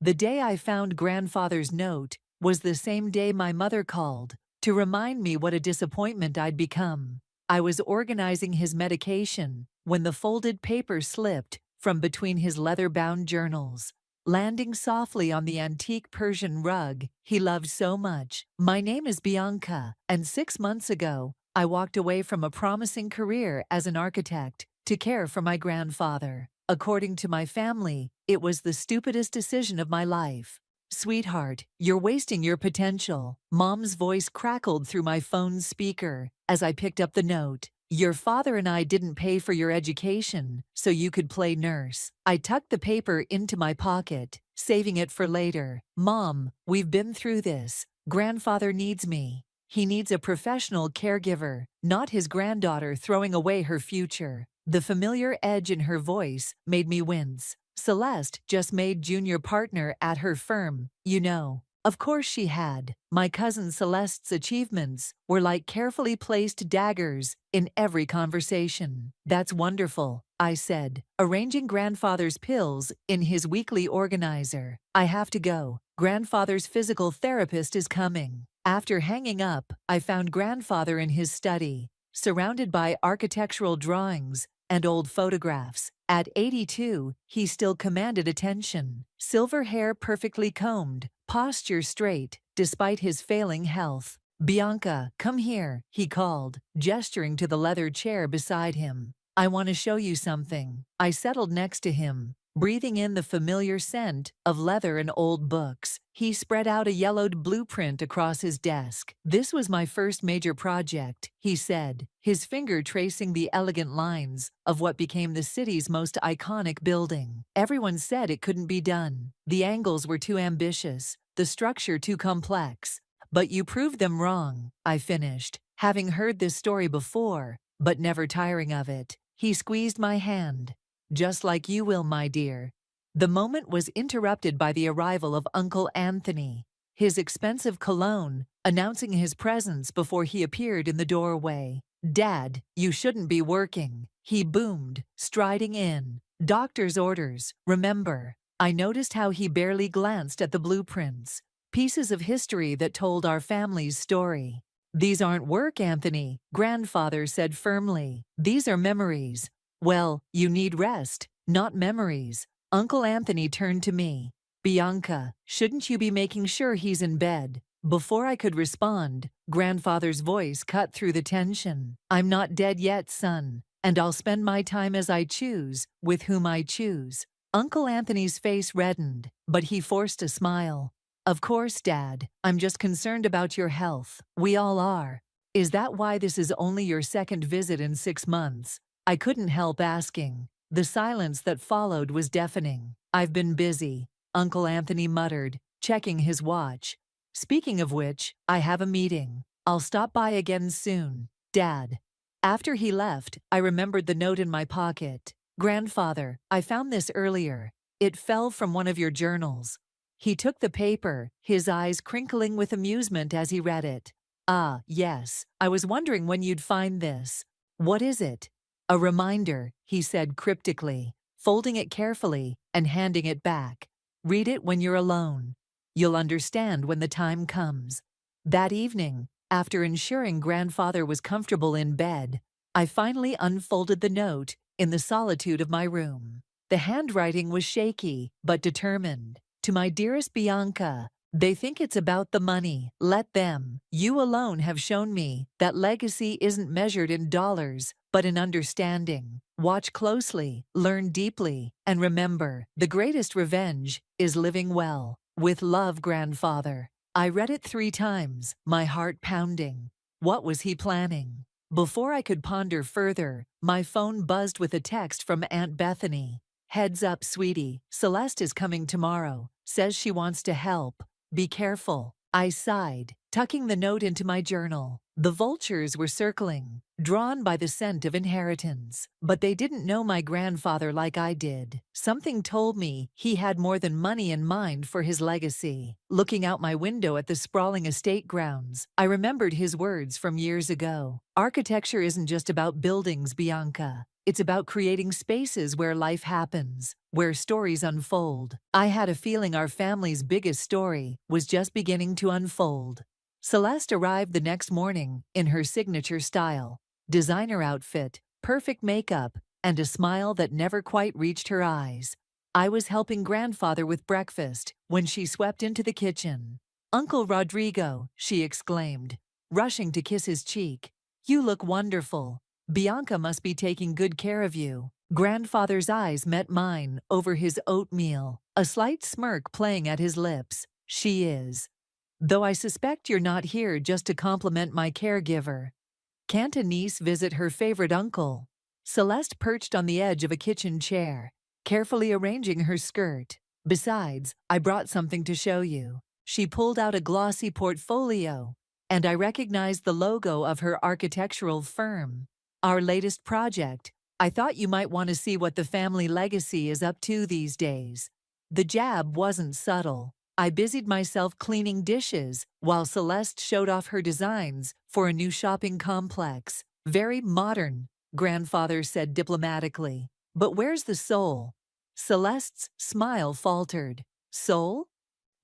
The day I found grandfather's note was the same day my mother called to remind me what a disappointment I'd become. I was organizing his medication when the folded paper slipped from between his leather-bound journals, landing softly on the antique Persian rug he loved so much. My name is Bianca, and 6 months ago, I walked away from a promising career as an architect to care for my grandfather. According to my family, it was the stupidest decision of my life. Sweetheart, you're wasting your potential. Mom's voice crackled through my phone's speaker as I picked up the note. Your father and I didn't pay for your education so you could play nurse. I tucked the paper into my pocket, saving it for later. Mom, we've been through this. Grandfather needs me. He needs a professional caregiver, not his granddaughter throwing away her future. The familiar edge in her voice made me wince. Celeste just made junior partner at her firm, you know. Of course she had. My cousin Celeste's achievements were like carefully placed daggers in every conversation. That's wonderful, I said, arranging grandfather's pills in his weekly organizer. I have to go. Grandfather's physical therapist is coming. After hanging up, I found grandfather in his study, surrounded by architectural drawings and old photographs. At 82, he still commanded attention. Silver hair perfectly combed, posture straight, despite his failing health. Bianca, come here, he called, gesturing to the leather chair beside him. I want to show you something. I settled next to him, breathing in the familiar scent of leather and old books. He spread out a yellowed blueprint across his desk. This was my first major project, he said, his finger tracing the elegant lines of what became the city's most iconic building. Everyone said it couldn't be done. The angles were too ambitious, the structure too complex. But you proved them wrong, I finished, having heard this story before, but never tiring of it. He squeezed my hand. Just like you will, my dear. The moment was interrupted by the arrival of Uncle Anthony, his expensive cologne announcing his presence before he appeared in the doorway. Dad, you shouldn't be working, he boomed, striding in. Doctor's orders, remember. I noticed how he barely glanced at the blueprints, pieces of history that told our family's story. These aren't work, Anthony, grandfather said firmly. These are memories. Well, you need rest, not memories. Uncle Anthony turned to me. Bianca, shouldn't you be making sure he's in bed? Before I could respond, grandfather's voice cut through the tension. I'm not dead yet, son, and I'll spend my time as I choose, with whom I choose. Uncle Anthony's face reddened, but he forced a smile. Of course, Dad, I'm just concerned about your health. We all are. Is that why this is only your second visit in 6 months? I couldn't help asking. The silence that followed was deafening. I've been busy, Uncle Anthony muttered, checking his watch. Speaking of which, I have a meeting. I'll stop by again soon, Dad. After he left, I remembered the note in my pocket. Grandfather, I found this earlier. It fell from one of your journals. He took the paper, his eyes crinkling with amusement as he read it. Ah, yes, I was wondering when you'd find this. What is it? A reminder, he said cryptically, folding it carefully and handing it back. Read it when you're alone. You'll understand when the time comes. That evening, after ensuring grandfather was comfortable in bed, I finally unfolded the note in the solitude of my room. The handwriting was shaky, but determined. To my dearest Bianca, they think it's about the money. Let them. You alone have shown me that legacy isn't measured in dollars, but in understanding. Watch closely, learn deeply, and remember, the greatest revenge is living well. With love, grandfather. I read it 3 times, my heart pounding. What was he planning? Before I could ponder further, my phone buzzed with a text from Aunt Bethany. Heads up, sweetie, Celeste is coming tomorrow. Says she wants to help. Be careful. I sighed, tucking the note into my journal. The vultures were circling, drawn by the scent of inheritance. But they didn't know my grandfather like I did. Something told me he had more than money in mind for his legacy. Looking out my window at the sprawling estate grounds, I remembered his words from years ago. Architecture isn't just about buildings, Bianca. It's about creating spaces where life happens, where stories unfold. I had a feeling our family's biggest story was just beginning to unfold. Celeste arrived the next morning in her signature style, designer outfit, perfect makeup, and a smile that never quite reached her eyes. I was helping grandfather with breakfast when she swept into the kitchen. "Uncle Rodrigo," she exclaimed, rushing to kiss his cheek. "You look wonderful. Bianca must be taking good care of you." Grandfather's eyes met mine over his oatmeal, a slight smirk playing at his lips. "She is. Though I suspect you're not here just to compliment my caregiver. Can't a niece visit her favorite uncle?" Celeste perched on the edge of a kitchen chair, carefully arranging her skirt. "Besides, I brought something to show you." She pulled out a glossy portfolio, and I recognized the logo of her architectural firm. "Our latest project. I thought you might want to see what the family legacy is up to these days." The jab wasn't subtle. I busied myself cleaning dishes while Celeste showed off her designs for a new shopping complex. "Very modern," grandfather said diplomatically. "But where's the soul?" Celeste's smile faltered. "Soul?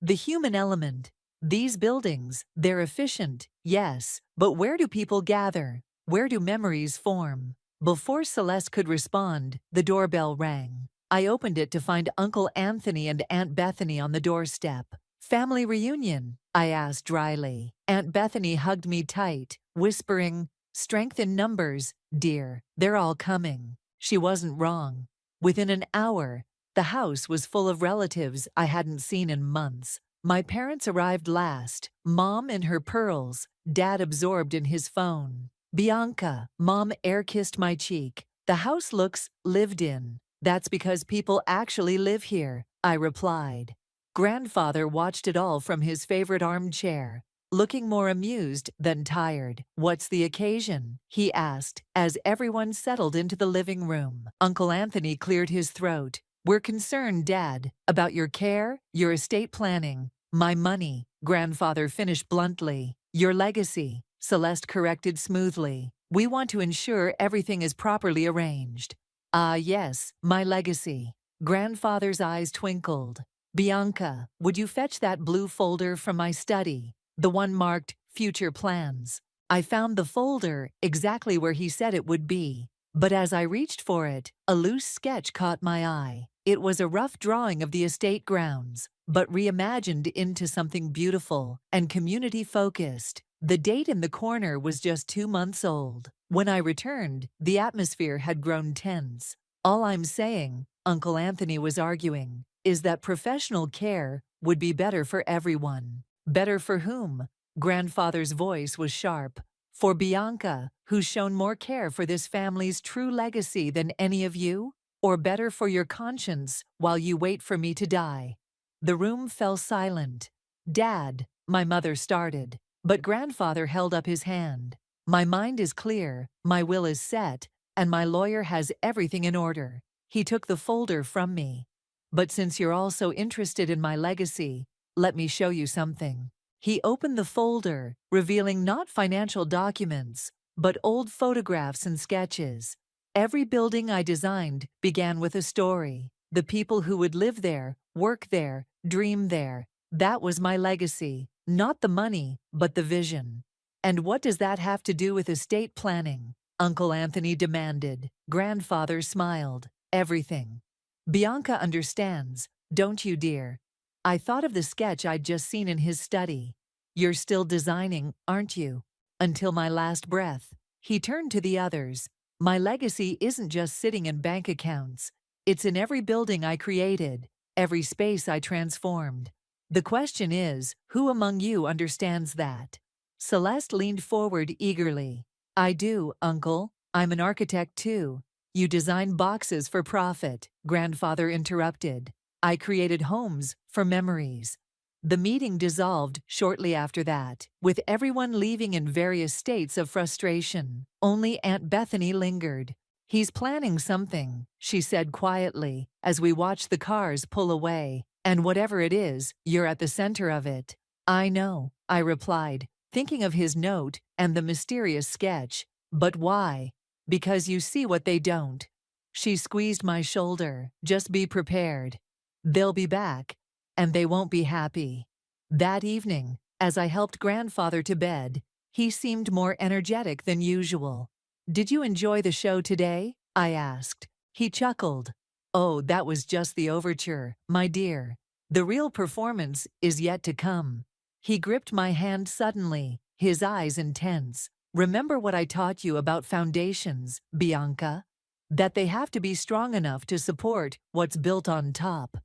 The human element. These buildings, they're efficient, yes, but where do people gather? Where do memories form?" Before Celeste could respond, the doorbell rang. I opened it to find Uncle Anthony and Aunt Bethany on the doorstep. "Family reunion?" I asked dryly. Aunt Bethany hugged me tight, whispering, "Strength in numbers, dear. They're all coming." She wasn't wrong. Within an hour, the house was full of relatives I hadn't seen in months. My parents arrived last, Mom in her pearls, Dad absorbed in his phone. "Bianca," Mom air-kissed my cheek. "The house looks lived in." "That's because people actually live here," I replied. Grandfather watched it all from his favorite armchair, looking more amused than tired. "What's the occasion?" he asked as everyone settled into the living room. Uncle Anthony cleared his throat. "We're concerned, Dad, about your care, your estate planning, my money," grandfather finished bluntly. "Your legacy," Celeste corrected smoothly. "We want to ensure everything is properly arranged." "Ah, yes, my legacy." Grandfather's eyes twinkled. "Bianca, would you fetch that blue folder from my study? The one marked Future Plans." I found the folder exactly where he said it would be. But as I reached for it, a loose sketch caught my eye. It was a rough drawing of the estate grounds, but reimagined into something beautiful and community-focused. The date in the corner was just 2 months old. When I returned, the atmosphere had grown tense. "All I'm saying," Uncle Anthony was arguing, "is that professional care would be better for everyone." "Better for whom?" Grandfather's voice was sharp. "For Bianca, who's shown more care for this family's true legacy than any of you? Or better for your conscience while you wait for me to die?" The room fell silent. "Dad," my mother started, but grandfather held up his hand. "My mind is clear, my will is set, and my lawyer has everything in order." He took the folder from me. "But since you're all so interested in my legacy, let me show you something." He opened the folder, revealing not financial documents, but old photographs and sketches. Every building I designed began with a story. The people who would live there, work there, dream there. That was my legacy. Not the money, but the vision. "And what does that have to do with estate planning?" Uncle Anthony demanded. Grandfather smiled. "Everything. Bianca understands, don't you, dear?" I thought of the sketch I'd just seen in his study. "You're still designing, aren't you? Until my last breath." He turned to the others. "My legacy isn't just sitting in bank accounts. It's in every building I created, every space I transformed. The question is, who among you understands that?" Celeste leaned forward eagerly. "I do, Uncle. I'm an architect too." "You design boxes for profit," grandfather interrupted. "I created homes for memories." The meeting dissolved shortly after that, with everyone leaving in various states of frustration. Only Aunt Bethany lingered. "He's planning something," she said quietly, as we watched the cars pull away. "And whatever it is, you're at the center of it." "I know," I replied, thinking of his note and the mysterious sketch. "But why?" "Because you see what they don't." She squeezed my shoulder. "Just be prepared. They'll be back, and they won't be happy." That evening, as I helped grandfather to bed, he seemed more energetic than usual. "Did you enjoy the show today?" I asked. He chuckled. "Oh, that was just the overture, my dear. The real performance is yet to come." He gripped my hand suddenly, his eyes intense. "Remember what I taught you about foundations, Bianca? That they have to be strong enough to support what's built on top."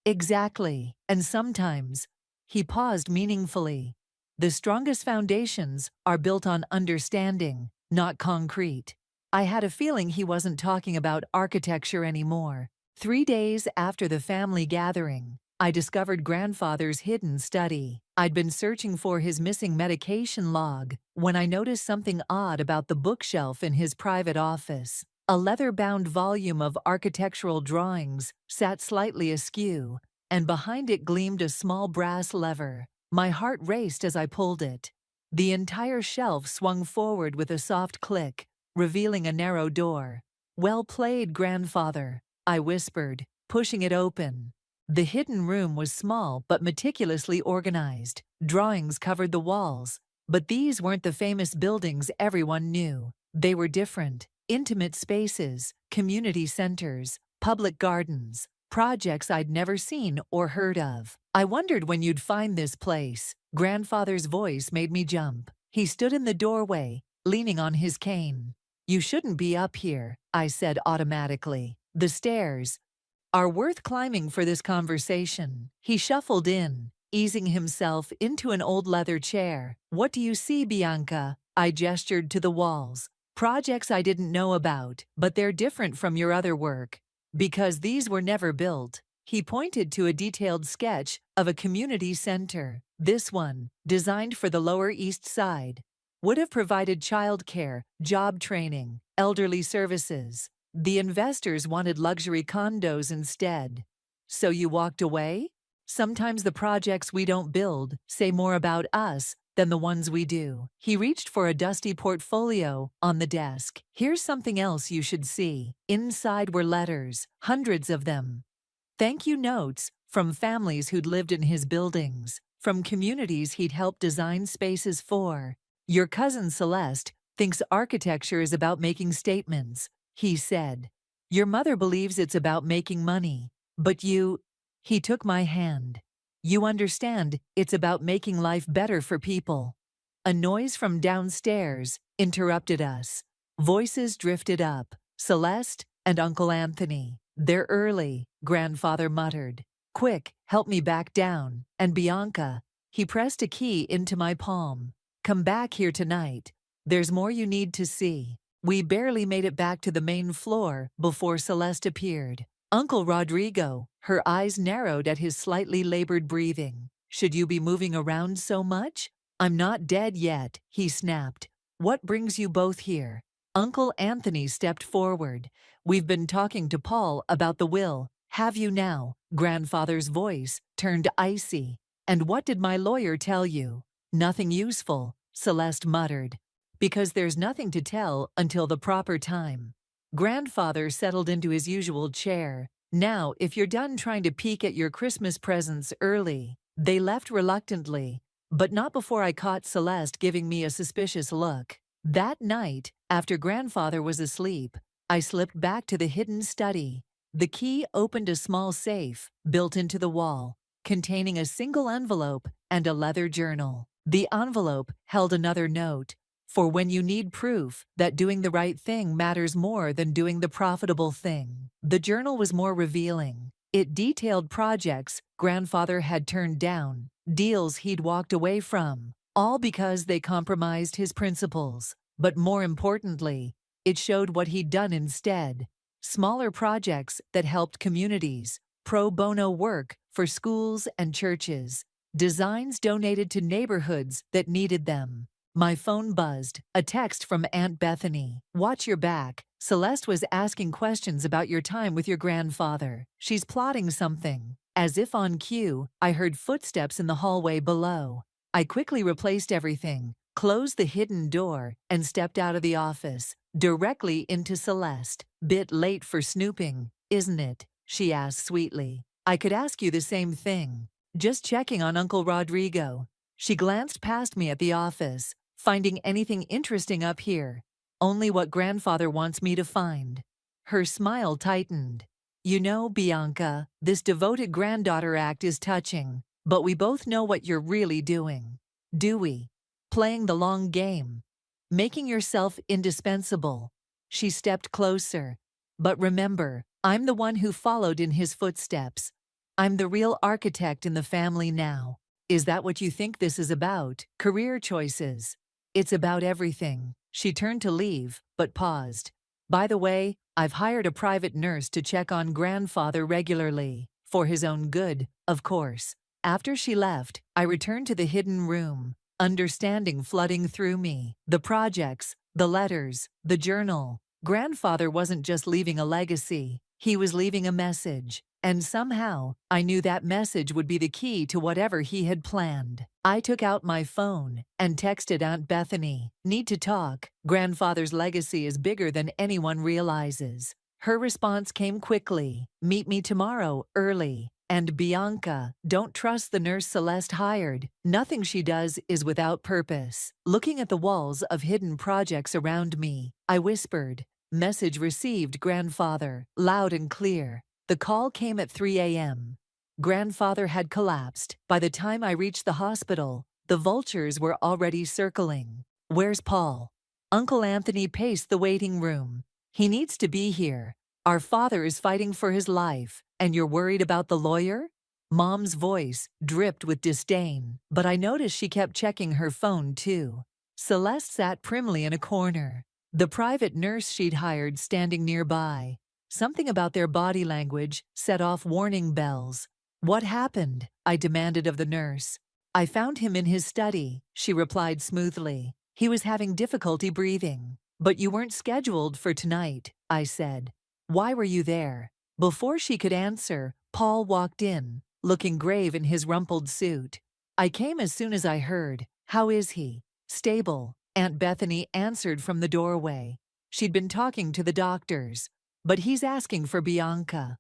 "Exactly. And sometimes," he paused meaningfully, "the strongest foundations are built on understanding, not concrete." I had a feeling he wasn't talking about architecture anymore. 3 days after the family gathering, I discovered grandfather's hidden study. I'd been searching for his missing medication log when I noticed something odd about the bookshelf in his private office. A leather-bound volume of architectural drawings sat slightly askew, and behind it gleamed a small brass lever. My heart raced as I pulled it. The entire shelf swung forward with a soft click, revealing a narrow door. "Well played, grandfather," I whispered, pushing it open. The hidden room was small but meticulously organized. Drawings covered the walls, but these weren't the famous buildings everyone knew. They were different. Intimate spaces, community centers, public gardens, projects I'd never seen or heard of. "I wondered when you'd find this place." Grandfather's voice made me jump. He stood in the doorway, leaning on his cane. "You shouldn't be up here," I said automatically. "The stairs are worth climbing for this conversation." He shuffled in, easing himself into an old leather chair. "What do you see, Bianca?" I gestured to the walls. "Projects I didn't know about, but they're different from your other work, because these were never built." He pointed to a detailed sketch of a community center. "This one, designed for the Lower East Side, would have provided childcare, job training, elderly services. The investors wanted luxury condos instead." "So you walked away?" "Sometimes the projects we don't build say more about us than the ones we do." He reached for a dusty portfolio on the desk. "Here's something else you should see." Inside were letters, hundreds of them. Thank you notes from families who'd lived in his buildings, from communities he'd helped design spaces for. "Your cousin Celeste thinks architecture is about making statements," he said. "Your mother believes it's about making money. But you—" He took my hand. "You understand, it's about making life better for people." A noise from downstairs interrupted us. Voices drifted up. "Celeste and Uncle Anthony. They're early," grandfather muttered. "Quick, help me back down. And Bianca." He pressed a key into my palm. "Come back here tonight. There's more you need to see." We barely made it back to the main floor before Celeste appeared. "Uncle Rodrigo," her eyes narrowed at his slightly labored breathing. "Should you be moving around so much?" "I'm not dead yet," he snapped. "What brings you both here?" Uncle Anthony stepped forward. "We've been talking to Paul about the will." "Have you now?" Grandfather's voice turned icy. "And what did my lawyer tell you?" "Nothing useful," Celeste muttered. "Because there's nothing to tell until the proper time." Grandfather settled into his usual chair. "Now, if you're done trying to peek at your Christmas presents early." They left reluctantly, but not before I caught Celeste giving me a suspicious look. That night, after grandfather was asleep, I slipped back to the hidden study. The key opened a small safe built into the wall, containing a single envelope and a leather journal. The envelope held another note. "For when you need proof that doing the right thing matters more than doing the profitable thing." The journal was more revealing. It detailed projects grandfather had turned down, deals he'd walked away from, all because they compromised his principles. But more importantly, it showed what he'd done instead. Smaller projects that helped communities, pro bono work for schools and churches. Designs donated to neighborhoods that needed them. My phone buzzed. A text from Aunt Bethany. Watch your back. Celeste was asking questions about your time with your grandfather. She's plotting something. As if on cue, I heard footsteps in the hallway below. I quickly replaced everything, closed the hidden door, and stepped out of the office, directly into Celeste. Bit late for snooping, isn't it? She asked sweetly. I could ask you the same thing. Just checking on Uncle Rodrigo. She glanced past me at the office. Finding anything interesting up here? Only what grandfather wants me to find. Her smile tightened. You know, Bianca, this devoted granddaughter act is touching, but we both know what you're really doing. Do we? Playing the long game. Making yourself indispensable. She stepped closer. But remember, I'm the one who followed in his footsteps. I'm the real architect in the family now. Is that what you think this is about? Career choices. It's about everything. She turned to leave, but paused. By the way, I've hired a private nurse to check on grandfather regularly. For his own good, of course. After she left, I returned to the hidden room, understanding flooding through me. The projects, the letters, the journal. Grandfather wasn't just leaving a legacy, he was leaving a message. And somehow, I knew that message would be the key to whatever he had planned. I took out my phone and texted Aunt Bethany. Need to talk. Grandfather's legacy is bigger than anyone realizes. Her response came quickly. Meet me tomorrow, early. And Bianca, don't trust the nurse Celeste hired. Nothing she does is without purpose. Looking at the walls of hidden projects around me, I whispered, "Message received, grandfather," loud and clear. The call came at 3 a.m. Grandfather had collapsed. By the time I reached the hospital, the vultures were already circling. Where's Paul? Uncle Anthony paced the waiting room. He needs to be here. Our father is fighting for his life, and you're worried about the lawyer? Mom's voice dripped with disdain, but I noticed she kept checking her phone too. Celeste sat primly in a corner, the private nurse she'd hired standing nearby. Something about their body language set off warning bells. What happened? I demanded of the nurse. I found him in his study, she replied smoothly. He was having difficulty breathing. But you weren't scheduled for tonight, I said. Why were you there? Before she could answer, Paul walked in, looking grave in his rumpled suit. I came as soon as I heard. How is he? Stable, Aunt Bethany answered from the doorway. She'd been talking to the doctors. But he's asking for Bianca.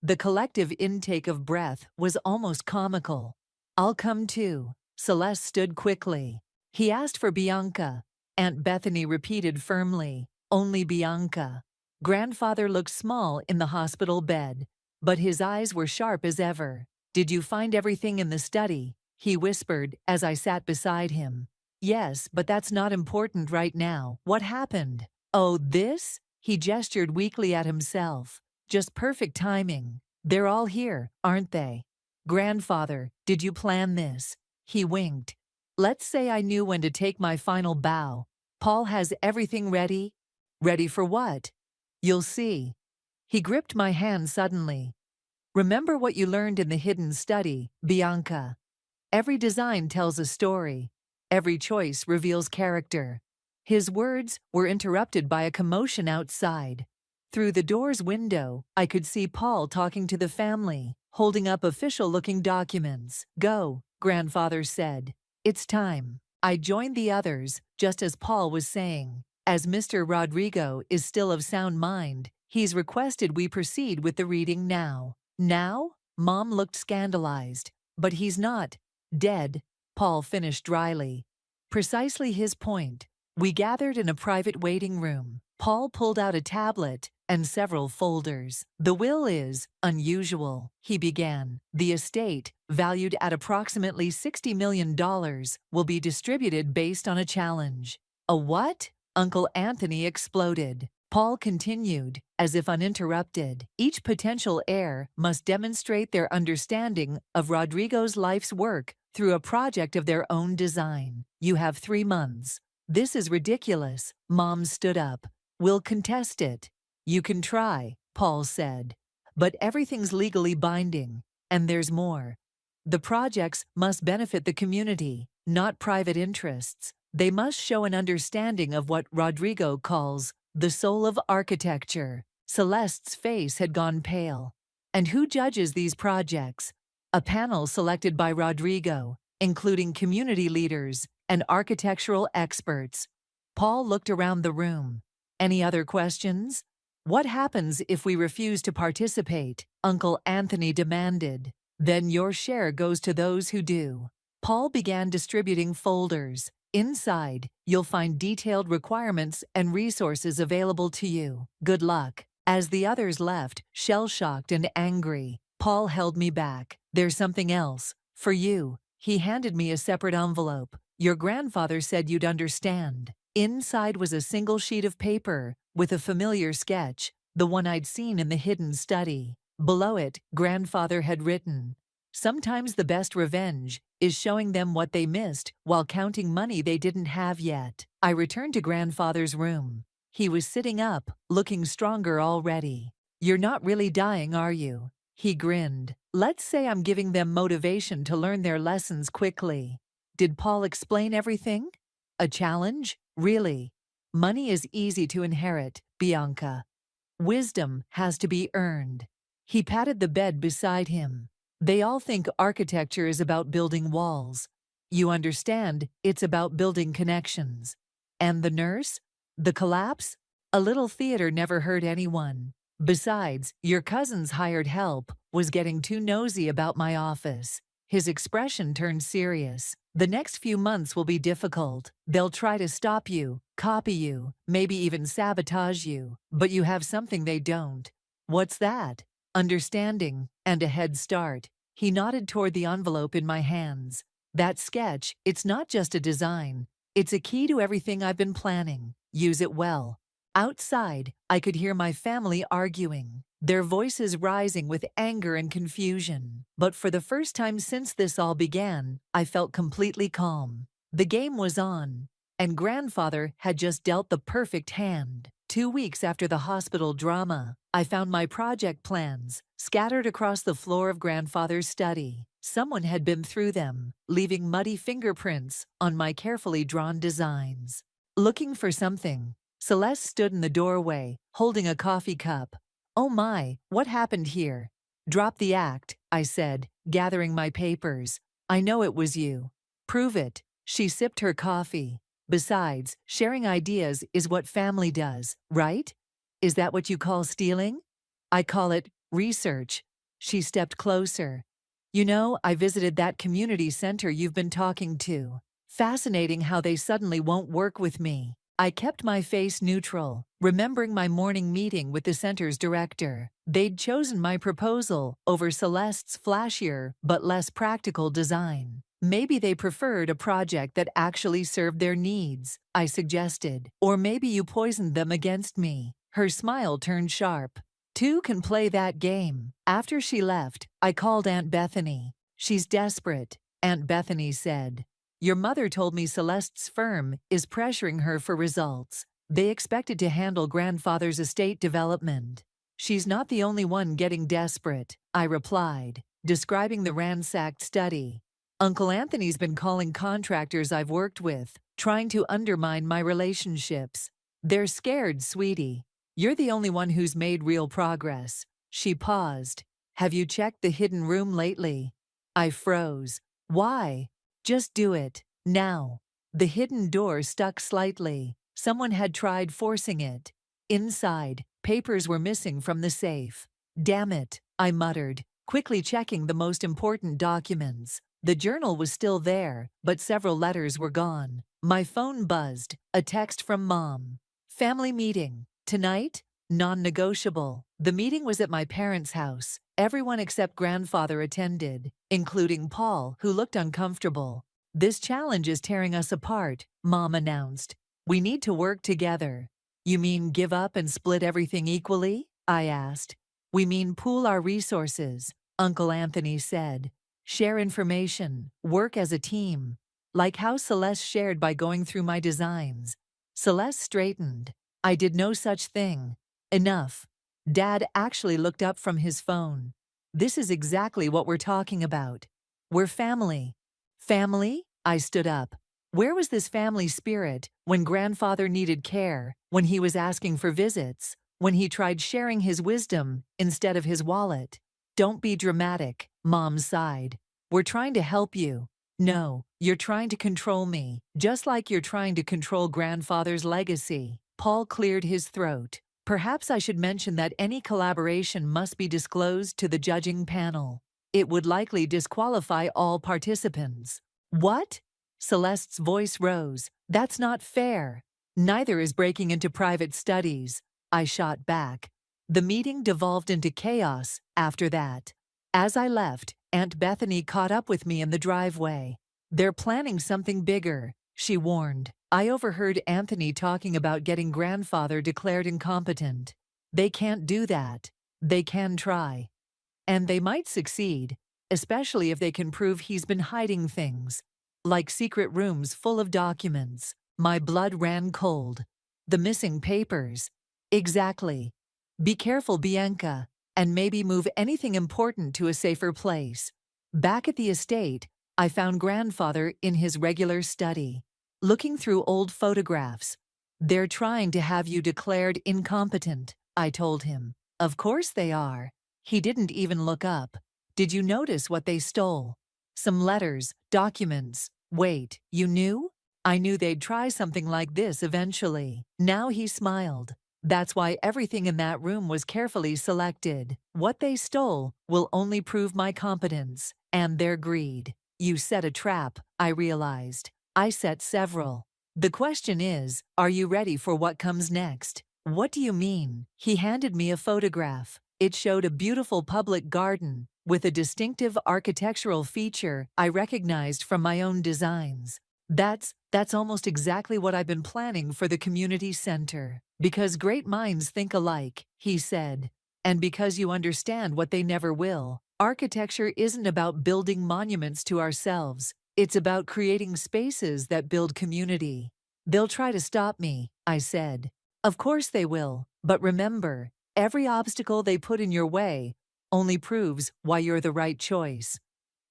The collective intake of breath was almost comical. I'll come too. Celeste stood quickly. He asked for Bianca. Aunt Bethany repeated firmly, only Bianca. Grandfather looked small in the hospital bed, but his eyes were sharp as ever. Did you find everything in the study? He whispered as I sat beside him. Yes, but that's not important right now. What happened? Oh, this? He gestured weakly at himself. Just perfect timing. They're all here, aren't they? Grandfather, did you plan this? He winked. Let's say I knew when to take my final bow. Paul has everything ready? Ready for what? You'll see. He gripped my hand suddenly. Remember what you learned in the hidden study, Bianca. Every design tells a story. Every choice reveals character. His words were interrupted by a commotion outside. Through the door's window, I could see Paul talking to the family, holding up official-looking documents. Go, grandfather said. It's time. I joined the others, just as Paul was saying. As Mr. Rodrigo is still of sound mind, he's requested we proceed with the reading now. Now? Mom looked scandalized. But he's not dead, Paul finished dryly. Precisely his point. We gathered in a private waiting room. Paul pulled out a tablet and several folders. The will is unusual, he began. The estate, valued at approximately $60 million, will be distributed based on a challenge. A what? Uncle Anthony exploded. Paul continued, as if uninterrupted. Each potential heir must demonstrate their understanding of Rodrigo's life's work through a project of their own design. You have 3 months. This is ridiculous. Mom stood up. We'll contest it. You can try, Paul said. But everything's legally binding. And there's more. The projects must benefit the community, not private interests. They must show an understanding of what Rodrigo calls the soul of architecture. Celeste's face had gone pale. And who judges these projects? A panel selected by Rodrigo, including community leaders and architectural experts. Paul looked around the room. Any other questions? What happens if we refuse to participate? Uncle Anthony demanded. Then your share goes to those who do. Paul began distributing folders. Inside, you'll find detailed requirements and resources available to you. Good luck. As the others left, shell-shocked and angry, Paul held me back. There's something else. For you. He handed me a separate envelope. Your grandfather said you'd understand. Inside was a single sheet of paper with a familiar sketch, the one I'd seen in the hidden study. Below it, grandfather had written, "Sometimes the best revenge is showing them what they missed while counting money they didn't have yet." I returned to grandfather's room. He was sitting up, looking stronger already. "You're not really dying, are you?" He grinned. "Let's say I'm giving them motivation to learn their lessons quickly." Did Paul explain everything? A challenge? Really? Money is easy to inherit, Bianca. Wisdom has to be earned. He patted the bed beside him. They all think architecture is about building walls. You understand, it's about building connections. And the nurse? The collapse? A little theater never hurt anyone. Besides, your cousin's hired help was getting too nosy about my office. His expression turned serious. The next few months will be difficult. They'll try to stop you, copy you, maybe even sabotage you. But you have something they don't. What's that? Understanding and a head start. He nodded toward the envelope in my hands. That sketch, it's not just a design. It's a key to everything I've been planning. Use it well. Outside, I could hear my family arguing, their voices rising with anger and confusion. But for the first time since this all began, I felt completely calm. The game was on, and grandfather had just dealt the perfect hand. 2 weeks after the hospital drama, I found my project plans scattered across the floor of grandfather's study. Someone had been through them, leaving muddy fingerprints on my carefully drawn designs. Looking for something, Celeste stood in the doorway, holding a coffee cup. "Oh my, what happened here?" "Drop the act," I said, gathering my papers. "I know it was you." "Prove it." She sipped her coffee. "Besides, sharing ideas is what family does, right? Is that what you call stealing?" "I call it research." She stepped closer. "You know, I visited that community center you've been talking to. Fascinating how they suddenly won't work with me." I kept my face neutral, remembering my morning meeting with the center's director. They'd chosen my proposal over Celeste's flashier but less practical design. Maybe they preferred a project that actually served their needs, I suggested. Or maybe you poisoned them against me. Her smile turned sharp. Two can play that game. After she left, I called Aunt Bethany. "She's desperate," Aunt Bethany said. "Your mother told me Celeste's firm is pressuring her for results. They expected to handle grandfather's estate development." "She's not the only one getting desperate," I replied, describing the ransacked study. "Uncle Anthony's been calling contractors I've worked with, trying to undermine my relationships. They're scared, sweetie. You're the only one who's made real progress." She paused. "Have you checked the hidden room lately?" I froze. "Why?" "Just do it. Now." The hidden door stuck slightly. Someone had tried forcing it. Inside, papers were missing from the safe. "Damn it," I muttered, quickly checking the most important documents. The journal was still there, but several letters were gone. My phone buzzed, a text from Mom. "Family meeting. Tonight? Non-negotiable." The meeting was at my parents' house. Everyone except grandfather attended, including Paul, who looked uncomfortable. "This challenge is tearing us apart," Mom announced. "We need to work together." "You mean give up and split everything equally?" I asked. "We mean pool our resources," Uncle Anthony said. "Share information, work as a team, like how Celeste shared by going through my designs." Celeste straightened. "I did no such thing." "Enough." Dad actually looked up from his phone. "This is exactly what we're talking about. We're family. Family? I stood up. Where was this family spirit when grandfather needed care, when he was asking for visits, when he tried sharing his wisdom instead of his wallet? Don't be dramatic, Mom sighed. We're trying to help you. No, you're trying to control me, just like you're trying to control grandfather's legacy. Paul cleared his throat. Perhaps I should mention that any collaboration must be disclosed to the judging panel. It would likely disqualify all participants. What? Celeste's voice rose. That's not fair. Neither is breaking into private studies. I shot back. The meeting devolved into chaos after that. As I left, Aunt Bethany caught up with me in the driveway. They're planning something bigger, she warned. I overheard Anthony talking about getting grandfather declared incompetent. They can't do that. They can try. And they might succeed, especially if they can prove he's been hiding things, like secret rooms full of documents. My blood ran cold. The missing papers. Exactly. Be careful, Bianca, and maybe move anything important to a safer place. Back at the estate, I found grandfather in his regular study, looking through old photographs. They're trying to have you declared incompetent, I told him. Of course they are. He didn't even look up. Did you notice what they stole? Some letters, documents. Wait, you knew? I knew they'd try something like this eventually. Now he smiled. That's why everything in that room was carefully selected. What they stole will only prove my competence and their greed. You set a trap, I realized. I set several. The question is, are you ready for what comes next? What do you mean? He handed me a photograph. It showed a beautiful public garden with a distinctive architectural feature I recognized from my own designs. That's almost exactly what I've been planning for the community center. Because great minds think alike, he said. And because you understand what they never will. Architecture isn't about building monuments to ourselves. It's about creating spaces that build community. They'll try to stop me, I said. Of course they will, but remember, every obstacle they put in your way only proves why you're the right choice.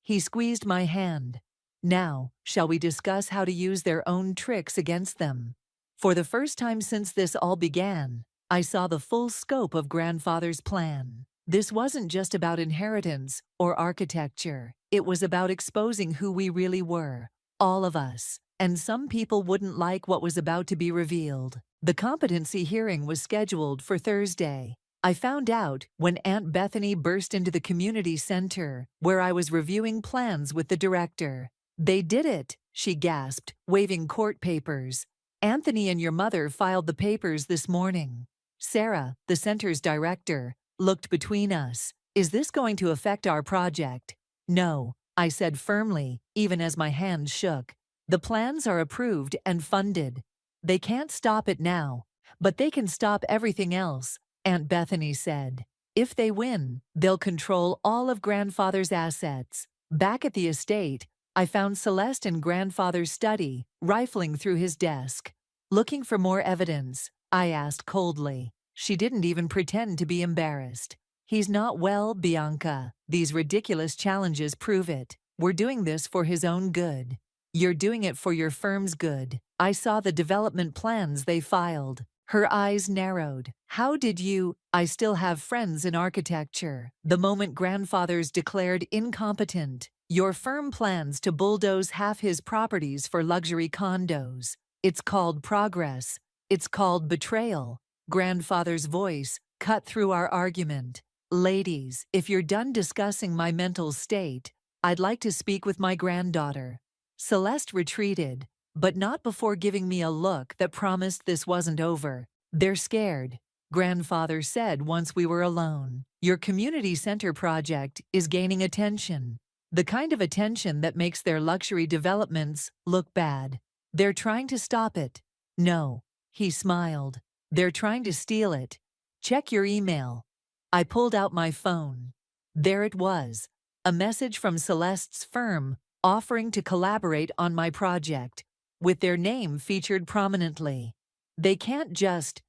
He squeezed my hand. Now, shall we discuss how to use their own tricks against them? For the first time since this all began, I saw the full scope of grandfather's plan. This wasn't just about inheritance or architecture. It was about exposing who we really were, all of us. And some people wouldn't like what was about to be revealed. The competency hearing was scheduled for Thursday. I found out when Aunt Bethany burst into the community center, where I was reviewing plans with the director. They did it, she gasped, waving court papers. Anthony and your mother filed the papers this morning. Sarah, the center's director, looked between us. Is this going to affect our project? No, I said firmly, even as my hands shook. The plans are approved and funded. They can't stop it now, but they can stop everything else, Aunt Bethany said. If they win, they'll control all of grandfather's assets. Back at the estate, I found Celeste in grandfather's study, rifling through his desk. Looking for more evidence, I asked coldly. She didn't even pretend to be embarrassed. He's not well, Bianca. These ridiculous challenges prove it. We're doing this for his own good. You're doing it for your firm's good. I saw the development plans they filed. Her eyes narrowed. How did you? I still have friends in architecture. The moment grandfather's declared incompetent, your firm plans to bulldoze half his properties for luxury condos. It's called progress. It's called betrayal. Grandfather's voice cut through our argument. Ladies, if you're done discussing my mental state, I'd like to speak with my granddaughter. Celeste retreated, but not before giving me a look that promised this wasn't over. They're scared, grandfather said once we were alone. Your community center project is gaining attention. The kind of attention that makes their luxury developments look bad. They're trying to stop it. No, he smiled. They're trying to steal it. Check your email. I pulled out my phone. There it was, a message from Celeste's firm offering to collaborate on my project, with their name featured prominently. They can't just.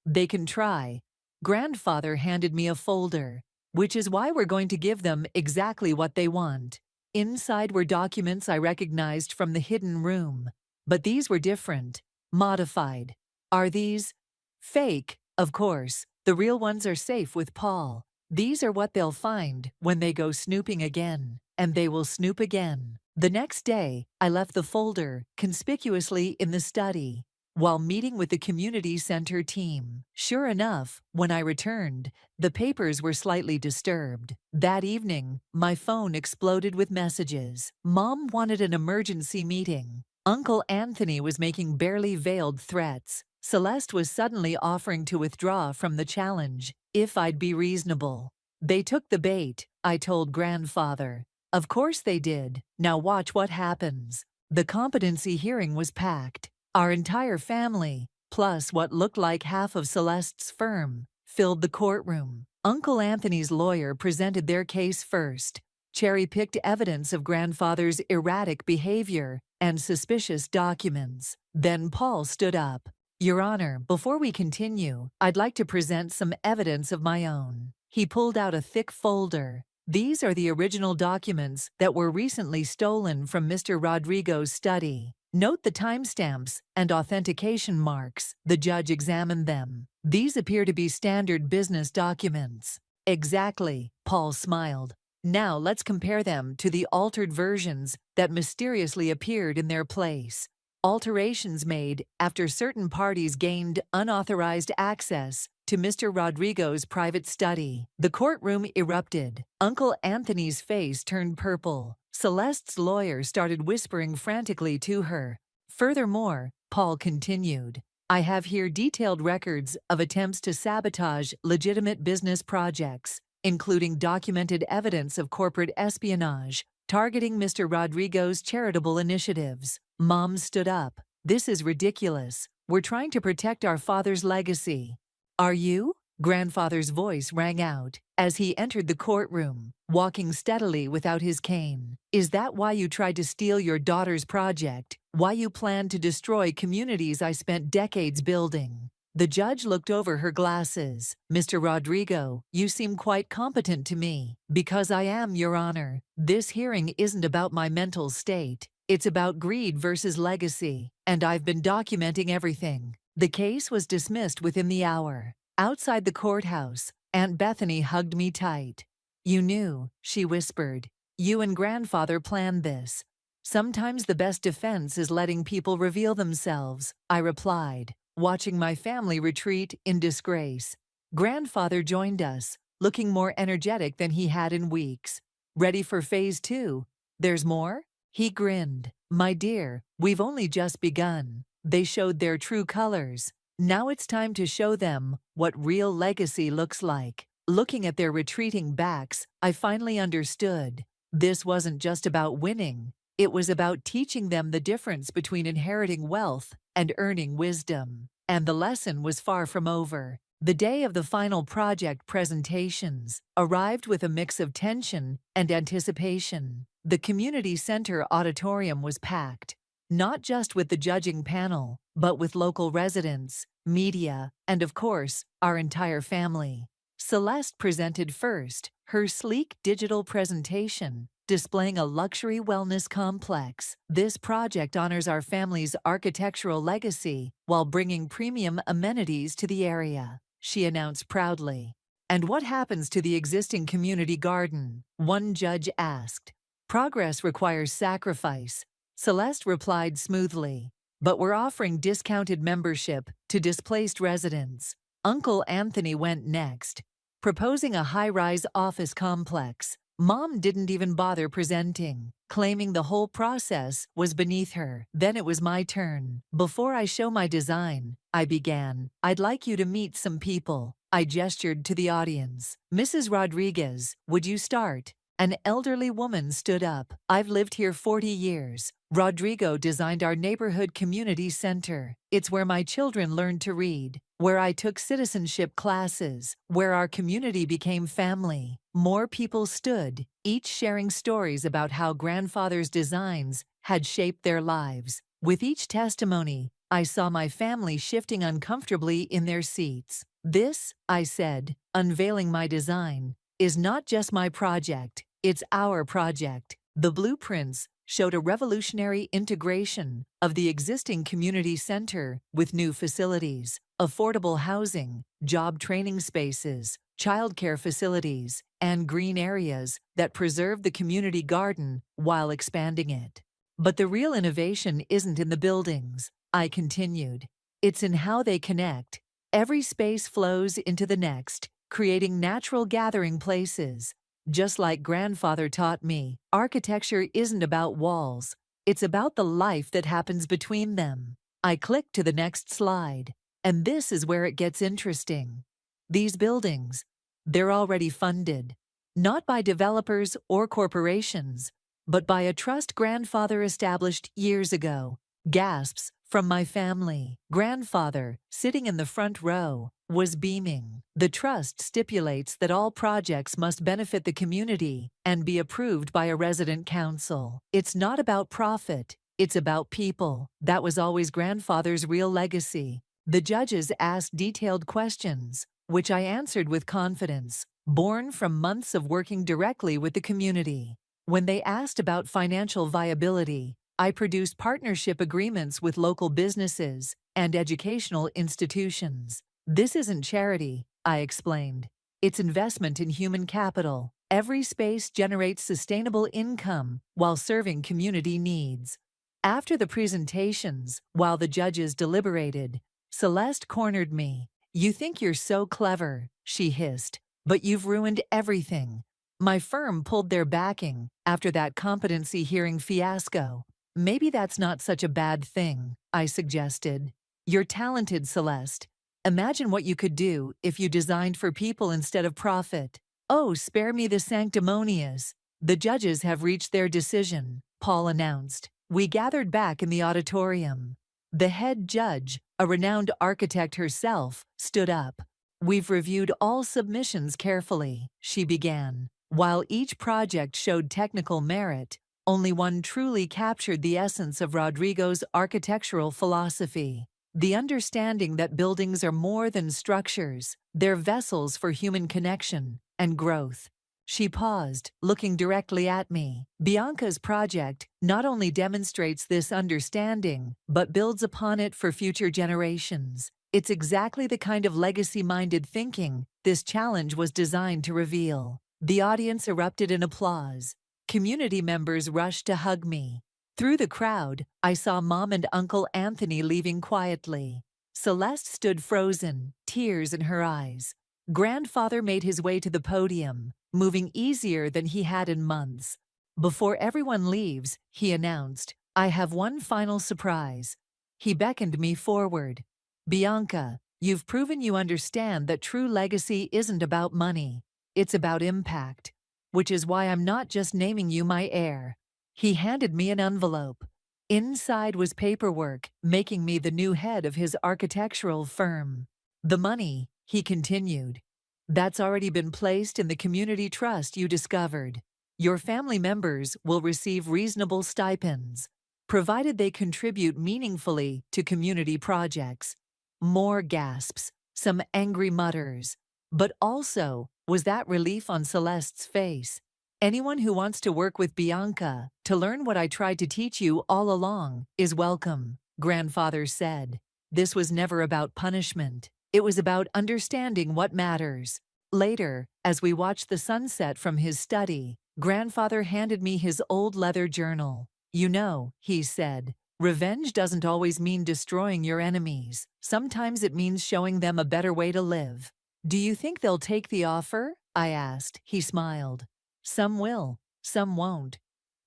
They can try. Grandfather handed me a folder, which is why we're going to give them exactly what they want. Inside were documents I recognized from the hidden room. But these were different. Modified. Are these fake? Of course. The real ones are safe with Paul. These are what they'll find when they go snooping again. And they will snoop again. The next day, I left the folder conspicuously in the study while meeting with the community center team. Sure enough, when I returned, the papers were slightly disturbed. That evening, my phone exploded with messages. Mom wanted an emergency meeting. Uncle Anthony was making barely veiled threats. Celeste was suddenly offering to withdraw from the challenge if I'd be reasonable. They took the bait, I told grandfather. Of course they did. Now watch what happens. The competency hearing was packed. Our entire family, plus what looked like half of Celeste's firm, filled the courtroom. Uncle Anthony's lawyer presented their case first, cherry-picked evidence of grandfather's erratic behavior and suspicious documents. Then Paul stood up. Your Honor, before we continue, I'd like to present some evidence of my own. He pulled out a thick folder. These are the original documents that were recently stolen from Mr. Rodrigo's study. Note the timestamps and authentication marks. The judge examined them. These appear to be standard business documents. Exactly, Paul smiled. Now let's compare them to the altered versions that mysteriously appeared in their place. Alterations made after certain parties gained unauthorized access to Mr. Rodrigo's private study. The courtroom erupted. Uncle Anthony's face turned purple. Celeste's lawyer started whispering frantically to her. Furthermore, Paul continued, I have here detailed records of attempts to sabotage legitimate business projects, including documented evidence of corporate espionage, targeting Mr. Rodrigo's charitable initiatives. Mom stood up. This is ridiculous. We're trying to protect our father's legacy. Are you? Grandfather's voice rang out as he entered the courtroom, walking steadily without his cane. Is that why you tried to steal your daughter's project? Why you planned to destroy communities I spent decades building? The judge looked over her glasses. Mr. Rodrigo, you seem quite competent to me. Because I am, Your Honor. This hearing isn't about my mental state. It's about greed versus legacy. And I've been documenting everything. The case was dismissed within the hour. Outside the courthouse, Aunt Bethany hugged me tight. You knew, she whispered. You and grandfather planned this. Sometimes the best defense is letting people reveal themselves, I replied, watching my family retreat in disgrace. Grandfather joined us, looking more energetic than he had in weeks. Ready for phase 2? There's more? He grinned. My dear, we've only just begun. They showed their true colors. Now it's time to show them what real legacy looks like. Looking at their retreating backs, I finally understood. This wasn't just about winning. It was about teaching them the difference between inheriting wealth and earning wisdom. And the lesson was far from over. The day of the final project presentations arrived with a mix of tension and anticipation. The community center auditorium was packed. Not just with the judging panel, but with local residents, media, and of course, our entire family. Celeste presented first, her sleek digital presentation, displaying a luxury wellness complex. This project honors our family's architectural legacy while bringing premium amenities to the area, she announced proudly. And what happens to the existing community garden? One judge asked. Progress requires sacrifice. Celeste replied smoothly, but we're offering discounted membership to displaced residents. Uncle Anthony went next, proposing a high-rise office complex. Mom didn't even bother presenting, claiming the whole process was beneath her. Then it was my turn. Before I show my design, I began, I'd like you to meet some people. I gestured to the audience. Mrs. Rodriguez, would you start? An elderly woman stood up. I've lived here 40 years. Rodrigo designed our neighborhood community center. It's where my children learned to read, where I took citizenship classes, where our community became family. More people stood, each sharing stories about how grandfather's designs had shaped their lives. With each testimony, I saw my family shifting uncomfortably in their seats. This, I said, unveiling my design, is not just my project, it's our project. The blueprints showed a revolutionary integration of the existing community center with new facilities, affordable housing, job training spaces, childcare facilities, and green areas that preserve the community garden while expanding it. But the real innovation isn't in the buildings, I continued. It's in how they connect. Every space flows into the next, creating natural gathering places. Just like grandfather taught me, architecture isn't about walls. It's about the life that happens between them. I clicked to the next slide, and this is where it gets interesting. These buildings, they're already funded, not by developers or corporations, but by a trust grandfather established years ago. Gasps from my family. Grandfather, sitting in the front row, was beaming. The trust stipulates that all projects must benefit the community and be approved by a resident council. It's not about profit, it's about people. That was always grandfather's real legacy. The judges asked detailed questions, which I answered with confidence, born from months of working directly with the community. When they asked about financial viability, I produced partnership agreements with local businesses and educational institutions. This isn't charity, I explained. It's investment in human capital. Every space generates sustainable income while serving community needs. After the presentations, while the judges deliberated, Celeste cornered me. "You think you're so clever," she hissed, "but you've ruined everything." My firm pulled their backing after that competency hearing fiasco. "Maybe that's not such a bad thing," I suggested. "You're talented, Celeste. Imagine what you could do if you designed for people instead of profit." "Oh, spare me the sanctimonious. The judges have reached their decision," Paul announced. We gathered back in the auditorium. The head judge, a renowned architect herself, stood up. "We've reviewed all submissions carefully," she began. "While each project showed technical merit, only one truly captured the essence of Rodrigo's architectural philosophy. The understanding that buildings are more than structures, they're vessels for human connection and growth." She paused, looking directly at me. "Bianca's project not only demonstrates this understanding, but builds upon it for future generations. It's exactly the kind of legacy-minded thinking this challenge was designed to reveal." The audience erupted in applause. Community members rushed to hug me. Through the crowd, I saw Mom and Uncle Anthony leaving quietly. Celeste stood frozen, tears in her eyes. Grandfather made his way to the podium, moving easier than he had in months. "Before everyone leaves," he announced, "I have one final surprise." He beckoned me forward. "Bianca, you've proven you understand that true legacy isn't about money. It's about impact. Which is why I'm not just naming you my heir." He handed me an envelope. Inside was paperwork, making me the new head of his architectural firm. "The money," he continued, "that's already been placed in the community trust you discovered. Your family members will receive reasonable stipends, provided they contribute meaningfully to community projects." More gasps, some angry mutters. But also, was that relief on Celeste's face? "Anyone who wants to work with Bianca, to learn what I tried to teach you all along, is welcome," grandfather said. This was never about punishment. It was about understanding what matters. Later, as we watched the sunset from his study, grandfather handed me his old leather journal. "You know," he said, "revenge doesn't always mean destroying your enemies. Sometimes it means showing them a better way to live." "Do you think they'll take the offer?" I asked. He smiled. "Some will, some won't.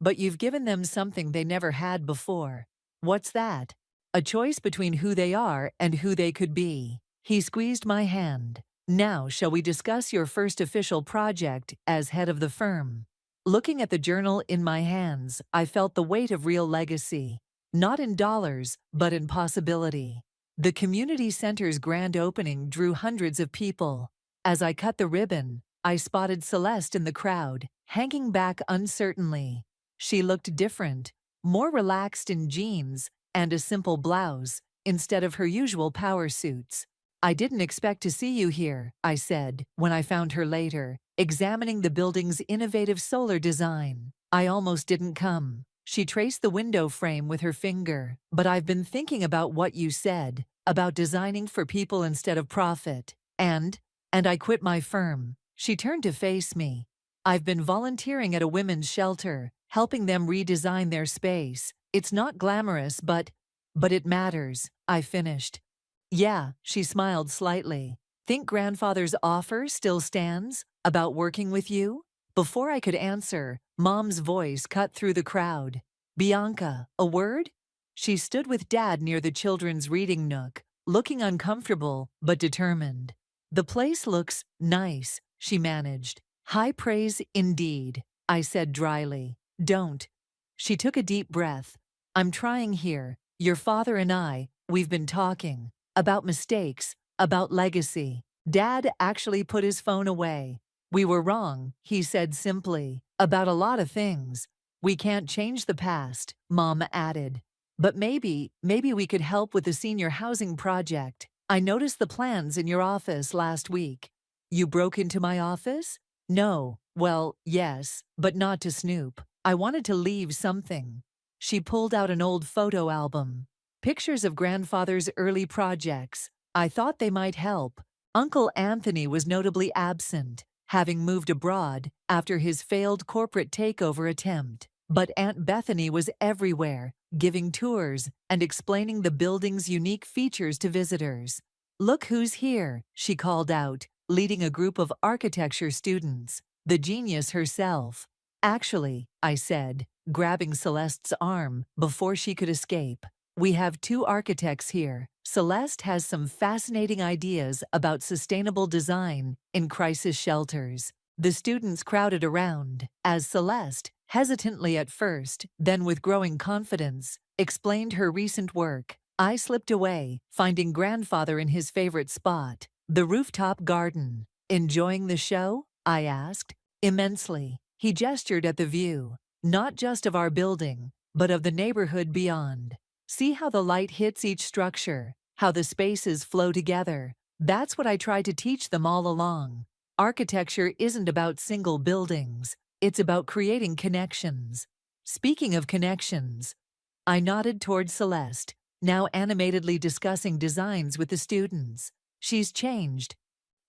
But you've given them something they never had before." "What's that?" "A choice between who they are and who they could be." He squeezed my hand. "Now, shall we discuss your first official project as head of the firm?" Looking at the journal in my hands, I felt the weight of real legacy. Not in dollars, but in possibility. The community center's grand opening drew hundreds of people. As I cut the ribbon, I spotted Celeste in the crowd, hanging back uncertainly. She looked different, more relaxed in jeans and a simple blouse, instead of her usual power suits. "I didn't expect to see you here," I said, when I found her later, examining the building's innovative solar design. I almost didn't come. She traced the window frame with her finger. But I've been thinking about what you said, about designing for people instead of profit. And I quit my firm. She turned to face me. I've been volunteering at a women's shelter, helping them redesign their space. It's not glamorous, but it matters, I finished. Yeah, she smiled slightly. Think grandfather's offer still stands about working with you? Before I could answer, Mom's voice cut through the crowd. Bianca, a word? She stood with Dad near the children's reading nook, looking uncomfortable but determined. The place looks nice, she managed. High praise indeed, I said dryly. Don't. She took a deep breath. I'm trying here. Your father and we've been talking. About mistakes, about legacy. Dad actually put his phone away. We were wrong, he said simply, about a lot of things. We can't change the past, Mom added. But maybe we could help with the senior housing project. I noticed the plans in your office last week. You broke into my office? No, well, yes, but not to snoop. I wanted to leave something. She pulled out an old photo album. Pictures of grandfather's early projects. I thought they might help. Uncle Anthony was notably absent, having moved abroad after his failed corporate takeover attempt. But Aunt Bethany was everywhere, giving tours and explaining the building's unique features to visitors. Look who's here, she called out, leading a group of architecture students, the genius herself. Actually, I said, grabbing Celeste's arm before she could escape. We have two architects here. Celeste has some fascinating ideas about sustainable design in crisis shelters. The students crowded around as Celeste, hesitantly at first, then with growing confidence, explained her recent work. I slipped away, finding grandfather in his favorite spot, the rooftop garden. Enjoying the show? I asked. Immensely. He gestured at the view, not just of our building, but of the neighborhood beyond. See how the light hits each structure, how the spaces flow together. That's what I tried to teach them all along. Architecture isn't about single buildings. It's about creating connections. Speaking of connections, I nodded toward Celeste, now animatedly discussing designs with the students. She's changed.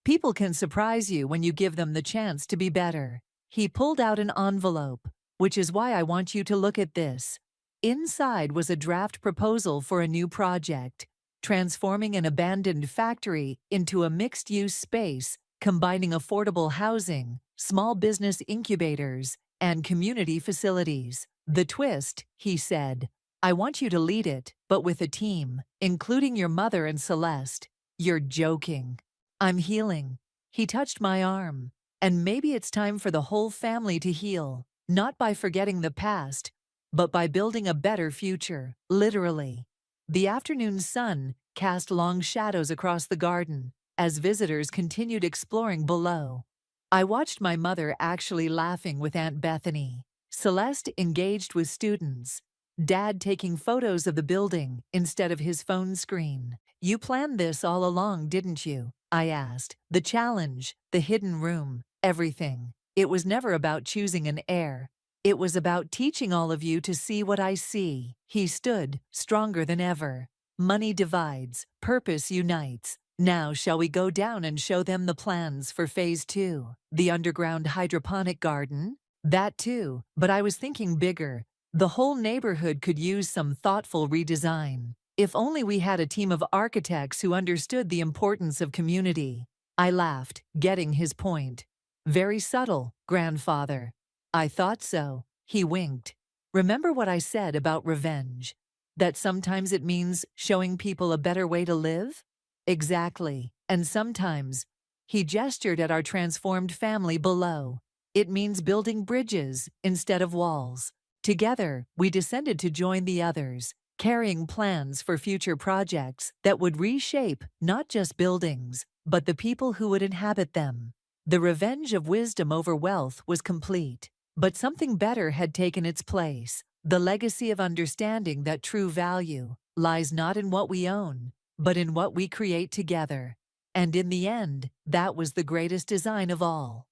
People can surprise you when you give them the chance to be better. He pulled out an envelope, which is why I want you to look at this. Inside was a draft proposal for a new project, transforming an abandoned factory into a mixed-use space, combining affordable housing, small business incubators, and community facilities. The twist, he said, I want you to lead it, but with a team, including your mother and Celeste. You're joking. I'm healing. He touched my arm. And maybe it's time for the whole family to heal, not by forgetting the past, but by building a better future, literally. The afternoon sun cast long shadows across the garden as visitors continued exploring below. I watched my mother actually laughing with Aunt Bethany, Celeste engaged with students, Dad taking photos of the building instead of his phone screen. You planned this all along, didn't you? I asked. The challenge, the hidden room, everything. It was never about choosing an heir. It was about teaching all of you to see what I see. He stood, stronger than ever. Money divides, purpose unites. Now shall we go down and show them the plans for Phase 2? The underground hydroponic garden? That too, but I was thinking bigger. The whole neighborhood could use some thoughtful redesign. If only we had a team of architects who understood the importance of community. I laughed, getting his point. Very subtle, grandfather. I thought so. He winked. Remember what I said about revenge? That sometimes it means showing people a better way to live? Exactly. And sometimes, he gestured at our transformed family below. It means building bridges instead of walls. Together, we descended to join the others, carrying plans for future projects that would reshape not just buildings, but the people who would inhabit them. The revenge of wisdom over wealth was complete. But something better had taken its place, the legacy of understanding that true value lies not in what we own, but in what we create together. And in the end, that was the greatest design of all.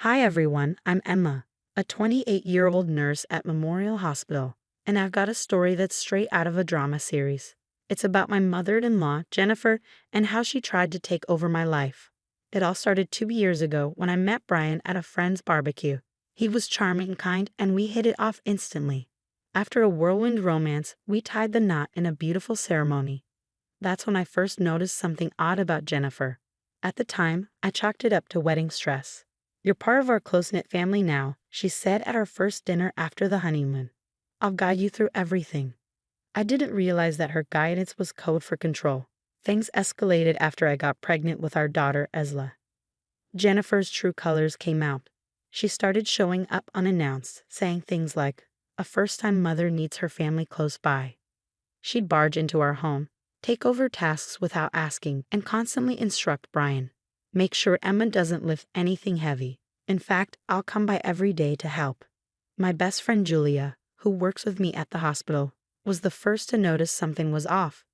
Hi everyone, I'm Emma, a 28-year-old nurse at Memorial Hospital, and I've got a story that's straight out of a drama series. It's about my mother-in-law, Jennifer, and how she tried to take over my life. It all started 2 years ago when I met Brian at a friend's barbecue. He was charming, kind, and we hit it off instantly. After a whirlwind romance, we tied the knot in a beautiful ceremony. That's when I first noticed something odd about Jennifer. At the time, I chalked it up to wedding stress. "You're part of our close-knit family now," she said at our first dinner after the honeymoon. "I'll guide you through everything." I didn't realize that her guidance was code for control. Things escalated after I got pregnant with our daughter, Esla. Jennifer's true colors came out. She started showing up unannounced, saying things like, "A first-time mother needs her family close by." She'd barge into our home, take over tasks without asking, and constantly instruct Brian. "Make sure Emma doesn't lift anything heavy. In fact, I'll come by every day to help." My best friend Julia, who works with me at the hospital, was the first to notice something was off.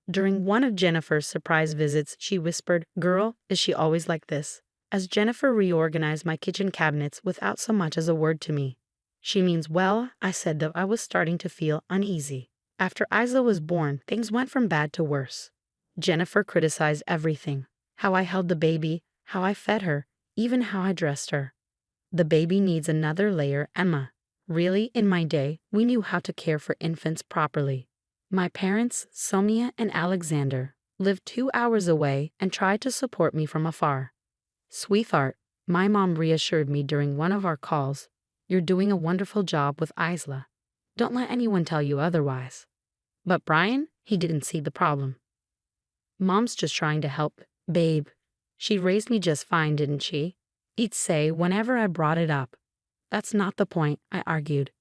During one of Jennifer's surprise visits, she whispered, "Girl, is she always like this?" as Jennifer reorganized my kitchen cabinets without so much as a word to me. "She means well," I said, though I was starting to feel uneasy. After Isla was born, things went from bad to worse. Jennifer criticized everything: how I held the baby, how I fed her, even how I dressed her. "The baby needs another layer, Emma." Really, in my day, we knew how to care for infants properly. My parents, Sonia and Alexander, lived 2 hours away and tried to support me from afar. "Sweetheart," my mom reassured me during one of our calls, "you're doing a wonderful job with Isla. Don't let anyone tell you otherwise." But Brian, he didn't see the problem. "Mom's just trying to help, babe. She raised me just fine, didn't she?" he'd say whenever I brought it up. "That's not the point," I argued.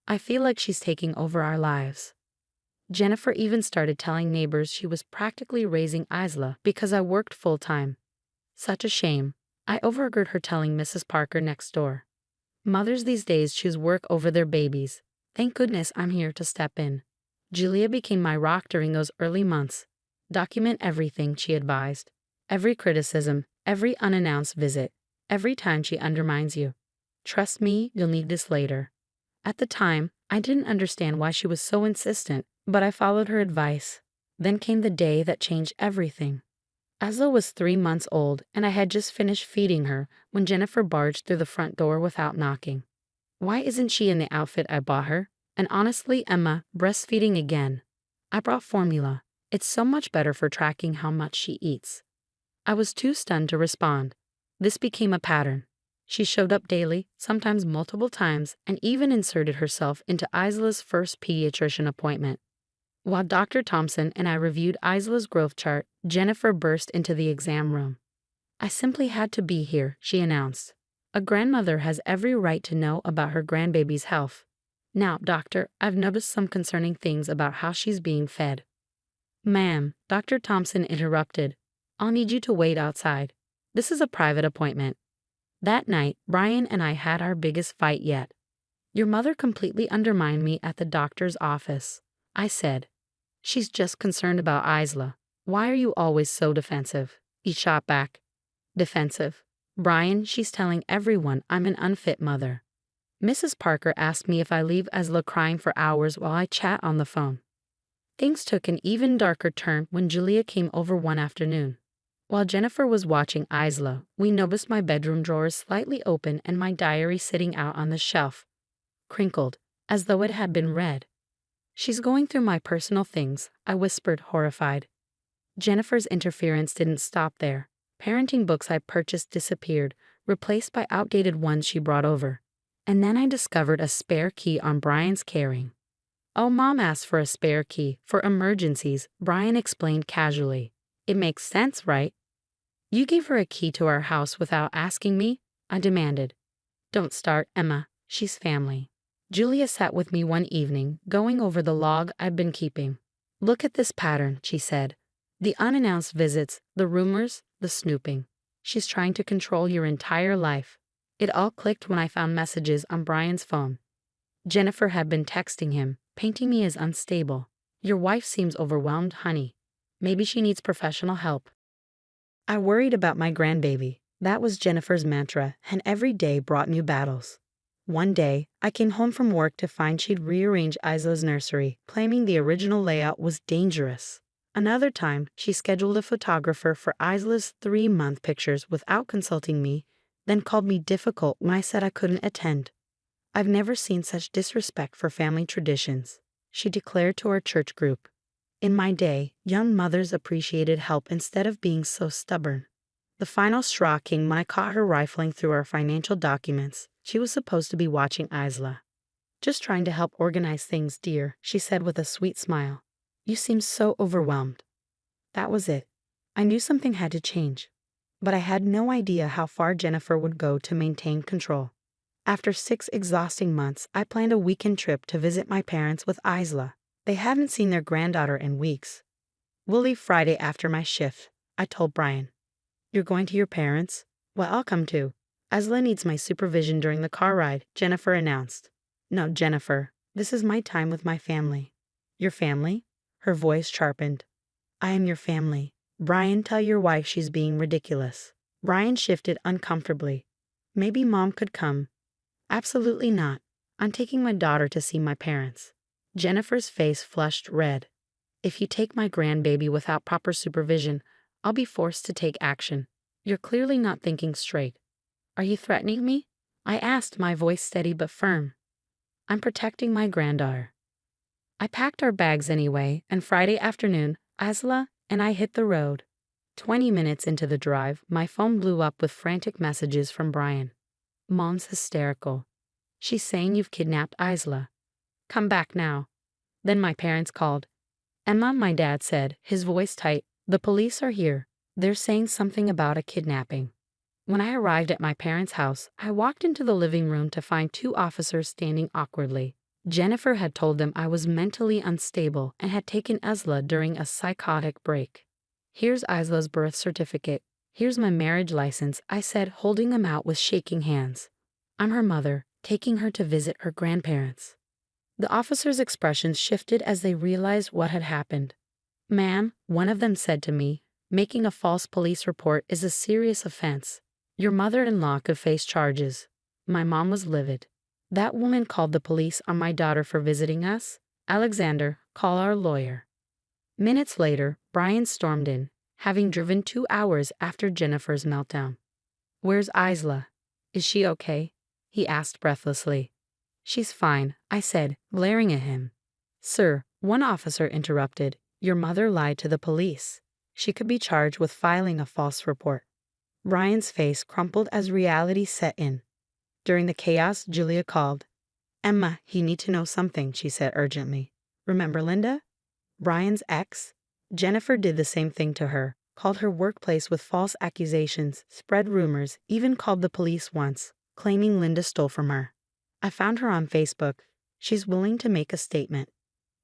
"I feel like she's taking over our lives." Jennifer even started telling neighbors she was practically raising Isla because I worked full-time. Such a shame. I overheard her telling Mrs. Parker next door. "Mothers these days choose work over their babies. Thank goodness I'm here to step in." Julia became my rock during those early months. "Document everything," she advised. "Every criticism, every unannounced visit, every time she undermines you. Trust me, you'll need this later." At the time, I didn't understand why she was so insistent, but I followed her advice. Then came the day that changed everything. Asla was 3 months old, and I had just finished feeding her when Jennifer barged through the front door without knocking. Why isn't she in the outfit I bought her? And honestly, Emma, breastfeeding again. "I brought formula. It's so much better for tracking how much she eats." I was too stunned to respond. This became a pattern. She showed up daily, sometimes multiple times, and even inserted herself into Isla's first pediatrician appointment. While Dr. Thompson and I reviewed Isla's growth chart, Jennifer burst into the exam room. "I simply had to be here," she announced. "A grandmother has every right to know about her grandbaby's health. Now, doctor, I've noticed some concerning things about how she's being fed." "Ma'am," Dr. Thompson interrupted, "I'll need you to wait outside. This is a private appointment." That night, Brian and I had our biggest fight yet. "Your mother completely undermined me at the doctor's office," I said. "She's just concerned about Isla. Why are you always so defensive?" He shot back. "Defensive? Brian, she's telling everyone I'm an unfit mother." Mrs. Parker asked me if I leave Isla crying for hours while I chat on the phone. Things took an even darker turn when Julia came over one afternoon. While Jennifer was watching Isla, we noticed my bedroom drawers slightly open and my diary sitting out on the shelf, crinkled, as though it had been read. "She's going through my personal things," I whispered, horrified. Jennifer's interference didn't stop there. Parenting books I purchased disappeared, replaced by outdated ones she brought over. And then I discovered a spare key on Brian's carrying. "Oh, Mom asked for a spare key for emergencies," Brian explained casually. "It makes sense, right?" "You gave her a key to our house without asking me?" I demanded. "Don't start, Emma. She's family." Julia sat with me one evening, going over the log I'd been keeping. "Look at this pattern," she said. "The unannounced visits, the rumors, the snooping. She's trying to control your entire life." It all clicked when I found messages on Brian's phone. Jennifer had been texting him, painting me as unstable. "Your wife seems overwhelmed, honey. Maybe she needs professional help." I worried about my grandbaby. That was Jennifer's mantra, and every day brought new battles. One day, I came home from work to find she'd rearranged Isla's nursery, claiming the original layout was dangerous. Another time, she scheduled a photographer for Isla's 3-month pictures without consulting me, then called me difficult when I said I couldn't attend. I've never seen such disrespect for family traditions, she declared to our church group. In my day, young mothers appreciated help instead of being so stubborn. The final straw came when I caught her rifling through our financial documents. She was supposed to be watching Isla. "Just trying to help organize things, dear," she said with a sweet smile. "You seem so overwhelmed." That was it. I knew something had to change, but I had no idea how far Jennifer would go to maintain control. After 6 exhausting months, I planned a weekend trip to visit my parents with Isla. They hadn't seen their granddaughter in weeks. "We'll leave Friday after my shift," I told Brian. "You're going to your parents'? Well, I'll come too. Isla needs my supervision during the car ride," Jennifer announced. "No, Jennifer, this is my time with my family." "Your family?" Her voice sharpened. "I am your family. Brian, tell your wife she's being ridiculous." Brian shifted uncomfortably. "Maybe Mom could come." "Absolutely not. I'm taking my daughter to see my parents." Jennifer's face flushed red. "If you take my grandbaby without proper supervision, I'll be forced to take action. You're clearly not thinking straight." "Are you threatening me?" I asked, my voice steady but firm. "I'm protecting my granddaughter." I packed our bags anyway, and Friday afternoon, Isla and I hit the road. 20 minutes into the drive, my phone blew up with frantic messages from Brian. "Mom's hysterical. She's saying you've kidnapped Isla. Come back now." Then my parents called. "Emma," my dad said, his voice tight, "the police are here. They're saying something about a kidnapping." When I arrived at my parents' house, I walked into the living room to find 2 officers standing awkwardly. Jennifer had told them I was mentally unstable and had taken Isla during a psychotic break. "Here's Isla's birth certificate. Here's my marriage license," I said, holding them out with shaking hands. "I'm her mother, taking her to visit her grandparents." The officers' expressions shifted as they realized what had happened. "Ma'am," one of them said to me, "making a false police report is a serious offense. Your mother-in-law could face charges." My mom was livid. "That woman called the police on my daughter for visiting us. Alexander, call our lawyer." Minutes later, Brian stormed in, having driven 2 hours after Jennifer's meltdown. "Where's Isla? Is she okay?" he asked breathlessly. "She's fine," I said, glaring at him. "Sir," one officer interrupted, "your mother lied to the police. She could be charged with filing a false report." Brian's face crumpled as reality set in. During the chaos, Julia called. "Emma, you need to know something," she said urgently. "Remember Linda? Brian's ex?" Jennifer did the same thing to her, called her workplace with false accusations, spread rumors, even called the police once, claiming Linda stole from her. "I found her on Facebook. She's willing to make a statement."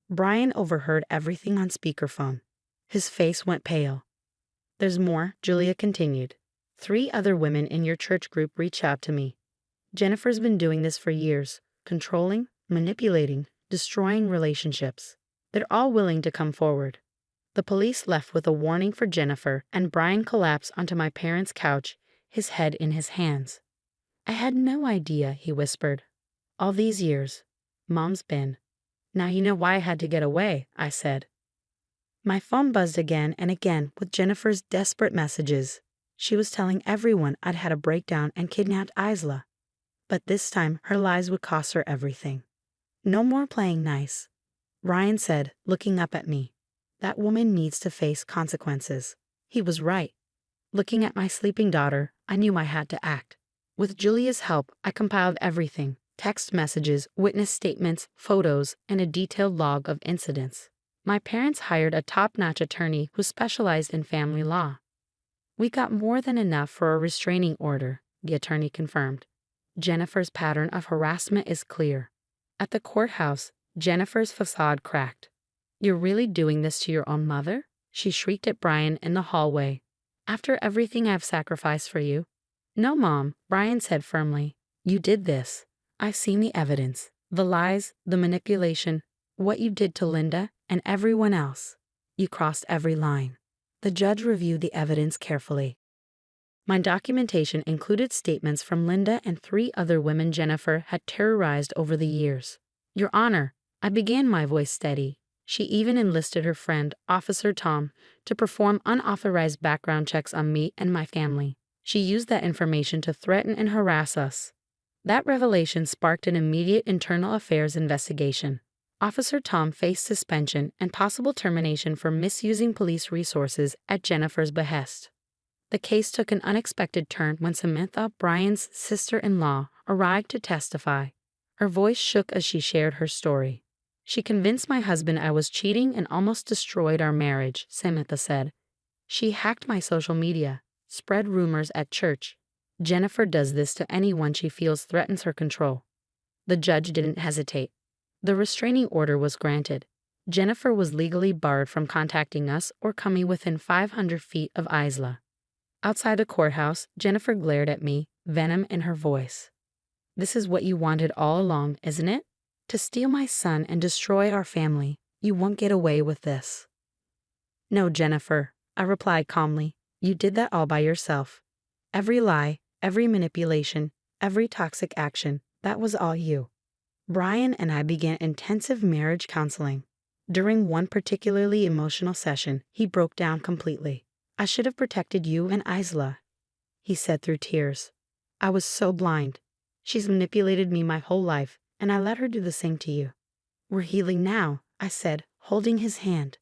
Brian overheard everything on speakerphone. His face went pale. "There's more," Julia continued. 3 other women in your church group reached out to me. Jennifer's been doing this for years, controlling, manipulating, destroying relationships. They're all willing to come forward." The police left with a warning for Jennifer, and Brian collapsed onto my parents' couch, his head in his hands. "I had no idea," he whispered. "All these years, Mom's been." "Now you know why I had to get away," I said. My phone buzzed again and again with Jennifer's desperate messages. She was telling everyone I'd had a breakdown and kidnapped Isla. But this time, her lies would cost her everything. "No more playing nice," Ryan said, looking up at me. "That woman needs to face consequences." He was right. Looking at my sleeping daughter, I knew I had to act. With Julia's help, I compiled everything: text messages, witness statements, photos, and a detailed log of incidents. My parents hired a top-notch attorney who specialized in family law. "We got more than enough for a restraining order," the attorney confirmed. "Jennifer's pattern of harassment is clear." At the courthouse, Jennifer's facade cracked. "You're really doing this to your own mother?" she shrieked at Brian in the hallway. "After everything I've sacrificed for you?" "No, Mom," Brian said firmly. "You did this. I've seen the evidence, the lies, the manipulation, what you did to Linda and everyone else. You crossed every line." The judge reviewed the evidence carefully. My documentation included statements from Linda and 3 other women Jennifer had terrorized over the years. Your Honor, I began, my voice steady. She even enlisted her friend, Officer Tom, to perform unauthorized background checks on me and my family. She used that information to threaten and harass us. That revelation sparked an immediate internal affairs investigation. Officer Tom faced suspension and possible termination for misusing police resources at Jennifer's behest. The case took an unexpected turn when Samantha, Brian's sister-in-law, arrived to testify. Her voice shook as she shared her story. She convinced my husband I was cheating and almost destroyed our marriage, Samantha said. She hacked my social media, spread rumors at church. Jennifer does this to anyone she feels threatens her control. The judge didn't hesitate. The restraining order was granted. Jennifer was legally barred from contacting us or coming within 500 feet of Isla. Outside the courthouse, Jennifer glared at me, venom in her voice. This is what you wanted all along, isn't it? To steal my son and destroy our family. You won't get away with this. No, Jennifer, I replied calmly. You did that all by yourself. Every lie, every manipulation, every toxic action, that was all you. Brian and I began intensive marriage counseling. During one particularly emotional session, he broke down completely. I should have protected you and Isla, he said through tears. I was so blind. She's manipulated me my whole life, and I let her do the same to you. We're healing now, I said, holding his hand.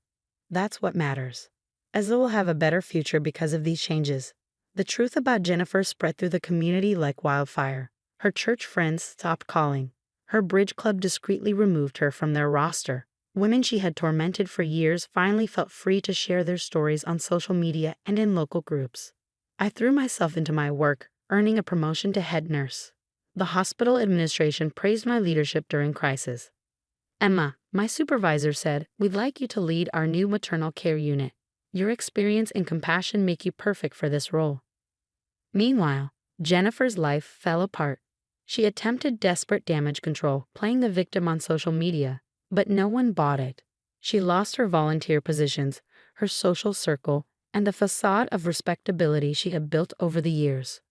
That's what matters. Isla will have a better future because of these changes. The truth about Jennifer spread through the community like wildfire. Her church friends stopped calling. Her bridge club discreetly removed her from their roster. Women she had tormented for years finally felt free to share their stories on social media and in local groups. I threw myself into my work, earning a promotion to head nurse. The hospital administration praised my leadership during crisis. Emma, my supervisor, said, we'd like you to lead our new maternal care unit. Your experience and compassion make you perfect for this role. Meanwhile, Jennifer's life fell apart. She attempted desperate damage control, playing the victim on social media, but no one bought it. She lost her volunteer positions, her social circle, and the facade of respectability she had built over the years.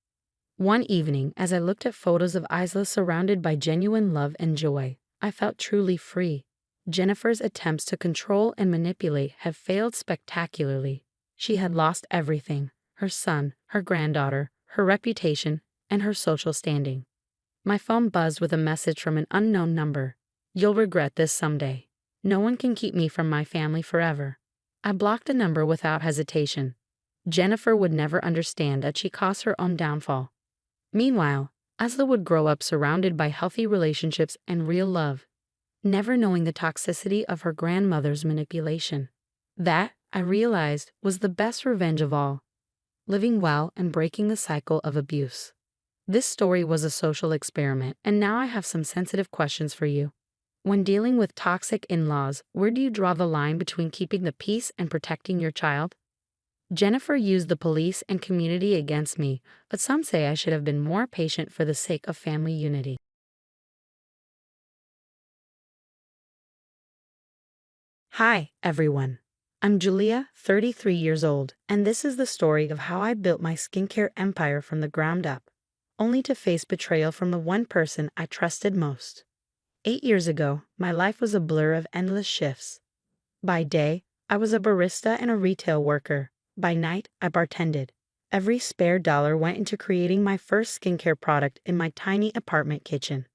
One evening, as I looked at photos of Isla surrounded by genuine love and joy, I felt truly free. Jennifer's attempts to control and manipulate had failed spectacularly. She had lost everything: her son, her granddaughter, her reputation, and her social standing. My phone buzzed with a message from an unknown number. You'll regret this someday. No one can keep me from my family forever. I blocked the number without hesitation. Jennifer would never understand that she caused her own downfall. Meanwhile, Isla would grow up surrounded by healthy relationships and real love, never knowing the toxicity of her grandmother's manipulation. That, I realized, was the best revenge of all: living well and breaking the cycle of abuse. This story was a social experiment, and now I have some sensitive questions for you. When dealing with toxic in-laws, where do you draw the line between keeping the peace and protecting your child? Jennifer used the police and community against me, but some say I should have been more patient for the sake of family unity. Hi, everyone. I'm Julia, 33 years old, and this is the story of how I built my skincare empire from the ground up, only to face betrayal from the one person I trusted most. 8 years ago, my life was a blur of endless shifts. By day, I was a barista and a retail worker. By night, I bartended. Every spare dollar went into creating my first skincare product in my tiny apartment kitchen.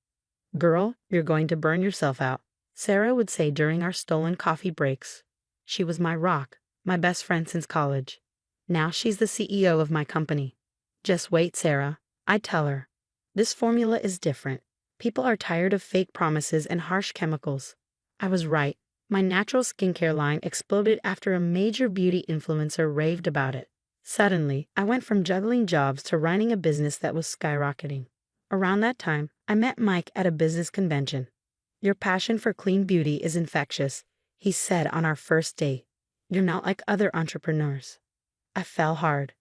Girl, you're going to burn yourself out, Sarah would say during our stolen coffee breaks. She was my rock, my best friend since college. Now she's the CEO of my company. Just wait, Sarah, I'd tell her. This formula is different. People are tired of fake promises and harsh chemicals. I was right. My natural skincare line exploded after a major beauty influencer raved about it. Suddenly, I went from juggling jobs to running a business that was skyrocketing. Around that time, I met Mike at a business convention. Your passion for clean beauty is infectious, he said on our first date. You're not like other entrepreneurs. I fell hard.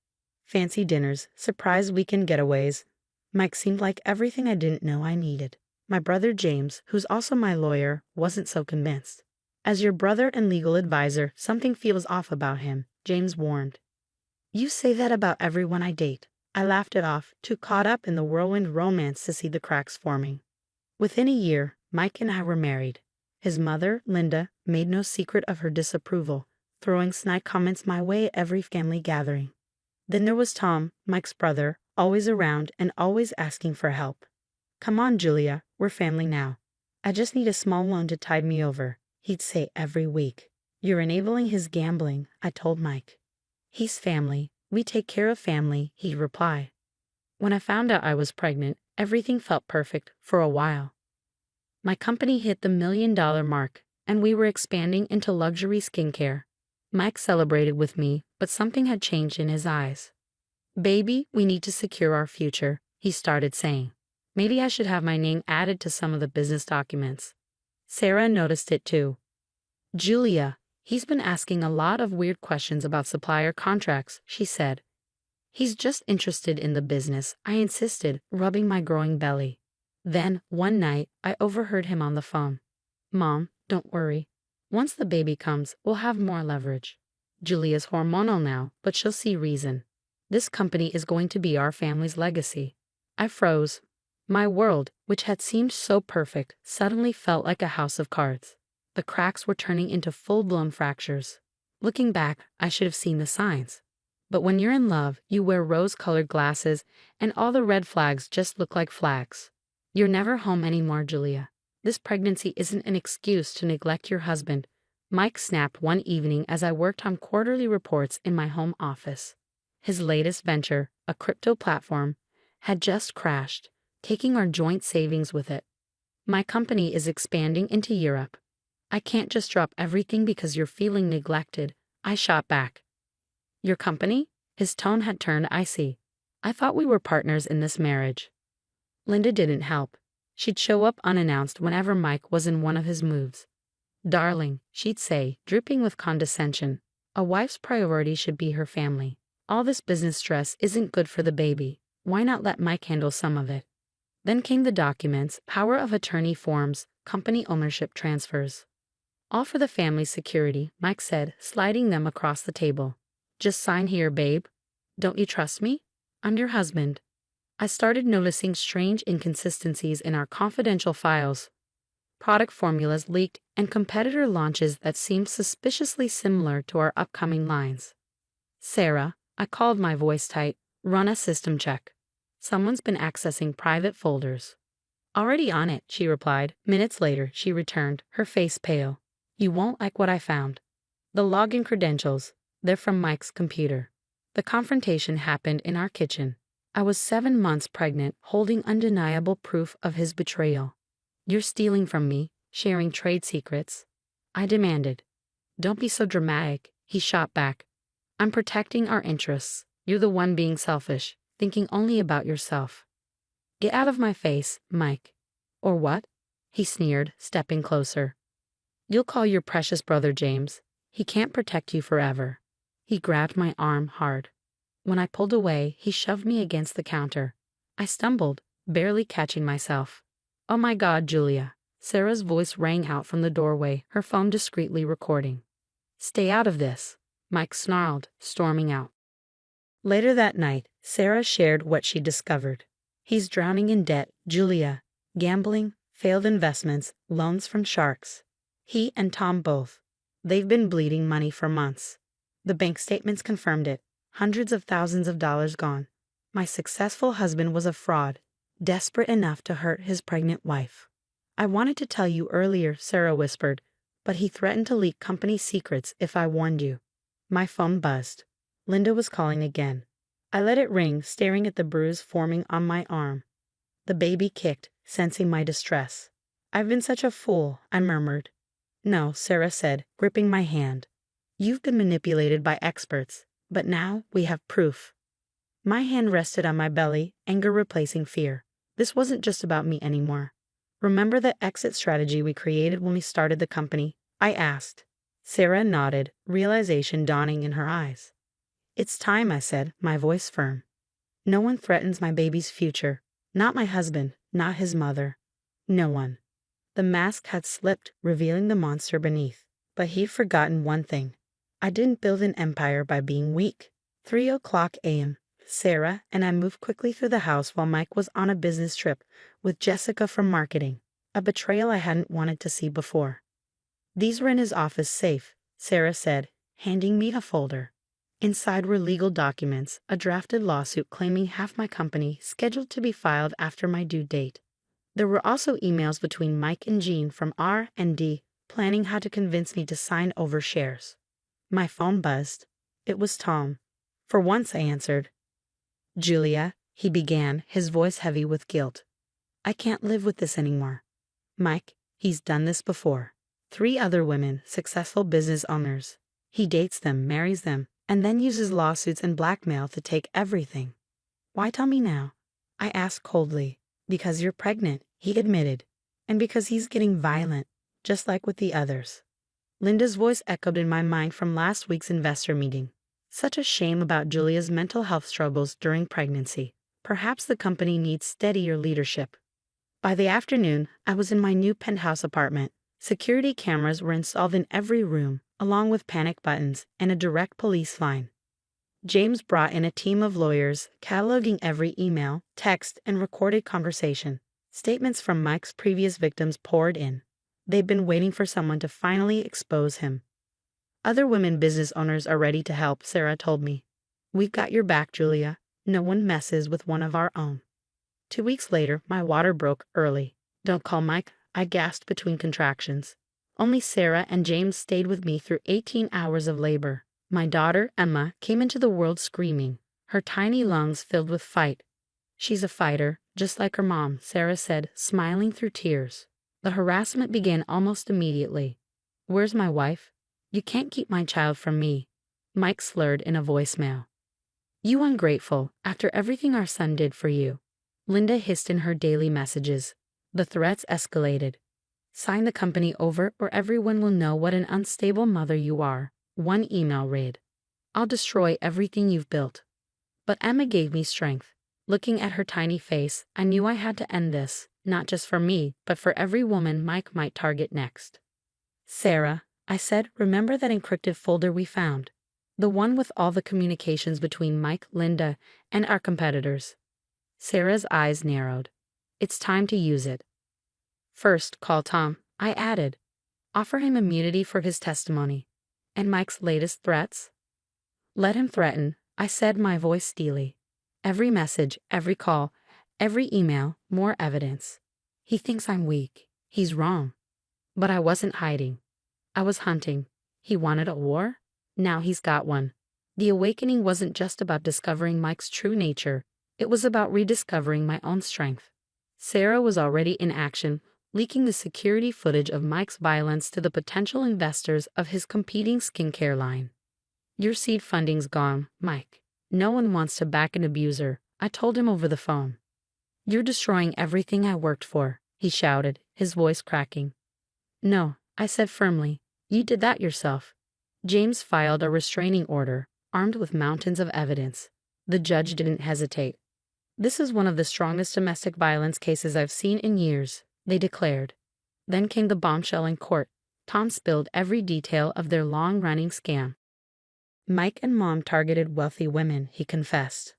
Fancy dinners, surprise weekend getaways. Mike seemed like everything I didn't know I needed. My brother James, who's also my lawyer, wasn't so convinced. As your brother and legal advisor, something feels off about him, James warned. You say that about everyone I date. I laughed it off, too caught up in the whirlwind romance to see the cracks forming. Within a year, Mike and I were married. His mother, Linda, made no secret of her disapproval, throwing snide comments my way at every family gathering. Then there was Tom, Mike's brother, always around and always asking for help. "Come on, Julia, we're family now. I just need a small loan to tide me over," he'd say every week. "You're enabling his gambling," I told Mike. "He's family. We take care of family," he'd reply. When I found out I was pregnant, everything felt perfect for a while. My company hit the $1 million mark, and we were expanding into luxury skincare. Mike celebrated with me, but something had changed in his eyes. "Baby, we need to secure our future," he started saying. "Maybe I should have my name added to some of the business documents." Sarah noticed it too. "Julia, he's been asking a lot of weird questions about supplier contracts," she said. "He's just interested in the business," I insisted, rubbing my growing belly. Then, one night, I overheard him on the phone. "Mom, don't worry. Once the baby comes, we'll have more leverage. Julia's hormonal now, but she'll see reason. This company is going to be our family's legacy." I froze. My world, which had seemed so perfect, suddenly felt like a house of cards. The cracks were turning into full-blown fractures. Looking back, I should have seen the signs. But when you're in love, you wear rose-colored glasses, and all the red flags just look like flags. "You're never home anymore, Julia. This pregnancy isn't an excuse to neglect your husband," Mike snapped one evening as I worked on quarterly reports in my home office. His latest venture, a crypto platform, had just crashed, taking our joint savings with it. "My company is expanding into Europe. I can't just drop everything because you're feeling neglected," I shot back. "Your company?" His tone had turned icy. "I thought we were partners in this marriage." Linda didn't help. She'd show up unannounced whenever Mike was in one of his moves. "Darling," she'd say, dripping with condescension, "a wife's priority should be her family. All this business stress isn't good for the baby. Why not let Mike handle some of it?" Then came the documents, power of attorney forms, company ownership transfers. "All for the family's security," Mike said, sliding them across the table. "Just sign here, babe. Don't you trust me? I'm your husband." I started noticing strange inconsistencies in our confidential files. Product formulas leaked and competitor launches that seemed suspiciously similar to our upcoming lines. "Sarah," I called, my voice tight, "run a system check. Someone's been accessing private folders." "Already on it," she replied. Minutes later, she returned, her face pale. "You won't like what I found. The login credentials, they're from Mike's computer." The confrontation happened in our kitchen. I was 7 months pregnant, holding undeniable proof of his betrayal. "You're stealing from me, sharing trade secrets," I demanded. "Don't be so dramatic," he shot back. "I'm protecting our interests. You're the one being selfish, thinking only about yourself." "Get out of my face, Mike." "Or what?" he sneered, stepping closer. "You'll call your precious brother James. He can't protect you forever." He grabbed my arm hard. When I pulled away, he shoved me against the counter. I stumbled, barely catching myself. "Oh my God, Julia." Sarah's voice rang out from the doorway, her phone discreetly recording. "Stay out of this," Mike snarled, storming out. Later that night, Sarah shared what she discovered. "He's drowning in debt, Julia. Gambling, failed investments, loans from sharks. He and Tom both. They've been bleeding money for months. The bank statements confirmed it. Hundreds of thousands of dollars gone. My successful husband was a fraud, desperate enough to hurt his pregnant wife." "I wanted to tell you earlier," Sarah whispered, "but he threatened to leak company secrets if I warned you." My phone buzzed. Linda was calling again. I let it ring, staring at the bruise forming on my arm. The baby kicked, sensing my distress. "I've been such a fool," I murmured. "No," Sarah said, gripping my hand. "You've been manipulated by experts. But now we have proof." My hand rested on my belly, anger replacing fear. This wasn't just about me anymore. "Remember the exit strategy we created when we started the company?" I asked. Sarah nodded, realization dawning in her eyes. "It's time," I said, my voice firm. "No one threatens my baby's future. Not my husband, not his mother. No one." The mask had slipped, revealing the monster beneath. But he'd forgotten one thing. I didn't build an empire by being weak. 3:00 a.m. Sarah and I moved quickly through the house while Mike was on a business trip with Jessica from marketing, a betrayal I hadn't wanted to see before. These were in his office safe, Sarah said, handing me a folder. Inside were legal documents, a drafted lawsuit claiming half my company scheduled to be filed after my due date. There were also emails between Mike and Jean from R&D planning how to convince me to sign over shares. My phone buzzed. It was Tom. For once I answered. "Julia," he began, his voice heavy with guilt. "I can't live with this anymore. Mike, he's done this before. 3 other women, successful business owners. He dates them, marries them, and then uses lawsuits and blackmail to take everything. Why tell me now?" I asked coldly. "Because you're pregnant," he admitted, "and because he's getting violent, just like with the others." Linda's voice echoed in my mind from last week's investor meeting. Such a shame about Julia's mental health struggles during pregnancy. Perhaps the company needs steadier leadership. By the afternoon, I was in my new penthouse apartment. Security cameras were installed in every room, along with panic buttons and a direct police line. James brought in a team of lawyers, cataloging every email, text, and recorded conversation. Statements from Mike's previous victims poured in. They'd been waiting for someone to finally expose him. "Other women business owners are ready to help," Sarah told me. "We've got your back, Julia. No one messes with one of our own." 2 weeks later, my water broke early. "Don't call Mike," I gasped between contractions. Only Sarah and James stayed with me through 18 hours of labor. My daughter, Emma, came into the world screaming, her tiny lungs filled with fight. "She's a fighter, just like her mom," Sarah said, smiling through tears. The harassment began almost immediately. "Where's my wife? You can't keep my child from me," Mike slurred in a voicemail. "You ungrateful, after everything our son did for you," Linda hissed in her daily messages. The threats escalated. "Sign the company over or everyone will know what an unstable mother you are," one email read. "I'll destroy everything you've built." But Emma gave me strength. Looking at her tiny face, I knew I had to end this, not just for me, but for every woman Mike might target next. "Sarah," I said, "remember that encrypted folder we found? The one with all the communications between Mike, Linda, and our competitors." Sarah's eyes narrowed. "It's time to use it." "First, call Tom," I added. "Offer him immunity for his testimony." "And Mike's latest threats?" "Let him threaten," I said, my voice steely. "Every message, every call, every email, more evidence. He thinks I'm weak. He's wrong." But I wasn't hiding. I was hunting. He wanted a war? Now he's got one. The awakening wasn't just about discovering Mike's true nature. It was about rediscovering my own strength. Sarah was already in action, leaking the security footage of Mike's violence to the potential investors of his competing skincare line. "Your seed funding's gone, Mike. No one wants to back an abuser," I told him over the phone. "You're destroying everything I worked for," he shouted, his voice cracking. "No," I said firmly. "You did that yourself." James filed a restraining order, armed with mountains of evidence. The judge didn't hesitate. "This is one of the strongest domestic violence cases I've seen in years," they declared. Then came the bombshell in court. Tom spilled every detail of their long-running scam. "Mike and Mom targeted wealthy women," he confessed.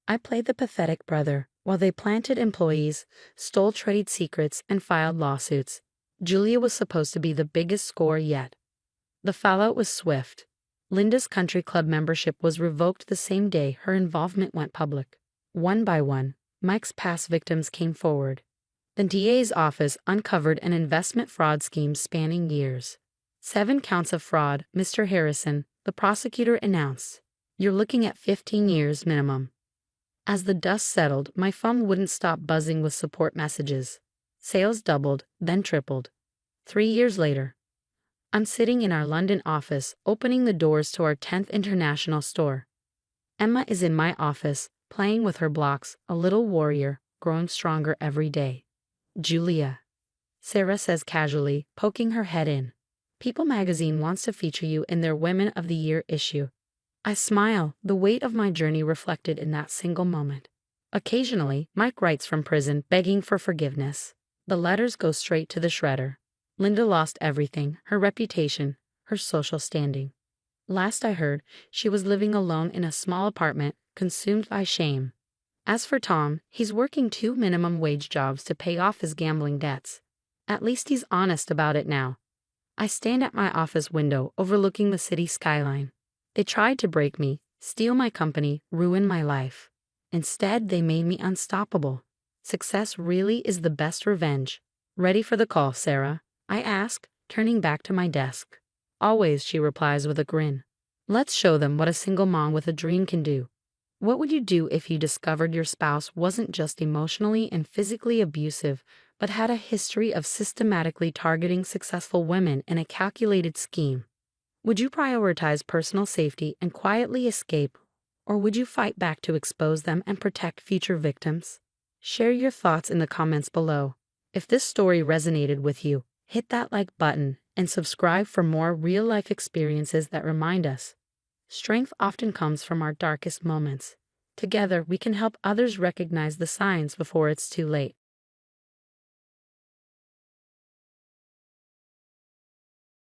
"I played the pathetic brother, while they planted employees, stole trade secrets, and filed lawsuits. Julia was supposed to be the biggest score yet." The fallout was swift. Linda's country club membership was revoked the same day her involvement went public. One by one, Mike's past victims came forward. The DA's office uncovered an investment fraud scheme spanning years. 7 counts of fraud, Mr. Harrison, the prosecutor announced. "You're looking at 15 years minimum." As the dust settled, my phone wouldn't stop buzzing with support messages. Sales doubled, then tripled. 3 years later, I'm sitting in our London office, opening the doors to our 10th international store. Emma is in my office, playing with her blocks, a little warrior, growing stronger every day. "Julia," Sarah says casually, poking her head in. "People magazine wants to feature you in their Women of the Year issue." I smile, the weight of my journey reflected in that single moment. Occasionally, Mike writes from prison, begging for forgiveness. The letters go straight to the shredder. Linda lost everything, her reputation, her social standing. Last I heard, she was living alone in a small apartment, consumed by shame. As for Tom, he's working 2 minimum wage jobs to pay off his gambling debts. At least he's honest about it now. I stand at my office window overlooking the city skyline. They tried to break me, steal my company, ruin my life. Instead, they made me unstoppable. Success really is the best revenge. Ready for the call, Sarah? I ask, turning back to my desk. Always, she replies with a grin. Let's show them what a single mom with a dream can do. What would you do if you discovered your spouse wasn't just emotionally and physically abusive, but had a history of systematically targeting successful women in a calculated scheme? Would you prioritize personal safety and quietly escape, or would you fight back to expose them and protect future victims? Share your thoughts in the comments below. If this story resonated with you, hit that like button and subscribe for more real-life experiences that remind us strength often comes from our darkest moments. Together, we can help others recognize the signs before it's too late.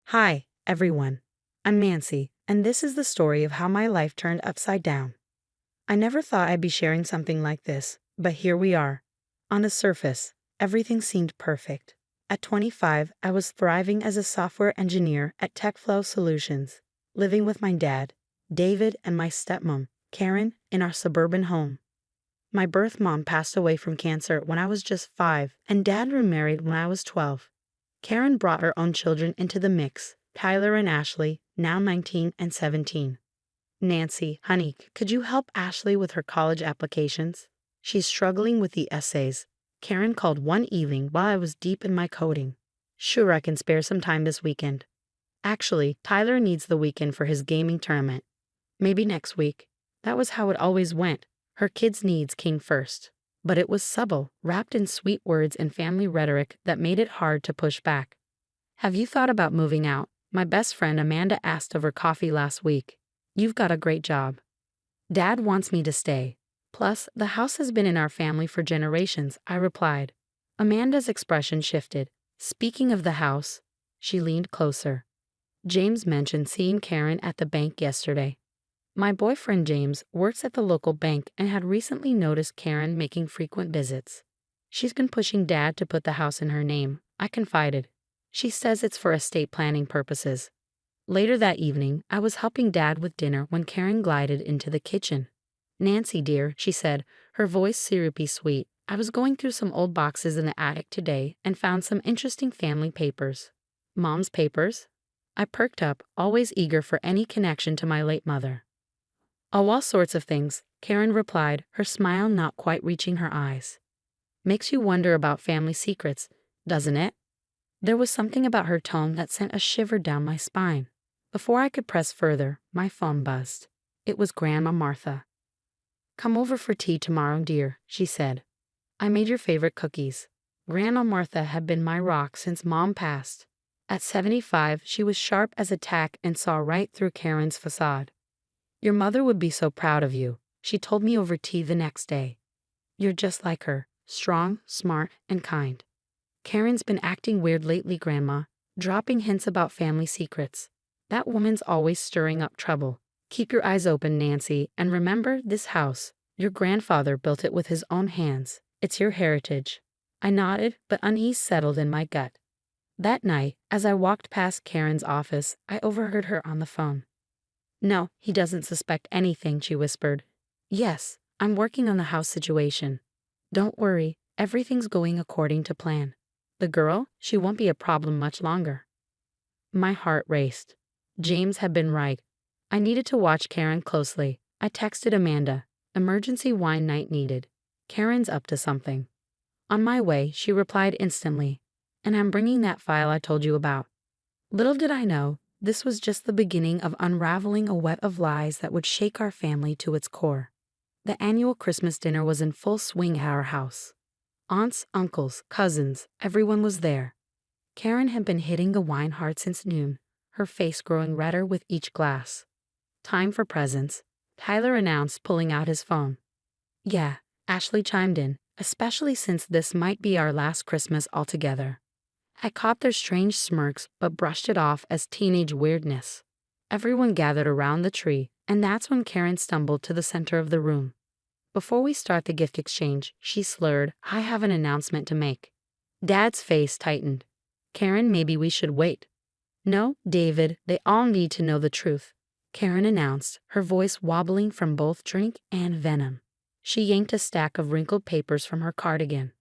Hi, everyone. I'm Nancy, and this is the story of how my life turned upside down. I never thought I'd be sharing something like this, but here we are. On the surface, everything seemed perfect. At 25, I was thriving as a software engineer at TechFlow Solutions, living with my dad, David, and my stepmom, Karen, in our suburban home. My birth mom passed away from cancer when I was just 5, and dad remarried when I was 12. Karen brought her own children into the mix, Tyler and Ashley, now 19 and 17. Nancy, honey, could you help Ashley with her college applications? She's struggling with the essays. Karen called one evening while I was deep in my coding. Sure, I can spare some time this weekend. Actually, Tyler needs the weekend for his gaming tournament. Maybe next week. That was how it always went. Her kids' needs came first. But it was subtle, wrapped in sweet words and family rhetoric that made it hard to push back. Have you thought about moving out? My best friend Amanda asked over coffee last week. You've got a great job. Dad wants me to stay. Plus, the house has been in our family for generations, I replied. Amanda's expression shifted. Speaking of the house, she leaned closer. James mentioned seeing Karen at the bank yesterday. My boyfriend James works at the local bank and had recently noticed Karen making frequent visits. She's been pushing Dad to put the house in her name, I confided. She says it's for estate planning purposes. Later that evening, I was helping Dad with dinner when Karen glided into the kitchen. Nancy, dear, she said, her voice syrupy sweet. I was going through some old boxes in the attic today and found some interesting family papers. Mom's papers? I perked up, always eager for any connection to my late mother. Oh, all sorts of things, Karen replied, her smile not quite reaching her eyes. Makes you wonder about family secrets, doesn't it? There was something about her tone that sent a shiver down my spine. Before I could press further, my phone buzzed. It was Grandma Martha. Come over for tea tomorrow, dear, she said. I made your favorite cookies. Grandma Martha had been my rock since Mom passed. At 75, she was sharp as a tack and saw right through Karen's facade. Your mother would be so proud of you, she told me over tea the next day. You're just like her, strong, smart, and kind. Karen's been acting weird lately, Grandma, dropping hints about family secrets. That woman's always stirring up trouble. Keep your eyes open, Nancy, and remember this house. Your grandfather built it with his own hands. It's your heritage. I nodded, but unease settled in my gut. That night, as I walked past Karen's office, I overheard her on the phone. No, he doesn't suspect anything, she whispered. Yes, I'm working on the house situation. Don't worry, everything's going according to plan. The girl, she won't be a problem much longer. My heart raced. James had been right. I needed to watch Karen closely. I texted Amanda. Emergency wine night needed. Karen's up to something. On my way, she replied instantly. And I'm bringing that file I told you about. Little did I know, this was just the beginning of unraveling a web of lies that would shake our family to its core. The annual Christmas dinner was in full swing at our house. Aunts, uncles, cousins, everyone was there. Karen had been hitting the wine hard since noon, her face growing redder with each glass. Time for presents, Tyler announced, pulling out his phone. Yeah, Ashley chimed in, especially since this might be our last Christmas altogether. I caught their strange smirks but brushed it off as teenage weirdness. Everyone gathered around the tree, And that's when Karen stumbled to the center of the room. Before we start the gift exchange, she slurred, "I have an announcement to make." Dad's face tightened. "Karen, maybe we should wait." "No, David, they all need to know the truth," Karen announced, her voice wobbling from both drink and venom. She yanked a stack of wrinkled papers from her cardigan.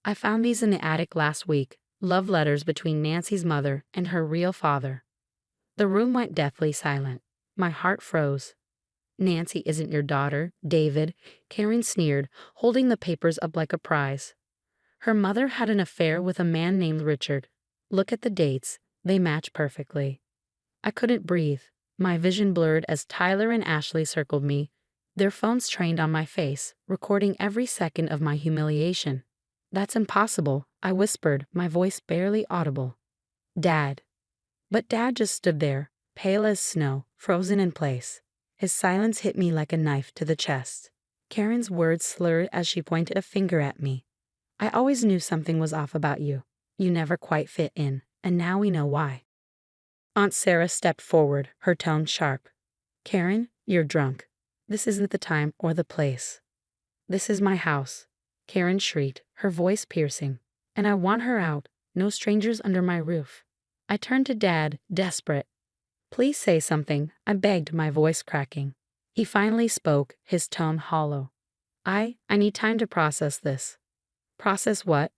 "I found these in the attic last week, love letters between Nancy's mother and her real father." The room went deathly silent. My heart froze. "Nancy isn't your daughter, David," Karen sneered, holding the papers up like a prize. "Her mother had an affair with a man named Richard. Look at the dates, they match perfectly." I couldn't breathe. My vision blurred as Tyler and Ashley circled me, their phones trained on my face, recording every second of my humiliation. "That's impossible," I whispered, my voice barely audible. "Dad." But Dad just stood there, pale as snow, frozen in place. His silence hit me like a knife to the chest. Karen's words slurred as she pointed a finger at me. "I always knew something was off about you. You never quite fit in, and now we know why." Aunt Sarah stepped forward, her tone sharp. "Karen, you're drunk. This isn't the time or the place." "This is my house," Karen shrieked, her voice piercing. "And I want her out. No strangers under my roof." I turned to Dad, desperate. "Please say something," I begged, my voice cracking. He finally spoke, his tone hollow. I need time to process this." "Process what?"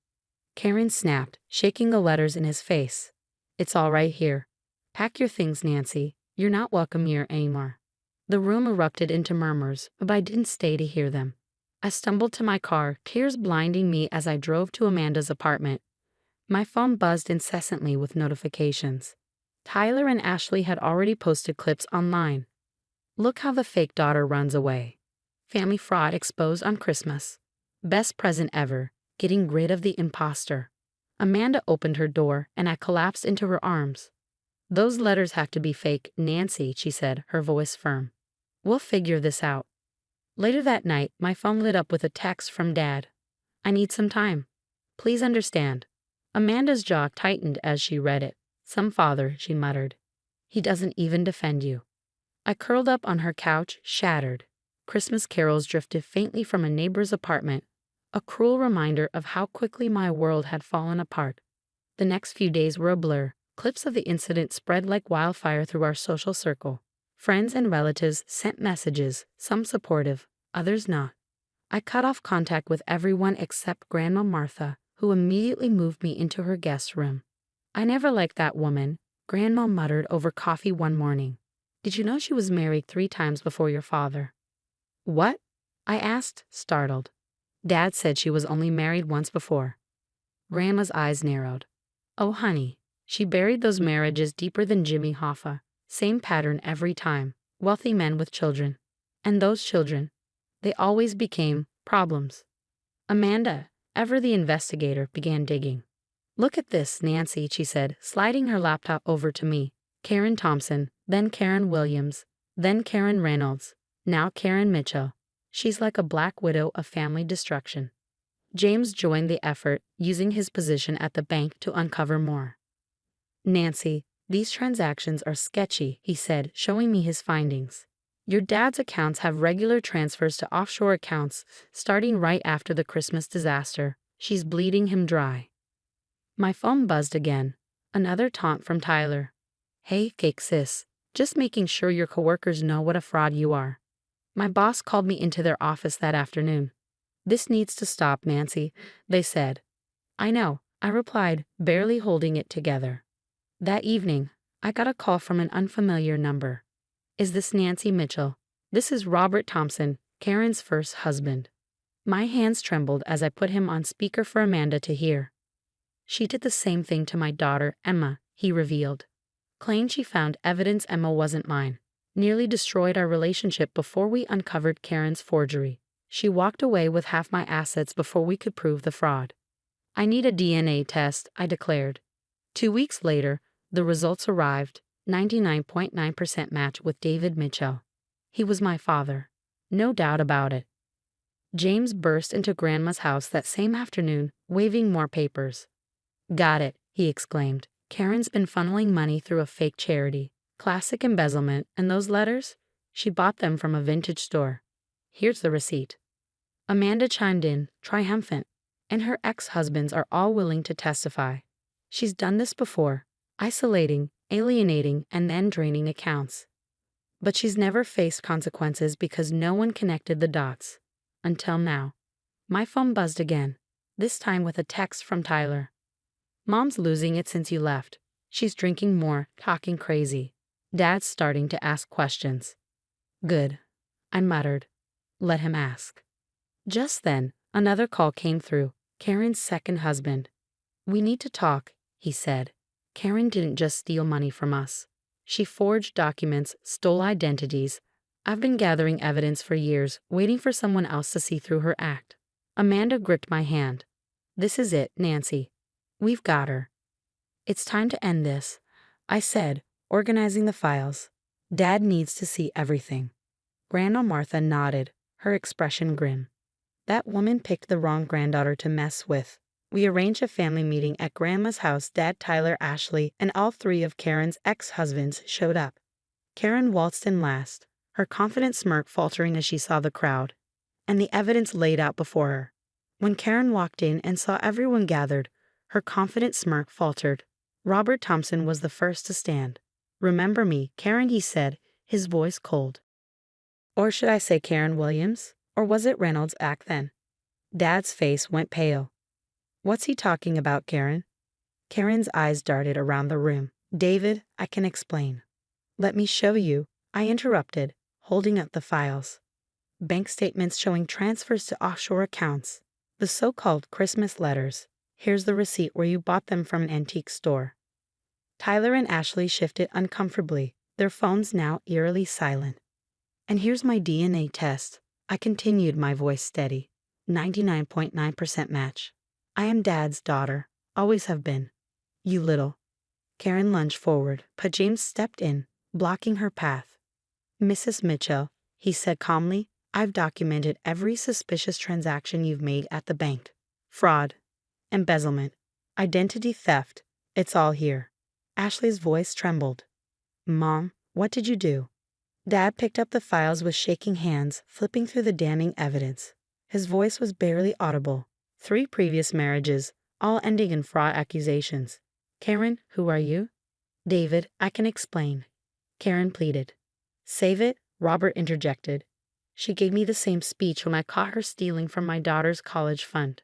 Karen snapped, shaking the letters in his face. "It's all right here. Pack your things, Nancy. You're not welcome here anymore." The room erupted into murmurs, but I didn't stay to hear them. I stumbled to my car, tears blinding me as I drove to Amanda's apartment. My phone buzzed incessantly with notifications. Tyler and Ashley had already posted clips online. "Look how the fake daughter runs away. Family fraud exposed on Christmas. Best present ever, getting rid of the imposter." Amanda opened her door, and I collapsed into her arms. "Those letters have to be fake, Nancy," she said, her voice firm. "We'll figure this out." Later that night, my phone lit up with a text from Dad. "I need some time. Please understand." Amanda's jaw tightened as she read it. "Some father," she muttered. "He doesn't even defend you." I curled up on her couch, shattered. Christmas carols drifted faintly from a neighbor's apartment, a cruel reminder of how quickly my world had fallen apart. The next few days were a blur. Clips of the incident spread like wildfire through our social circle. Friends and relatives sent messages, some supportive, others not. I cut off contact with everyone except Grandma Martha, who immediately moved me into her guest room. "I never liked that woman," Grandma muttered over coffee one morning. "Did you know she was married 3 times before your father?" "What?" I asked, startled. "Dad said she was only married once before." Grandma's eyes narrowed. "Oh, honey, she buried those marriages deeper than Jimmy Hoffa. Same pattern every time. Wealthy men with children. And those children, they always became problems." Amanda, ever the investigator, began digging. "Look at this, Nancy," she said, sliding her laptop over to me. "Karen Thompson, then Karen Williams, then Karen Reynolds, now Karen Mitchell. She's like a black widow of family destruction." James joined the effort, using his position at the bank to uncover more. "Nancy, these transactions are sketchy," he said, showing me his findings. "Your dad's accounts have regular transfers to offshore accounts starting right after the Christmas disaster. She's bleeding him dry." My phone buzzed again. Another taunt from Tyler. "Hey, cake sis, just making sure your coworkers know what a fraud you are." My boss called me into their office that afternoon. "This needs to stop, Nancy," they said. "I know," I replied, barely holding it together. That evening, I got a call from an unfamiliar number. "Is this Nancy Mitchell?" "This is Robert Thompson, Karen's first husband." My hands trembled as I put him on speaker for Amanda to hear. "She did the same thing to my daughter, Emma," he revealed. "Claimed she found evidence Emma wasn't mine. Nearly destroyed our relationship before we uncovered Karen's forgery. She walked away with half my assets before we could prove the fraud." "I need a DNA test," I declared. 2 weeks later, the results arrived, 99.9% match with David Mitchell. He was my father. No doubt about it. James burst into Grandma's house that same afternoon, waving more papers. "Got it," he exclaimed. "Karen's been funneling money through a fake charity. Classic embezzlement, and those letters? She bought them from a vintage store. Here's the receipt. Amanda chimed in, triumphant, and her ex-husbands are all willing to testify. She's done this before, isolating, alienating, and then draining accounts. But she's never faced consequences because no one connected the dots. Until now. My phone buzzed again, this time with a text from Tyler. Mom's losing it since you left. She's drinking more, talking crazy. Dad's starting to ask questions. Good. I muttered. Let him ask. Just then, another call came through, Karen's second husband. We need to talk, he said. Karen didn't just steal money from us. She forged documents, stole identities. I've been gathering evidence for years, waiting for someone else to see through her act. Amanda gripped my hand. This is it, Nancy. We've got her. It's time to end this, I said, organizing the files. Dad needs to see everything. Grandma Martha nodded, her expression grim. That woman picked the wrong granddaughter to mess with. We arranged a family meeting at Grandma's house. Dad, Tyler, Ashley, and all three of Karen's ex-husbands showed up. Karen waltzed in last, her confident smirk faltering as she saw the crowd, and the evidence laid out before her. When Karen walked in and saw everyone gathered, her confident smirk faltered. Robert Thompson was the first to stand. Remember me, Karen, he said, his voice cold. Or should I say Karen Williams? Or was it Reynolds back then? Dad's face went pale. What's he talking about, Karen? Karen's eyes darted around the room. David, I can explain. Let me show you, I interrupted, holding up the files. Bank statements showing transfers to offshore accounts. The so-called Christmas letters. Here's the receipt where you bought them from an antique store. Tyler and Ashley shifted uncomfortably, their phones now eerily silent. And here's my DNA test. I continued, my voice steady. 99.9% match. I am Dad's daughter. Always have been. You little. Karen lunged forward, but James stepped in, blocking her path. Mrs. Mitchell, he said calmly, I've documented every suspicious transaction you've made at the bank. Fraud, embezzlement, identity theft. It's all here. Ashley's voice trembled. Mom, what did you do? Dad picked up the files with shaking hands, flipping through the damning evidence. His voice was barely audible. 3 previous marriages, all ending in fraud accusations. Karen, who are you? David, I can explain. Karen pleaded. Save it, Robert interjected. She gave me the same speech when I caught her stealing from my daughter's college fund.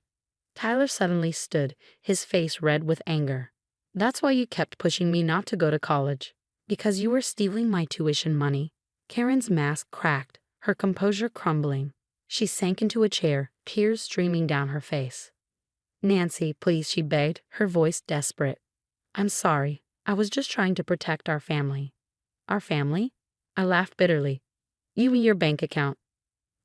Tyler suddenly stood, his face red with anger. That's why you kept pushing me not to go to college. Because you were stealing my tuition money. Karen's mask cracked, her composure crumbling. She sank into a chair, tears streaming down her face. Nancy, please, she begged, her voice desperate. I'm sorry. I was just trying to protect our family. Our family? I laughed bitterly. You and your bank account.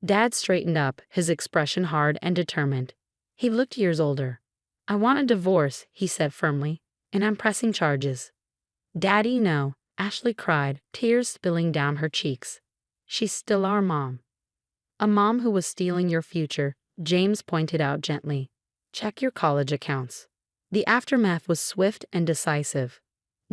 Dad straightened up, his expression hard and determined. He looked years older. I want a divorce, he said firmly, and I'm pressing charges. Daddy, no, Ashley cried, tears spilling down her cheeks. She's still our mom. A mom who was stealing your future, James pointed out gently. Check your college accounts. The aftermath was swift and decisive.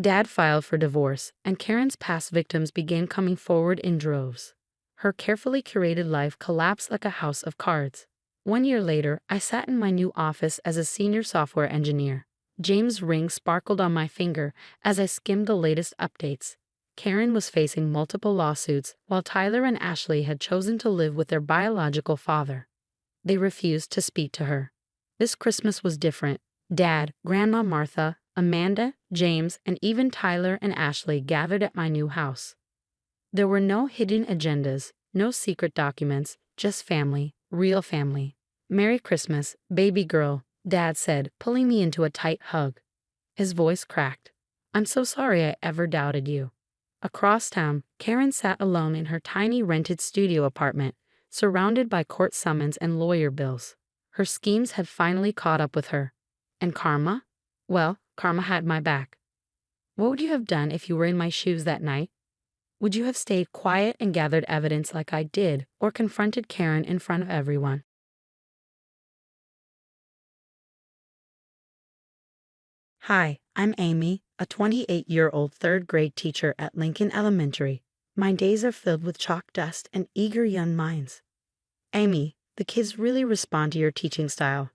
Dad filed for divorce, and Karen's past victims began coming forward in droves. Her carefully curated life collapsed like a house of cards. 1 year later, I sat in my new office as a senior software engineer. James' ring sparkled on my finger as I skimmed the latest updates. Karen was facing multiple lawsuits, while Tyler and Ashley had chosen to live with their biological father. They refused to speak to her. This Christmas was different. Dad, Grandma Martha, Amanda, James, and even Tyler and Ashley gathered at my new house. There were no hidden agendas, no secret documents, just family, real family. Merry Christmas, baby girl, Dad said, pulling me into a tight hug. His voice cracked. I'm so sorry I ever doubted you. Across town, Karen sat alone in her tiny rented studio apartment, surrounded by court summons and lawyer bills. Her schemes had finally caught up with her. And karma? Well, karma had my back. What would you have done if you were in my shoes that night? Would you have stayed quiet and gathered evidence like I did, or confronted Karen in front of everyone? Hi, I'm Amy, a 28-year-old third-grade teacher at Lincoln Elementary. My days are filled with chalk dust and eager young minds. Amy, the kids really respond to your teaching style,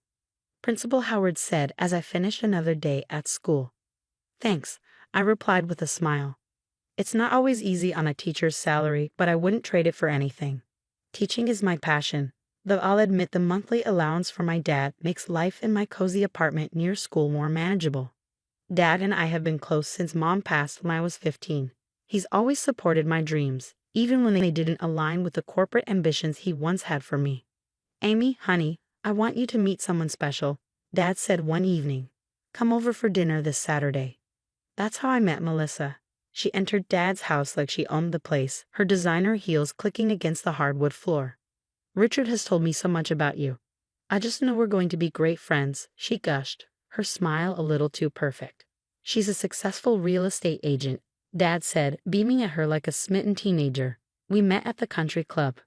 Principal Howard said as I finished another day at school. Thanks, I replied with a smile. It's not always easy on a teacher's salary, but I wouldn't trade it for anything. Teaching is my passion, though I'll admit the monthly allowance for my dad makes life in my cozy apartment near school more manageable. Dad and I have been close since Mom passed when I was 15. He's always supported my dreams, even when they didn't align with the corporate ambitions he once had for me. Amy, honey, I want you to meet someone special, Dad said one evening. Come over for dinner this Saturday. That's how I met Melissa. She entered Dad's house like she owned the place, her designer heels clicking against the hardwood floor. Richard has told me so much about you. I just know we're going to be great friends, she gushed, her smile a little too perfect. She's a successful real estate agent, Dad said, beaming at her like a smitten teenager. We met at the country club.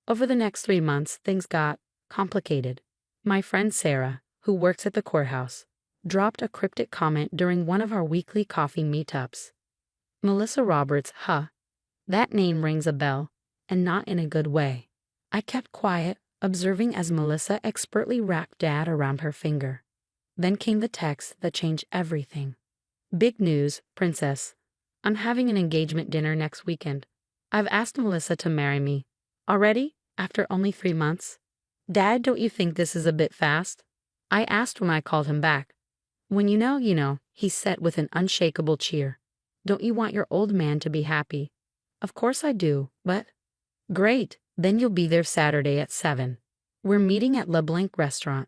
Over the next 3 months, things got complicated. My friend Sarah, who works at the courthouse, dropped a cryptic comment during one of our weekly coffee meetups. Melissa Roberts, huh? That name rings a bell, and not in a good way. I kept quiet, observing as Melissa expertly wrapped Dad around her finger. Then came the text that changed everything. Big news, Princess. I'm having an engagement dinner next weekend. I've asked Melissa to marry me. Already? After only 3 months? Dad, don't you think this is a bit fast? I asked when I called him back. When you know, he said with an unshakable cheer. Don't you want your old man to be happy? Of course I do, but... Great, then you'll be there Saturday at 7. We're meeting at Le Blanc restaurant.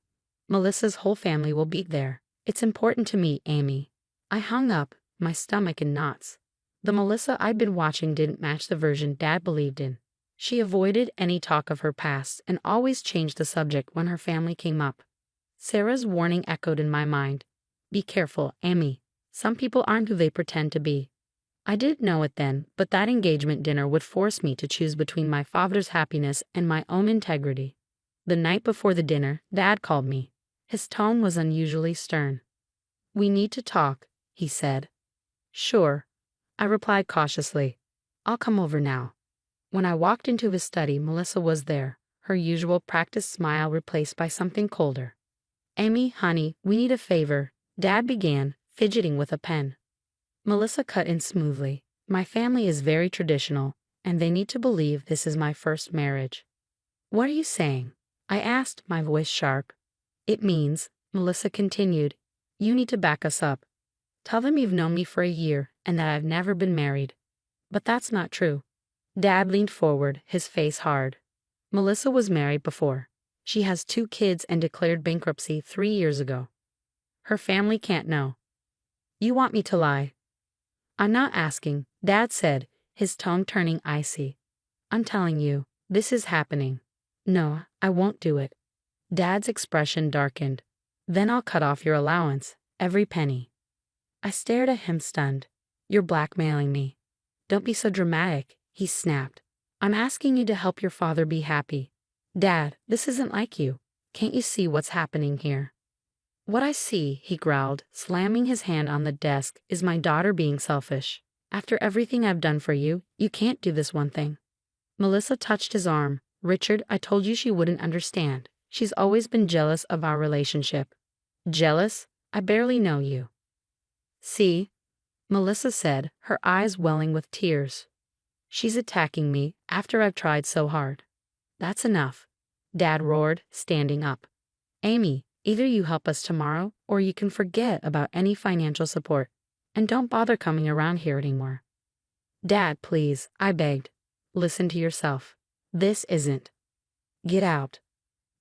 Melissa's whole family will be there. It's important to me, Amy. I hung up, my stomach in knots. The Melissa I'd been watching didn't match the version Dad believed in. She avoided any talk of her past and always changed the subject when her family came up. Sarah's warning echoed in my mind. Be careful, Amy. Some people aren't who they pretend to be. I didn't know it then, but that engagement dinner would force me to choose between my father's happiness and my own integrity. The night before the dinner, Dad called me. His tone was unusually stern. We need to talk, he said. Sure, I replied cautiously. I'll come over now. When I walked into his study, Melissa was there, her usual practiced smile replaced by something colder. Amy, honey, we need a favor, Dad began, fidgeting with a pen. Melissa cut in smoothly. My family is very traditional, and they need to believe this is my first marriage. What are you saying? I asked, my voice sharp. It means, Melissa continued, you need to back us up. Tell them you've known me for a year and that I've never been married. But that's not true. Dad leaned forward, his face hard. Melissa was married before. She has 2 kids and declared bankruptcy 3 years ago. Her family can't know. You want me to lie? I'm not asking, Dad said, his tone turning icy. I'm telling you, this is happening. No, I won't do it. Dad's expression darkened. Then I'll cut off your allowance, every penny. I stared at him stunned. You're blackmailing me. Don't be so dramatic, he snapped. I'm asking you to help your father be happy. Dad, this isn't like you. Can't you see what's happening here? What I see, he growled, slamming his hand on the desk, is my daughter being selfish. After everything I've done for you, you can't do this one thing. Melissa touched his arm. Richard, I told you she wouldn't understand. She's always been jealous of our relationship. Jealous? I barely know you. See? Melissa said, her eyes welling with tears. She's attacking me after I've tried so hard. That's enough, Dad roared, standing up. Amy, either you help us tomorrow or you can forget about any financial support. And don't bother coming around here anymore. Dad, please, I begged. Listen to yourself. This isn't. Get out.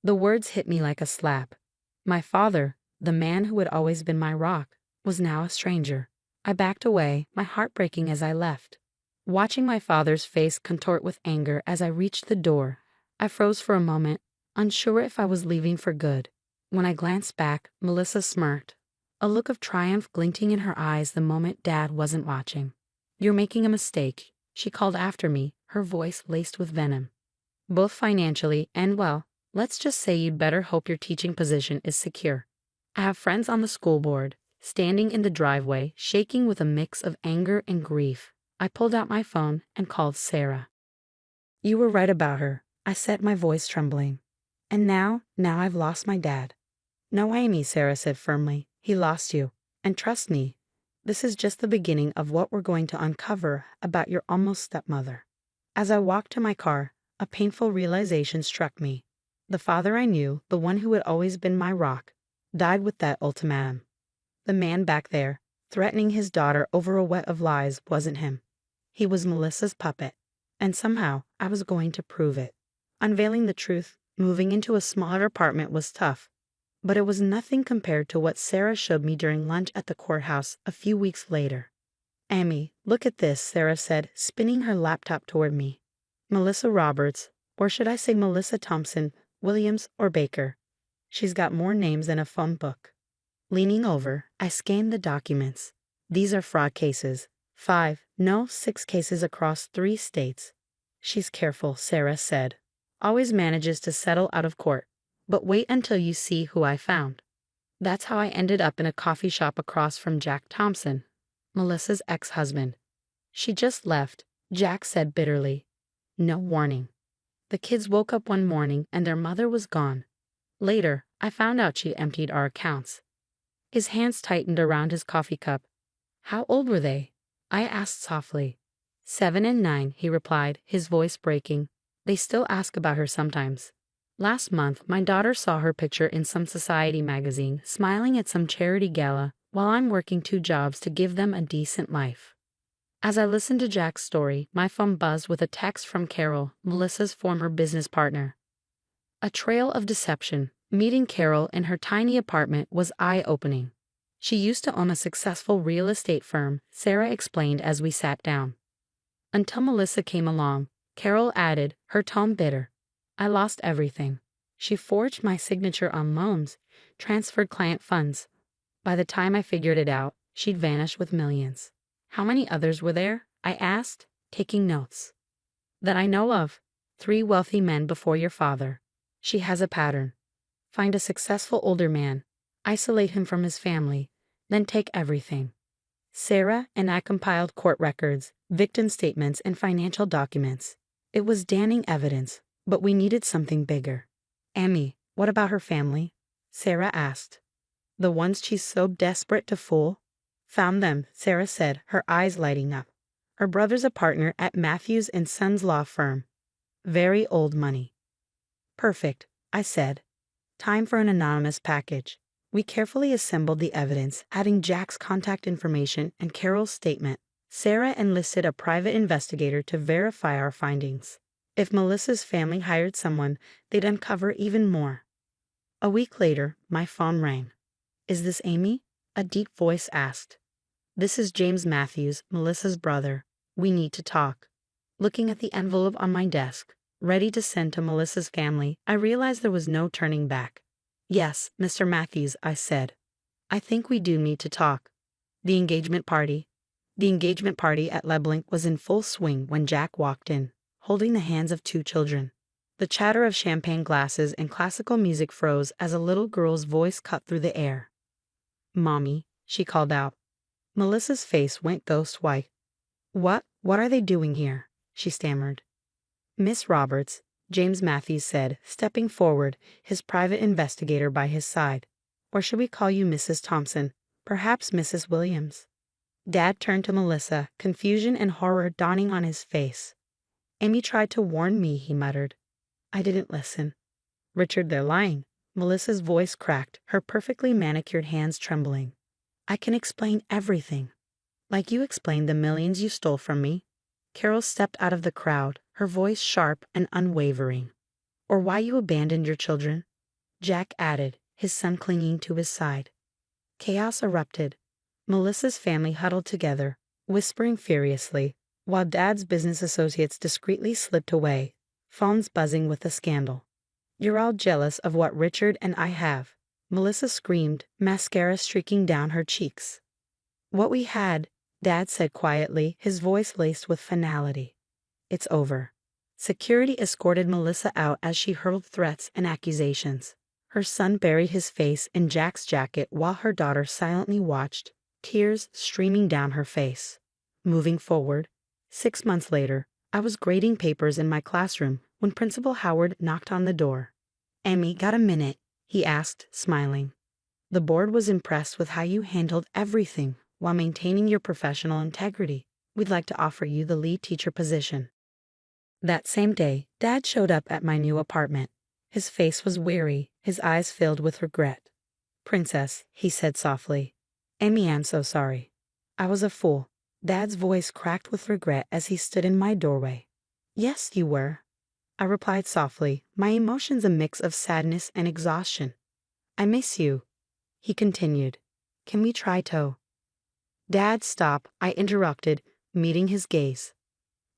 The words hit me like a slap. My father, the man who had always been my rock, was now a stranger. I backed away, my heart breaking as I left. Watching my father's face contort with anger as I reached the door, I froze for a moment, unsure if I was leaving for good. When I glanced back, Melissa smirked, a look of triumph glinting in her eyes the moment Dad wasn't watching. You're making a mistake, she called after me, her voice laced with venom. Both financially and, well, let's just say you'd better hope your teaching position is secure. I have friends on the school board, standing in the driveway, shaking with a mix of anger and grief. I pulled out my phone and called Sarah. You were right about her, I said, my voice trembling. And now I've lost my dad. No, Amy, Sarah said firmly. He lost you. And trust me, this is just the beginning of what we're going to uncover about your almost stepmother. As I walked to my car, a painful realization struck me. The father I knew, the one who had always been my rock, died with that ultimatum. The man back there, threatening his daughter over a web of lies, wasn't him. He was Melissa's puppet. And somehow, I was going to prove it. Unveiling the truth, moving into a smaller apartment was tough. But it was nothing compared to what Sarah showed me during lunch at the courthouse a few weeks later. Amy, look at this, Sarah said, spinning her laptop toward me. Melissa Roberts, or should I say Melissa Thompson, Williams, or Baker. She's got more names than a phone book. Leaning over, I scanned the documents. These are fraud cases. 6 cases across 3 states. She's careful, Sarah said. Always manages to settle out of court. But wait until you see who I found. That's how I ended up in a coffee shop across from Jack Thompson, Melissa's ex-husband. She just left, Jack said bitterly. No warning. The kids woke up one morning and their mother was gone. Later, I found out she emptied our accounts. His hands tightened around his coffee cup. How old were they? I asked softly. 7 and 9, he replied, his voice breaking. They still ask about her sometimes. Last month, my daughter saw her picture in some society magazine, smiling at some charity gala, while I'm working 2 jobs to give them a decent life. As I listened to Jack's story, my phone buzzed with a text from Carol, Melissa's former business partner. A trail of deception. Meeting Carol in her tiny apartment was eye-opening. She used to own a successful real estate firm, Sarah explained as we sat down. Until Melissa came along, Carol added, her tone bitter. I lost everything. She forged my signature on loans, transferred client funds. By the time I figured it out, she'd vanished with millions. How many others were there? I asked, taking notes. That I know of. 3 wealthy men before your father. She has a pattern. Find a successful older man, isolate him from his family, then take everything. Sarah and I compiled court records, victim statements, and financial documents. It was damning evidence, but we needed something bigger. Amy, what about her family? Sarah asked. The ones she's so desperate to fool? Found them, Sarah said, her eyes lighting up. Her brother's a partner at Matthews and Sons law firm. Very old money. Perfect, I said. Time for an anonymous package. We carefully assembled the evidence, adding Jack's contact information and Carol's statement. Sarah enlisted a private investigator to verify our findings. If Melissa's family hired someone, they'd uncover even more. A week later, my phone rang. Is this Amy? A deep voice asked. This is James Matthews, Melissa's brother. We need to talk. Looking at the envelope on my desk, ready to send to Melissa's family, I realized there was no turning back. Yes, Mr. Matthews, I said. I think we do need to talk. The engagement party. The engagement party at Leblink was in full swing when Jack walked in, holding the hands of 2 children. The chatter of champagne glasses and classical music froze as a little girl's voice cut through the air. Mommy, she called out. Melissa's face went ghost white. What are they doing here? She stammered. Miss Roberts, James Matthews said, stepping forward, his private investigator by his side. Or should we call you Mrs. Thompson? Perhaps Mrs. Williams. Dad turned to Melissa, confusion and horror dawning on his face. Amy tried to warn me, he muttered. I didn't listen. Richard, they're lying. Melissa's voice cracked, her perfectly manicured hands trembling. I can explain everything. Like you explained the millions you stole from me. Carol stepped out of the crowd, her voice sharp and unwavering. Or why you abandoned your children. Jack added, his son clinging to his side. Chaos erupted. Melissa's family huddled together, whispering furiously, while Dad's business associates discreetly slipped away, phones buzzing with the scandal. You're all jealous of what Richard and I have. Melissa screamed, mascara streaking down her cheeks. What we had, Dad said quietly, his voice laced with finality. It's over. Security escorted Melissa out as she hurled threats and accusations. Her son buried his face in Jack's jacket while her daughter silently watched, tears streaming down her face. Moving forward, 6 months later, I was grading papers in my classroom when Principal Howard knocked on the door. "Amy, got a minute?" he asked, smiling. "The board was impressed with how you handled everything while maintaining your professional integrity. We'd like to offer you the lead teacher position." That same day, Dad showed up at my new apartment. His face was weary, his eyes filled with regret. "Princess," he said softly. "Amy, I'm so sorry. I was a fool." Dad's voice cracked with regret as he stood in my doorway. "Yes, you were," I replied softly, my emotions a mix of sadness and exhaustion. "I miss you," he continued. "Can we try to—" "Dad, stop," I interrupted, meeting his gaze.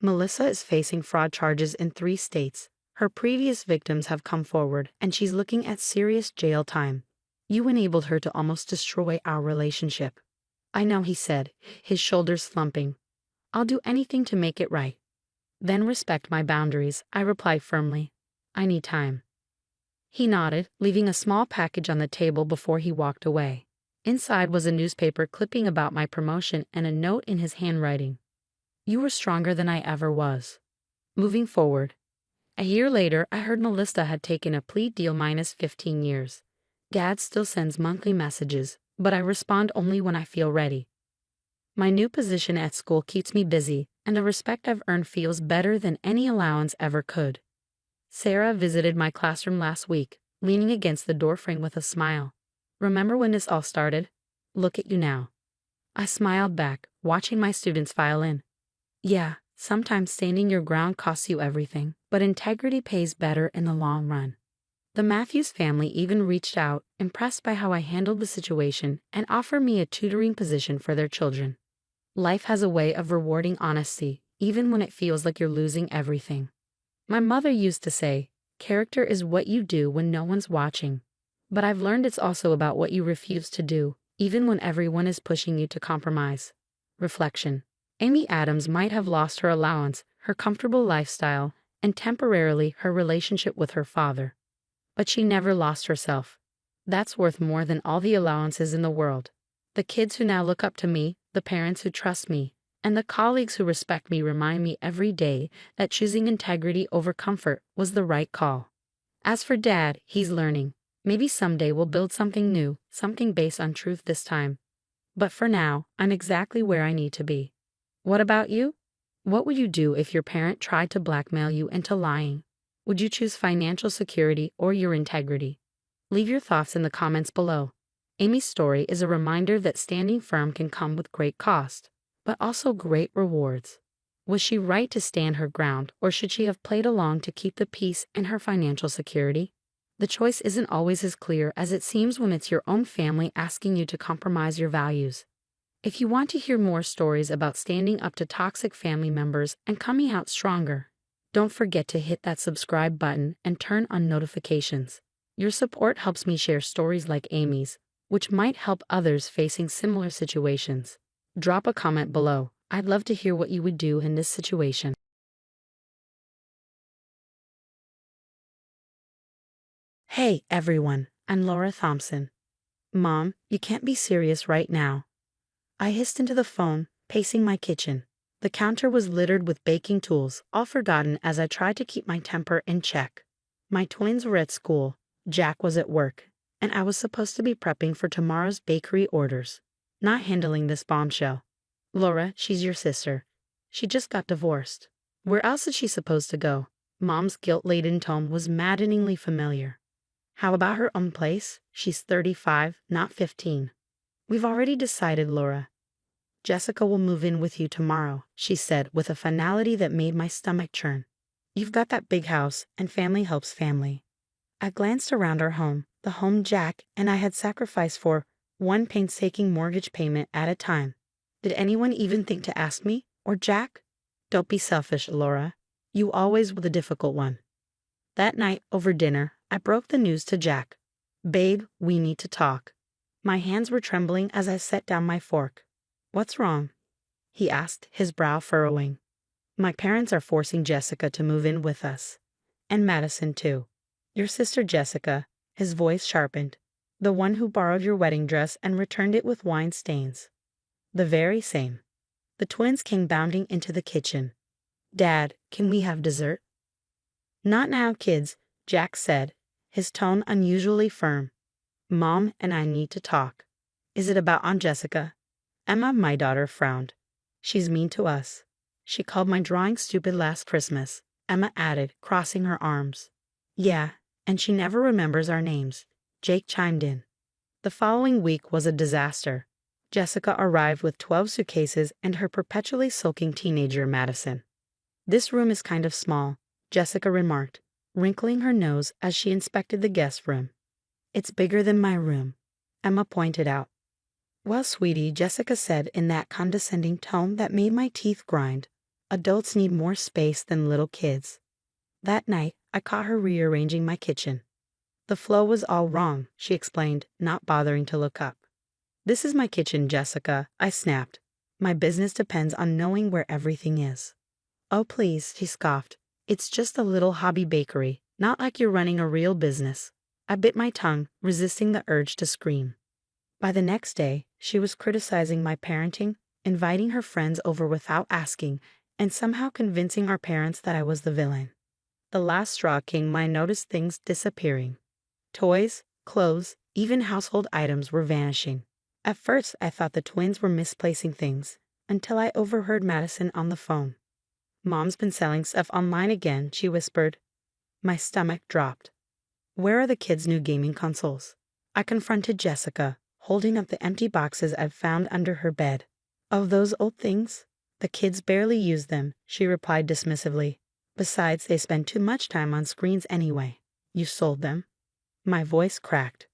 "Melissa is facing fraud charges in 3 states. Her previous victims have come forward, and she's looking at serious jail time. You enabled her to almost destroy our relationship." "I know," he said, his shoulders slumping. "I'll do anything to make it right." "Then respect my boundaries," I replied firmly. "I need time." He nodded, leaving a small package on the table before he walked away. Inside was a newspaper clipping about my promotion and a note in his handwriting. "You were stronger than I ever was. Moving forward." A year later, I heard Melissa had taken a plea deal minus 15 years. Dad still sends monthly messages, but I respond only when I feel ready. My new position at school keeps me busy, and the respect I've earned feels better than any allowance ever could. Sarah visited my classroom last week, leaning against the doorframe with a smile. "Remember when this all started? Look at you now." I smiled back, watching my students file in. "Yeah, sometimes standing your ground costs you everything, but integrity pays better in the long run." The Matthews family even reached out, impressed by how I handled the situation, and offered me a tutoring position for their children. Life has a way of rewarding honesty, even when it feels like you're losing everything. My mother used to say, "Character is what you do when no one's watching." But I've learned it's also about what you refuse to do, even when everyone is pushing you to compromise. Reflection. Amy Adams might have lost her allowance, her comfortable lifestyle, and temporarily her relationship with her father. But she never lost herself. That's worth more than all the allowances in the world. The kids who now look up to me, the parents who trust me, and the colleagues who respect me remind me every day that choosing integrity over comfort was the right call. As for Dad, he's learning. Maybe someday we'll build something new, something based on truth this time. But for now, I'm exactly where I need to be. What about you? What would you do if your parent tried to blackmail you into lying? Would you choose financial security or your integrity? Leave your thoughts in the comments below. Amy's story is a reminder that standing firm can come with great cost, but also great rewards. Was she right to stand her ground, or should she have played along to keep the peace and her financial security? The choice isn't always as clear as it seems when it's your own family asking you to compromise your values. If you want to hear more stories about standing up to toxic family members and coming out stronger, don't forget to hit that subscribe button and turn on notifications. Your support helps me share stories like Amy's, which might help others facing similar situations. Drop a comment below. I'd love to hear what you would do in this situation. Hey everyone, I'm Laura Thompson. Mom, you can't be serious right now. I hissed into the phone, pacing my kitchen. The counter was littered with baking tools, all forgotten as I tried to keep my temper in check. My twins were at school, Jack was at work, and I was supposed to be prepping for tomorrow's bakery orders. Not handling this bombshell. Laura, she's your sister. She just got divorced. Where else is she supposed to go? Mom's guilt-laden tone was maddeningly familiar. How about her own place? She's 35, not 15. We've already decided, Laura. Jessica will move in with you tomorrow, she said with a finality that made my stomach churn. You've got that big house, and family helps family. I glanced around our home, the home Jack and I had sacrificed for, one painstaking mortgage payment at a time. Did anyone even think to ask me, or Jack? Don't be selfish, Laura. You always were the difficult one. That night, over dinner, I broke the news to Jack. Babe, we need to talk. My hands were trembling as I set down my fork. What's wrong? He asked, his brow furrowing. My parents are forcing Jessica to move in with us. And Madison, too. Your sister Jessica, his voice sharpened. The one who borrowed your wedding dress and returned it with wine stains. The very same. The twins came bounding into the kitchen. "Dad, can we have dessert?" "Not now, kids," Jack said, his tone unusually firm. "Mom and I need to talk." "Is it about Aunt Jessica?" Emma, my daughter, frowned. "She's mean to us. She called my drawing stupid last Christmas," Emma added, crossing her arms. "Yeah, and she never remembers our names," Jake chimed in. The following week was a disaster. Jessica arrived with 12 suitcases and her perpetually sulking teenager, Madison. "This room is kind of small," Jessica remarked, wrinkling her nose as she inspected the guest room. "It's bigger than my room," Emma pointed out. "Well, sweetie," Jessica said in that condescending tone that made my teeth grind, "adults need more space than little kids." That night, I caught her rearranging my kitchen. "The flow was all wrong," she explained, not bothering to look up. "This is my kitchen, Jessica," I snapped. "My business depends on knowing where everything is." "Oh, please," she scoffed. "It's just a little hobby bakery, not like you're running a real business." I bit my tongue, resisting the urge to scream. By the next day, she was criticizing my parenting, inviting her friends over without asking, and somehow convincing our parents that I was the villain. The last straw came when I noticed things disappearing. Toys, clothes, even household items were vanishing. At first, I thought the twins were misplacing things, until I overheard Madison on the phone. "Mom's been selling stuff online again," she whispered. My stomach dropped. "Where are the kids' new gaming consoles?" I confronted Jessica, holding up the empty boxes I'd found under her bed. "Oh, those old things? The kids barely use them," she replied dismissively. "Besides, they spend too much time on screens anyway." "You sold them?" My voice cracked.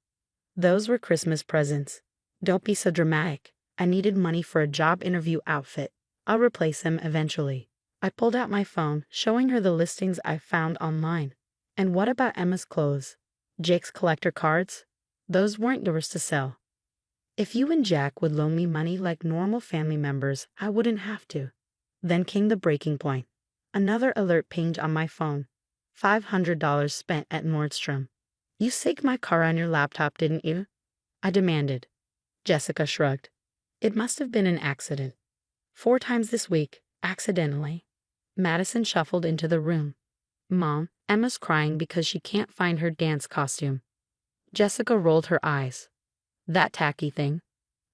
"Those were Christmas presents. Don't be so dramatic. I needed money for a job interview outfit. I'll replace them eventually." I pulled out my phone, showing her the listings I found online. "And what about Emma's clothes? Jake's collector cards? Those weren't yours to sell." "If you and Jack would loan me money like normal family members, I wouldn't have to." Then came the breaking point. Another alert pinged on my phone. $500 spent at Nordstrom. "You synced my car on your laptop, didn't you?" I demanded. Jessica shrugged. "It must have been an accident." 4 times this week, accidentally. Madison shuffled into the room. "Mom, Emma's crying because she can't find her dance costume." Jessica rolled her eyes. "That tacky thing.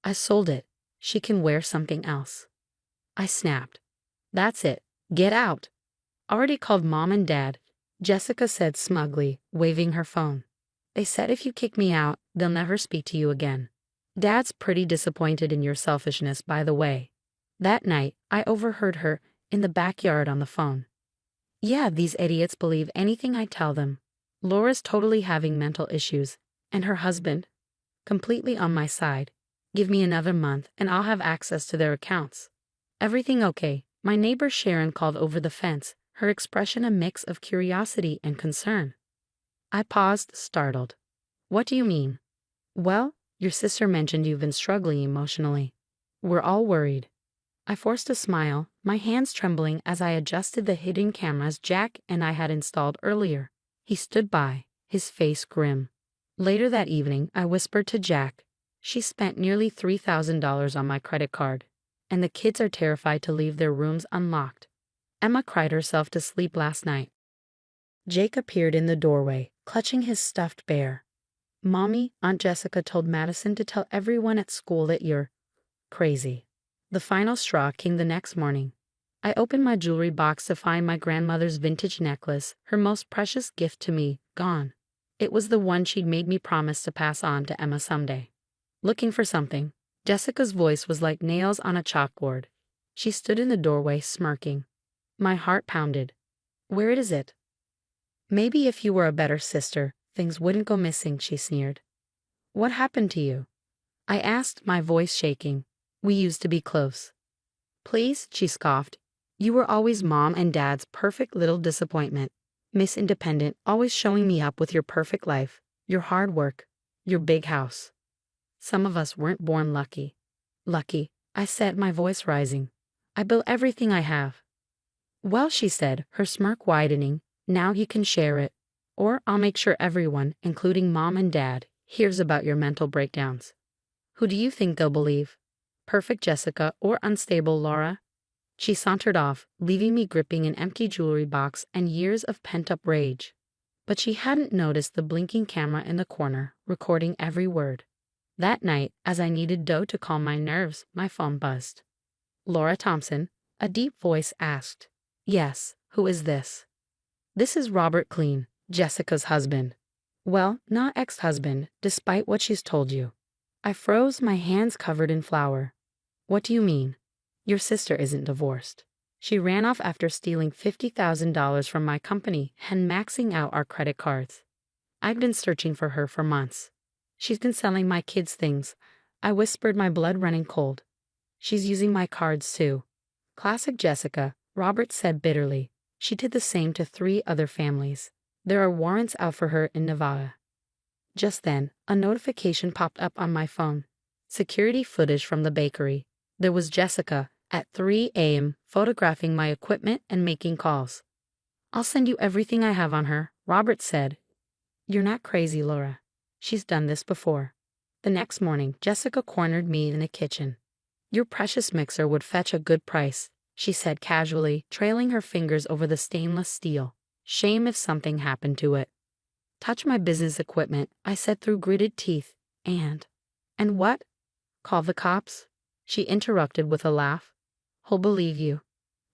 I sold it. She can wear something else." I snapped. "That's it. Get out." "Already called Mom and Dad," Jessica said smugly, waving her phone. "They said if you kick me out, they'll never speak to you again. Dad's pretty disappointed in your selfishness, by the way." That night, I overheard her in the backyard on the phone. "Yeah, these idiots believe anything I tell them. Laura's totally having mental issues, and her husband, completely on my side. Give me another month and I'll have access to their accounts." "Everything okay?" My neighbor Sharon called over the fence, her expression a mix of curiosity and concern. I paused, startled. "What do you mean?" "Well, your sister mentioned you've been struggling emotionally. We're all worried." I forced a smile, my hands trembling as I adjusted the hidden cameras Jack and I had installed earlier. He stood by, his face grim. Later that evening, I whispered to Jack, "She spent nearly $3,000 on my credit card, and the kids are terrified to leave their rooms unlocked. Emma cried herself to sleep last night." Jake appeared in the doorway, clutching his stuffed bear. "Mommy, Aunt Jessica told Madison to tell everyone at school that you're crazy." The final straw came the next morning. I opened my jewelry box to find my grandmother's vintage necklace, her most precious gift to me, gone. It was the one she'd made me promise to pass on to Emma someday. "Looking for something?" Jessica's voice was like nails on a chalkboard. She stood in the doorway, smirking. My heart pounded. "Where is it?" "Maybe if you were a better sister, things wouldn't go missing," she sneered. "What happened to you?" I asked, my voice shaking. "We used to be close." "Please," she scoffed. "You were always Mom and Dad's perfect little disappointment. Miss Independent, always showing me up with your perfect life, your hard work, your big house." "Some of us weren't born lucky." "Lucky," I said, my voice rising. "I built everything I have." "Well," she said, her smirk widening, "now you can share it. Or I'll make sure everyone, including Mom and Dad, hears about your mental breakdowns." "Who do you think they'll believe?" perfect Jessica or unstable Laura? She sauntered off, leaving me gripping an empty jewelry box and years of pent-up rage. But she hadn't noticed the blinking camera in the corner, recording every word. That night, as I needed dough to calm my nerves, my phone buzzed. Laura Thompson, a deep voice asked. Yes, who is this? This is Robert Clean, Jessica's husband. Well, not ex-husband, despite what she's told you. I froze, my hands covered in flour. What do you mean? Your sister isn't divorced. She ran off after stealing $50,000 from my company and maxing out our credit cards. I've been searching for her for months. She's been selling my kids' things. I whispered, my blood running cold. She's using my cards too. Classic Jessica, Robert said bitterly. She did the same to 3 other families. There are warrants out for her in Nevada. Just then, a notification popped up on my phone. Security footage from the bakery. There was Jessica, at 3 a.m., photographing my equipment and making calls. I'll send you everything I have on her, Robert said. You're not crazy, Laura. She's done this before. The next morning, Jessica cornered me in the kitchen. Your precious mixer would fetch a good price, she said casually, trailing her fingers over the stainless steel. Shame if something happened to it. Touch my business equipment, I said through gritted teeth. And what? Call the cops? She interrupted with a laugh. Who'll believe you?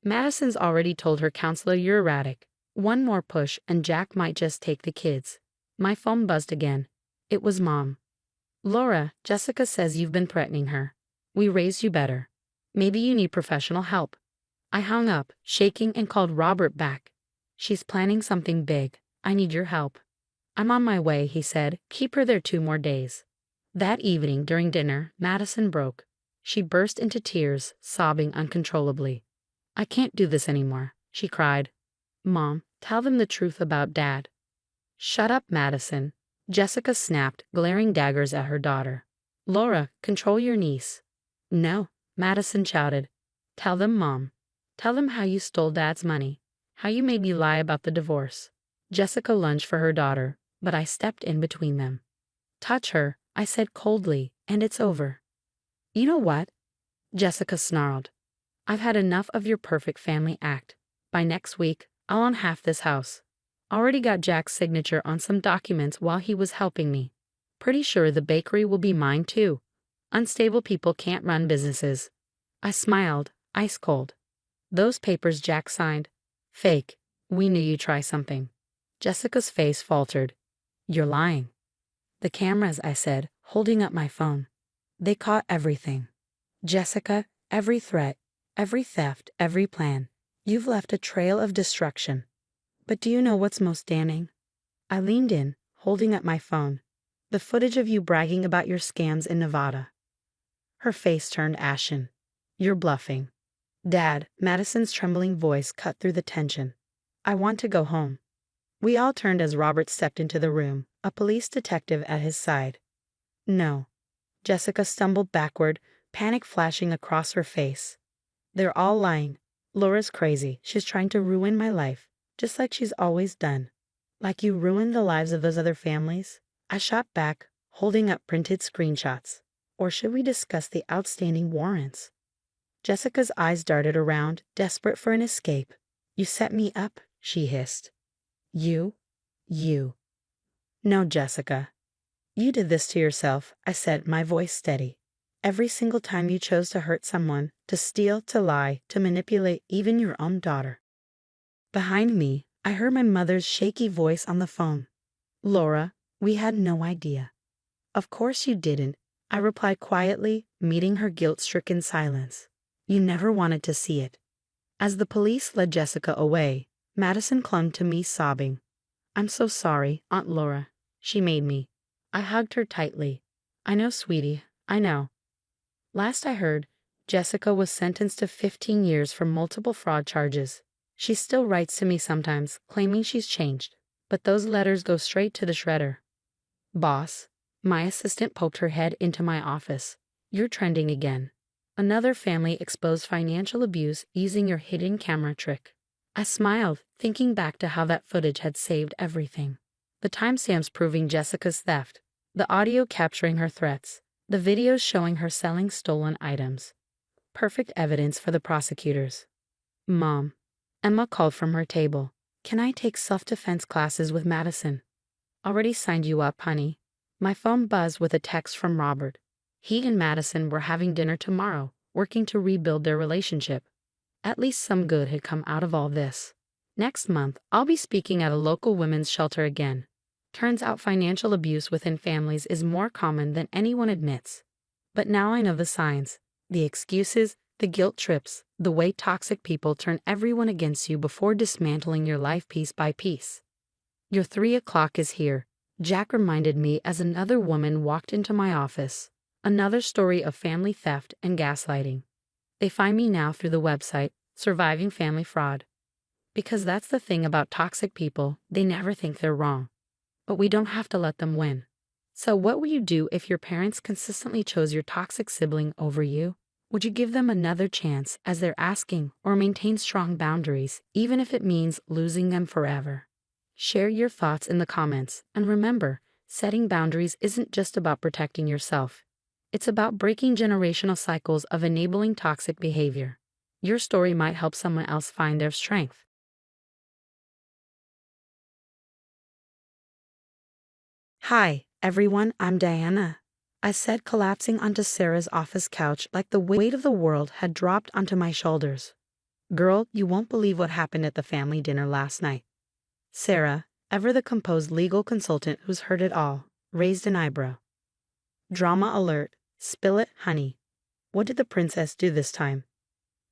Madison's already told her counselor you're erratic. One more push and Jack might just take the kids. My phone buzzed again. It was Mom. Laura, Jessica says you've been threatening her. We raised you better. Maybe you need professional help. I hung up, shaking, and called Robert back. She's planning something big. I need your help. I'm on my way, he said. Keep her there 2 more days. That evening, during dinner, Madison broke. She burst into tears, sobbing uncontrollably. I can't do this anymore, she cried. Mom, tell them the truth about Dad. Shut up, Madison. Jessica snapped, glaring daggers at her daughter. Laura, control your niece. No, Madison shouted. Tell them, Mom. Tell them how you stole Dad's money, how you made me lie about the divorce. Jessica lunged for her daughter, but I stepped in between them. Touch her, I said coldly, and it's over. You know what? Jessica snarled. I've had enough of your perfect family act. By next week, I'll own half this house. Already got Jack's signature on some documents while he was helping me. Pretty sure the bakery will be mine too. Unstable people can't run businesses. I smiled, ice cold. Those papers Jack signed. Fake. We knew you'd try something. Jessica's face faltered. You're lying. The cameras, I said, holding up my phone. They caught everything. Jessica, every threat, every theft, every plan. You've left a trail of destruction. But do you know what's most damning? I leaned in, holding up my phone. The footage of you bragging about your scams in Nevada. Her face turned ashen. You're bluffing. Dad, Madison's trembling voice cut through the tension. I want to go home. We all turned as Robert stepped into the room, a police detective at his side. No. Jessica stumbled backward, panic flashing across her face. They're all lying. Laura's crazy. She's trying to ruin my life, just like she's always done. Like you ruined the lives of those other families? I shot back, holding up printed screenshots. Or should we discuss the outstanding warrants? Jessica's eyes darted around, desperate for an escape. You set me up, she hissed. You. No, Jessica. You did this to yourself, I said, my voice steady. Every single time you chose to hurt someone, to steal, to lie, to manipulate even your own daughter. Behind me, I heard my mother's shaky voice on the phone. Laura, we had no idea. Of course you didn't, I replied quietly, meeting her guilt-stricken silence. You never wanted to see it. As the police led Jessica away, Madison clung to me sobbing. I'm so sorry, Aunt Laura. She made me. I hugged her tightly. I know, sweetie, I know. Last I heard, Jessica was sentenced to 15 years for multiple fraud charges. She still writes to me sometimes, claiming she's changed, but those letters go straight to the shredder. Boss, my assistant poked her head into my office. You're trending again. Another family exposed financial abuse using your hidden camera trick. I smiled, thinking back to how that footage had saved everything. The timestamps proving Jessica's theft, the audio capturing her threats, The videos showing her selling stolen items. Perfect evidence for the prosecutors. Mom. Emma called from her table. Can I take self-defense classes with Madison? Already signed you up, honey. My phone buzzed with a text from Robert. He and Madison were having dinner tomorrow, working to rebuild their relationship. At least some good had come out of all this. Next month, I'll be speaking at a local women's shelter again. Turns out financial abuse within families is more common than anyone admits. But now I know the signs, the excuses, the guilt trips, the way toxic people turn everyone against you before dismantling your life piece by piece. Your 3 o'clock is here, Jack reminded me as another woman walked into my office. Another story of family theft and gaslighting. They find me now through the website, Surviving Family Fraud. Because that's the thing about toxic people, they never think they're wrong. But we don't have to let them win. So what would you do if your parents consistently chose your toxic sibling over you? Would you give them another chance as they're asking, or maintain strong boundaries, even if it means losing them forever? Share your thoughts in the comments, and remember, setting boundaries isn't just about protecting yourself. It's about breaking generational cycles of enabling toxic behavior. Your story might help someone else find their strength. Hi, everyone, I'm Diana. I said, collapsing onto Sarah's office couch like the weight of the world had dropped onto my shoulders. Girl, you won't believe what happened at the family dinner last night. Sarah, ever the composed legal consultant who's heard it all, raised an eyebrow. Drama alert. Spill it, honey. What did the princess do this time?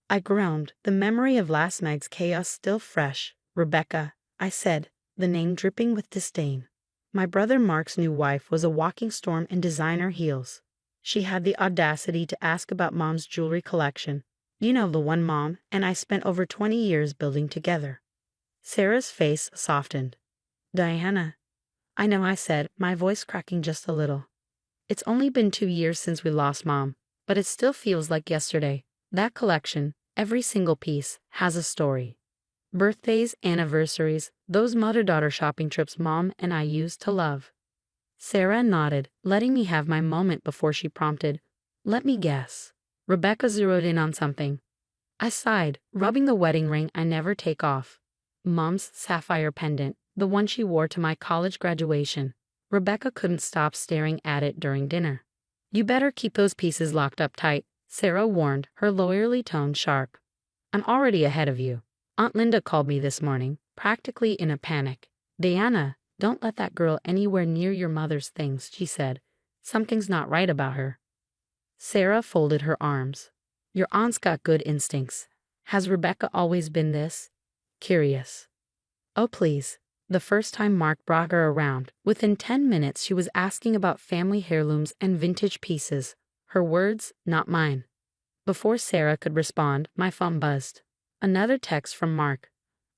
I groaned, the memory of last night's chaos still fresh. Rebecca, I said, the name dripping with disdain. My brother Mark's new wife was a walking storm in designer heels. She had the audacity to ask about Mom's jewelry collection. You know, the one Mom and I spent over 20 years building together. Sarah's face softened. Diana. I know, I said, my voice cracking just a little. It's only been 2 years since we lost Mom, but it still feels like yesterday. That collection, every single piece, has a story. Birthdays, anniversaries, those mother-daughter shopping trips Mom and I used to love. Sarah nodded, letting me have my moment before she prompted, let me guess. Rebecca zeroed in on something. I sighed, rubbing the wedding ring I never take off. Mom's sapphire pendant, the one she wore to my college graduation. Rebecca couldn't stop staring at it during dinner. You better keep those pieces locked up tight, Sarah warned, her lawyerly tone sharp. I'm already ahead of you. Aunt Linda called me this morning, practically in a panic. Diana, don't let that girl anywhere near your mother's things, she said. Something's not right about her. Sarah folded her arms. Your aunt's got good instincts. Has Rebecca always been this? Curious. Oh, please. The first time Mark brought her around, within 10 minutes she was asking about family heirlooms and vintage pieces. Her words, not mine. Before Sarah could respond, my phone buzzed. Another text from Mark.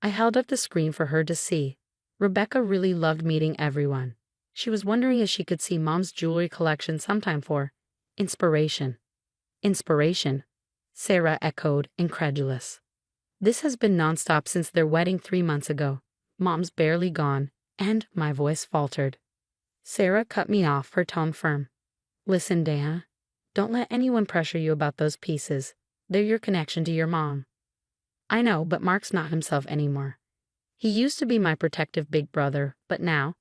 I held up the screen for her to see. Rebecca really loved meeting everyone. She was wondering if she could see Mom's jewelry collection sometime for inspiration. Inspiration? Sarah echoed, incredulous. This has been nonstop since their wedding 3 months ago. Mom's barely gone, and my voice faltered. Sarah cut me off, her tone firm. Listen, Diana, don't let anyone pressure you about those pieces. They're your connection to your mom. I know, but Mark's not himself anymore. He used to be my protective big brother, but now,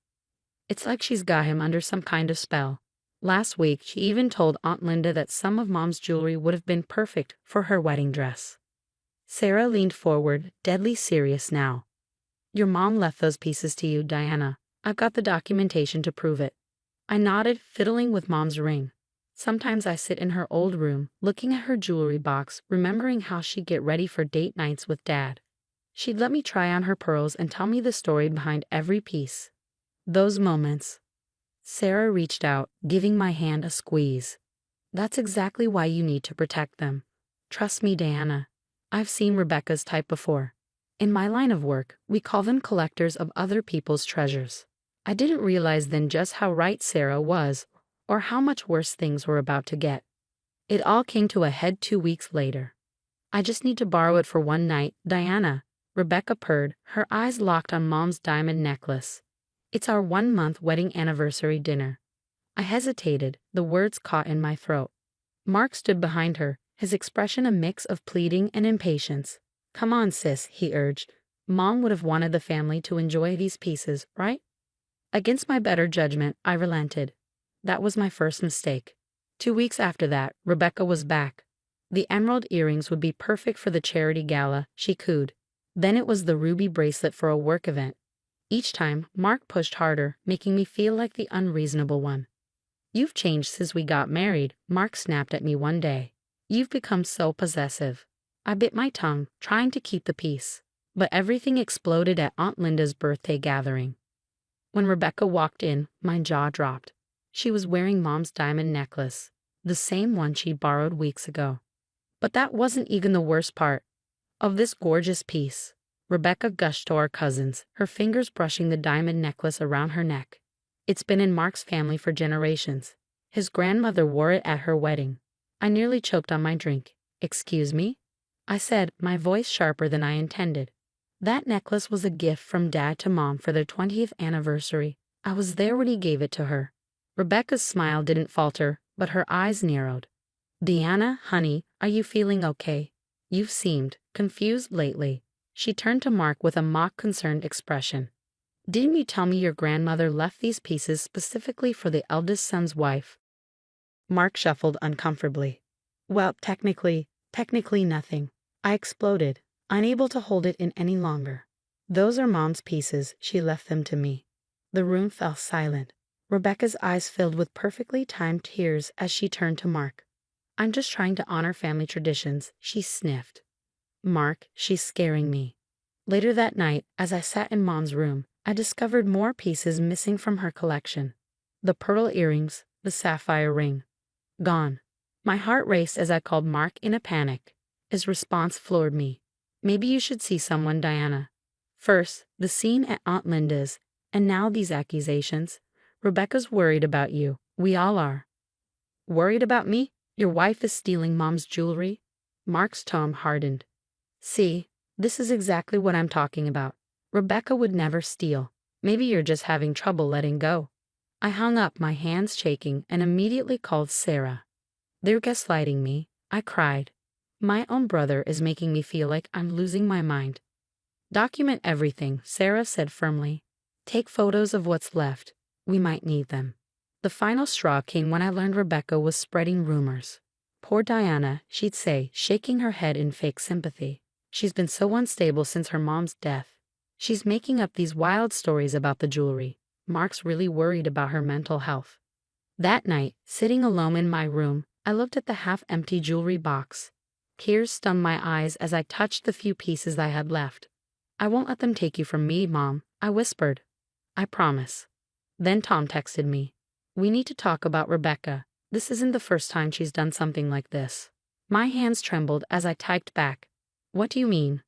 it's like she's got him under some kind of spell. Last week, she even told Aunt Linda that some of Mom's jewelry would have been perfect for her wedding dress. Sarah leaned forward, deadly serious now. Your mom left those pieces to you, Diana. I've got the documentation to prove it. I nodded, fiddling with Mom's ring. Sometimes I sit in her old room, looking at her jewelry box, remembering how she'd get ready for date nights with Dad. She'd let me try on her pearls and tell me the story behind every piece. Those moments. Sarah reached out, giving my hand a squeeze. That's exactly why you need to protect them. Trust me, Diana. I've seen Rebecca's type before. In my line of work, we call them collectors of other people's treasures. I didn't realize then just how right Sarah was, or how much worse things were about to get. It all came to a head 2 weeks later. I just need to borrow it for one night, Diana, Rebecca purred, her eyes locked on Mom's diamond necklace. It's our 1-month wedding anniversary dinner. I hesitated, the words caught in my throat. Mark stood behind her, his expression a mix of pleading and impatience. Come on, sis, he urged. Mom would have wanted the family to enjoy these pieces, right? Against my better judgment, I relented. That was my first mistake. 2 weeks after that, Rebecca was back. The emerald earrings would be perfect for the charity gala, she cooed. Then it was the ruby bracelet for a work event. Each time, Mark pushed harder, making me feel like the unreasonable one. You've changed since we got married, Mark snapped at me one day. You've become so possessive. I bit my tongue, trying to keep the peace. But everything exploded at Aunt Linda's birthday gathering. When Rebecca walked in, my jaw dropped. She was wearing Mom's diamond necklace, the same one she'd borrowed weeks ago. But that wasn't even the worst part of this gorgeous piece. Rebecca gushed to our cousins, her fingers brushing the diamond necklace around her neck. It's been in Mark's family for generations. His grandmother wore it at her wedding. I nearly choked on my drink. Excuse me? I said, my voice sharper than I intended. That necklace was a gift from Dad to Mom for their 20th anniversary. I was there when he gave it to her. Rebecca's smile didn't falter, but her eyes narrowed. Deanna, honey, are you feeling okay? You've seemed confused lately. She turned to Mark with a mock-concerned expression. Didn't you tell me your grandmother left these pieces specifically for the eldest son's wife? Mark shuffled uncomfortably. Well, technically nothing. I exploded, unable to hold it in any longer. Those are Mom's pieces, she left them to me. The room fell silent. Rebecca's eyes filled with perfectly timed tears as she turned to Mark. I'm just trying to honor family traditions, she sniffed. Mark, she's scaring me. Later that night, as I sat in Mom's room, I discovered more pieces missing from her collection. The pearl earrings, the sapphire ring. Gone. My heart raced as I called Mark in a panic. His response floored me. Maybe you should see someone, Diana. First, the scene at Aunt Linda's, and now these accusations. Rebecca's worried about you. We all are. Worried about me? Your wife is stealing Mom's jewelry? Mark's tone hardened. See, this is exactly what I'm talking about. Rebecca would never steal. Maybe you're just having trouble letting go. I hung up, my hands shaking, and immediately called Sarah. They're gaslighting me, I cried. My own brother is making me feel like I'm losing my mind. Document everything, Sarah said firmly. Take photos of what's left. We might need them. The final straw came when I learned Rebecca was spreading rumors. Poor Diana, she'd say, shaking her head in fake sympathy. She's been so unstable since her mom's death. She's making up these wild stories about the jewelry. Mark's really worried about her mental health. That night, sitting alone in my room, I looked at the half-empty jewelry box. Tears stung my eyes as I touched the few pieces I had left. I won't let them take you from me, Mom, I whispered. I promise. Then Tom texted me. We need to talk about Rebecca. This isn't the first time she's done something like this. My hands trembled as I typed back. What do you mean?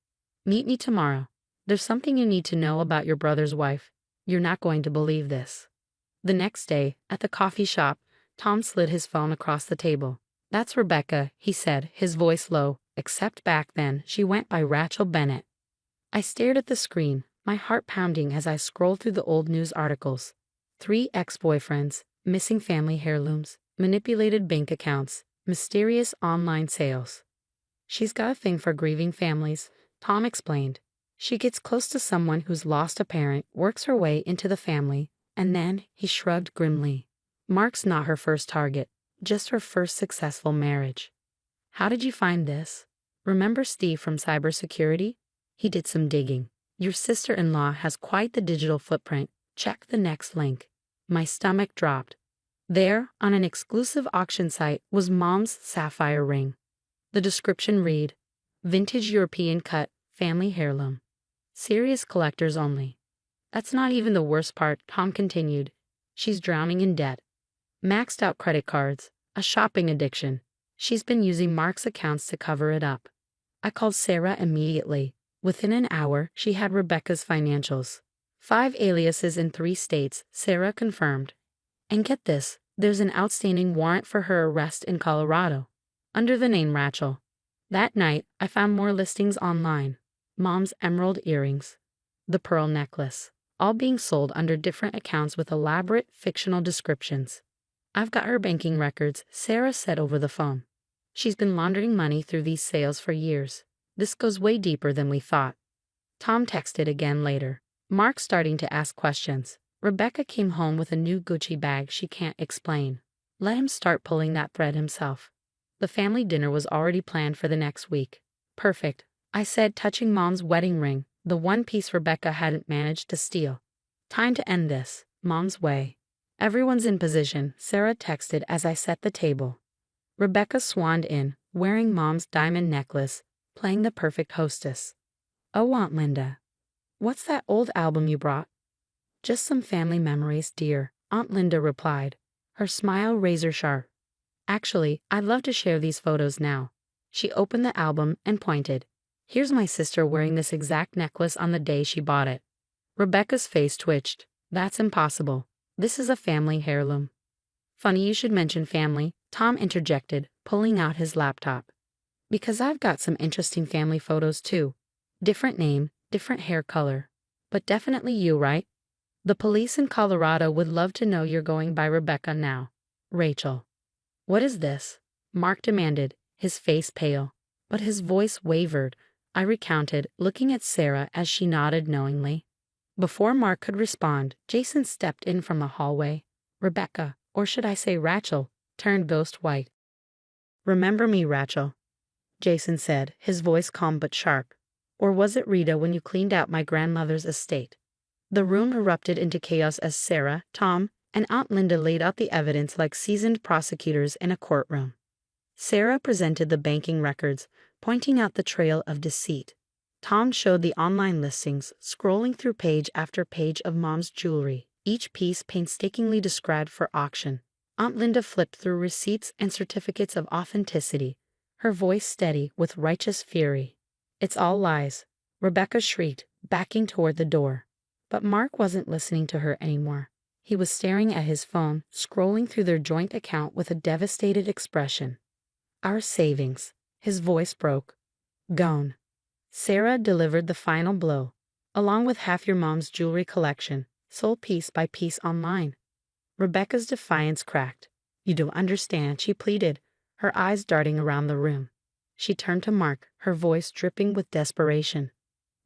Meet me tomorrow. There's something you need to know about your brother's wife. You're not going to believe this. The next day, at the coffee shop, Tom slid his phone across the table. That's Rebecca, he said, his voice low, except back then she went by Rachel Bennett. I stared at the screen, my heart pounding as I scrolled through the old news articles. 3 ex-boyfriends, missing family heirlooms, manipulated bank accounts, mysterious online sales. She's got a thing for grieving families, Tom explained. She gets close to someone who's lost a parent, works her way into the family, and then, he shrugged grimly. Mark's not her first target, just her first successful marriage. How did you find this? Remember Steve from cybersecurity? He did some digging. Your sister-in-law has quite the digital footprint. Check the next link. My stomach dropped. There, on an exclusive auction site, was Mom's sapphire ring. The description read, Vintage European cut, family heirloom. Serious collectors only. That's not even the worst part, Tom continued. She's drowning in debt. Maxed out credit cards, a shopping addiction. She's been using Mark's accounts to cover it up. I called Sarah immediately. Within an hour, she had Rebecca's financials. 5 aliases in 3 states, Sarah confirmed. And get this, there's an outstanding warrant for her arrest in Colorado, under the name Rachel. That night, I found more listings online. Mom's emerald earrings, the pearl necklace, all being sold under different accounts with elaborate fictional descriptions. I've got her banking records, Sarah said over the phone. She's been laundering money through these sales for years. This goes way deeper than we thought. Tom texted again later. Mark's starting to ask questions. Rebecca came home with a new Gucci bag she can't explain. Let him start pulling that thread himself. The family dinner was already planned for the next week. Perfect, I said, touching Mom's wedding ring, the one piece Rebecca hadn't managed to steal. Time to end this, Mom's way. Everyone's in position, Sarah texted as I set the table. Rebecca swanned in, wearing Mom's diamond necklace, playing the perfect hostess. Oh, Aunt Linda. What's that old album you brought? Just some family memories, dear, Aunt Linda replied, her smile razor sharp. Actually, I'd love to share these photos now. She opened the album and pointed. Here's my sister wearing this exact necklace on the day she bought it. Rebecca's face twitched. That's impossible. This is a family heirloom. Funny you should mention family, Tom interjected, pulling out his laptop. Because I've got some interesting family photos too. Different name, different hair color. But definitely you, right? The police in Colorado would love to know you're going by Rebecca now. Rachel. What is this? Mark demanded, his face pale. But his voice wavered. I recounted, looking at Sarah as she nodded knowingly. Before Mark could respond, Jason stepped in from the hallway. Rebecca, or should I say Rachel, turned ghost white. Remember me, Rachel, Jason said, his voice calm but sharp. Or was it Rita when you cleaned out my grandmother's estate? The room erupted into chaos as Sarah, Tom, and Aunt Linda laid out the evidence like seasoned prosecutors in a courtroom. Sarah presented the banking records, pointing out the trail of deceit. Tom showed the online listings, scrolling through page after page of Mom's jewelry, each piece painstakingly described for auction. Aunt Linda flipped through receipts and certificates of authenticity, her voice steady with righteous fury. It's all lies, Rebecca shrieked, backing toward the door. But Mark wasn't listening to her anymore. He was staring at his phone, scrolling through their joint account with a devastated expression. Our savings. His voice broke. Gone. Sarah delivered the final blow, along with half your mom's jewelry collection, sold piece by piece online. Rebecca's defiance cracked. You don't understand, she pleaded, her eyes darting around the room. She turned to Mark, her voice dripping with desperation.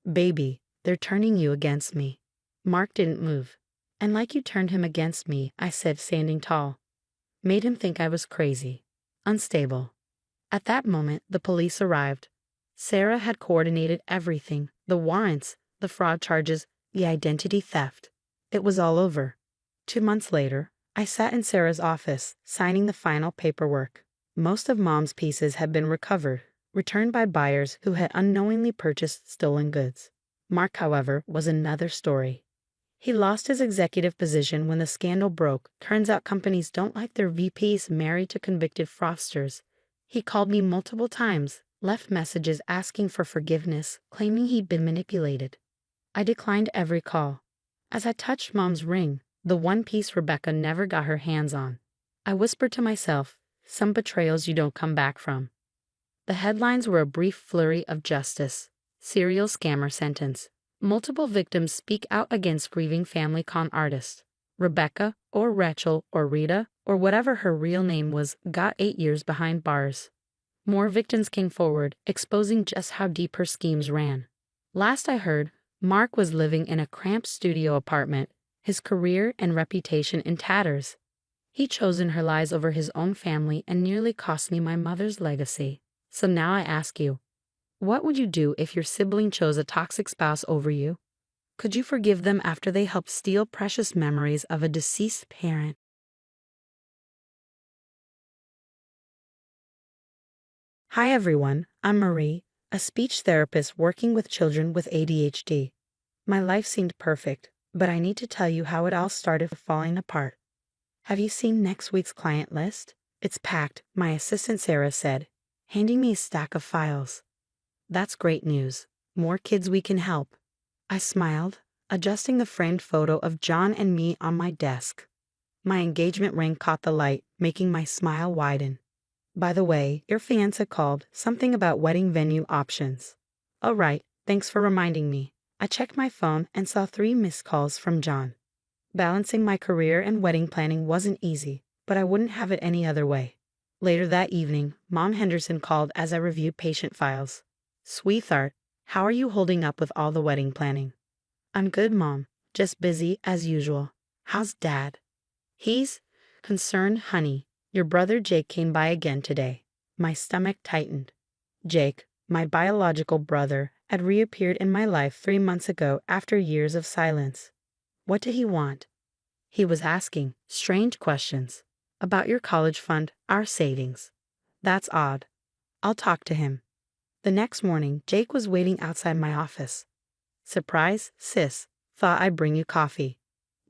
Baby, they're turning you against me. Mark didn't move. And like you turned him against me, I said, standing tall. Made him think I was crazy. Unstable. At that moment, the police arrived. Sarah had coordinated everything, the warrants, the fraud charges, the identity theft. It was all over. 2 months later, I sat in Sarah's office, signing the final paperwork. Most of Mom's pieces had been recovered, returned by buyers who had unknowingly purchased stolen goods. Mark, however, was another story. He lost his executive position when the scandal broke. Turns out companies don't like their VPs married to convicted fraudsters. He called me multiple times, left messages asking for forgiveness, claiming he'd been manipulated. I declined every call. As I touched Mom's ring, the one piece Rebecca never got her hands on, I whispered to myself, some betrayals you don't come back from. The headlines were a brief flurry of justice. Serial scammer sentence. Multiple victims speak out against grieving family con artist. Rebecca, or Rachel, or Rita, or whatever her real name was, got 8 years behind bars. More victims came forward, exposing just how deep her schemes ran. Last I heard, Mark was living in a cramped studio apartment, his career and reputation in tatters. He'd chosen her lies over his own family and nearly cost me my mother's legacy. So now I ask you, what would you do if your sibling chose a toxic spouse over you? Could you forgive them after they helped steal precious memories of a deceased parent? Hi everyone, I'm Marie, a speech therapist working with children with ADHD. My life seemed perfect, but I need to tell you how it all started falling apart. Have you seen next week's client list? It's packed, my assistant Sarah said, handing me a stack of files. That's great news. More kids we can help. I smiled, adjusting the framed photo of John and me on my desk. My engagement ring caught the light, making my smile widen. By the way, your fiancé called, something about wedding venue options. Oh right, thanks for reminding me. I checked my phone and saw 3 missed calls from John. Balancing my career and wedding planning wasn't easy, but I wouldn't have it any other way. Later that evening, Mom Henderson called as I reviewed patient files. "Sweetheart, how are you holding up with all the wedding planning?" "I'm good, Mom. Just busy as usual. How's Dad?" "He's concerned, honey. Your brother Jake came by again today." My stomach tightened. Jake, my biological brother, had reappeared in my life 3 months ago after years of silence. What did he want? He was asking strange questions about your college fund, our savings. That's odd. I'll talk to him. The next morning, Jake was waiting outside my office. "Surprise, sis. Thought I'd bring you coffee."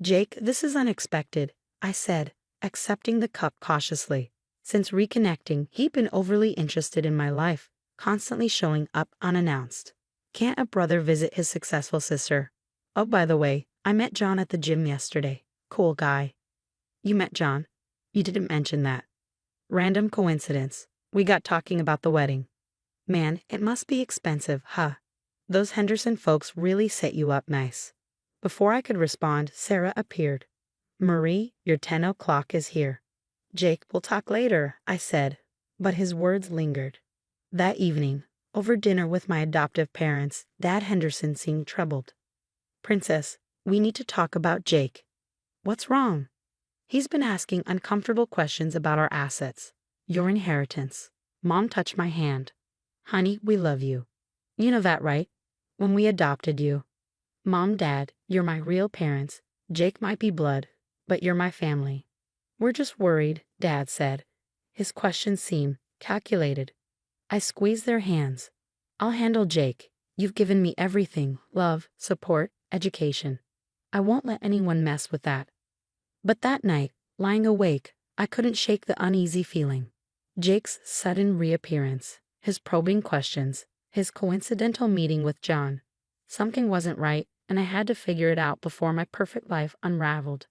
"Jake, this is unexpected," I said, accepting the cup cautiously. Since reconnecting, he'd been overly interested in my life, constantly showing up unannounced. Can't a brother visit his successful sister? "Oh, by the way, I met John at the gym yesterday. Cool guy." "You met John? You didn't mention that." "Random coincidence. We got talking about the wedding." "Man, it must be expensive, huh? Those Henderson folks really set you up nice." Before I could respond, Sarah appeared. "Marie, your 10 o'clock is here." "Jake, we'll talk later," I said, but his words lingered. That evening, over dinner with my adoptive parents, Dad Henderson seemed troubled. "Princess, we need to talk about Jake." "What's wrong?" "He's been asking uncomfortable questions about our assets. Your inheritance." Mom touched my hand. "Honey, we love you. You know that, right? When we adopted you." "Mom, Dad, you're my real parents. Jake might be blood, but you're my family." "We're just worried," Dad said. His questions seemed calculated. I squeezed their hands. "I'll handle Jake. You've given me everything: love, support, education. I won't let anyone mess with that." But that night, lying awake, I couldn't shake the uneasy feeling. Jake's sudden reappearance, his probing questions, his coincidental meeting with John. Something wasn't right, and I had to figure it out before my perfect life unraveled.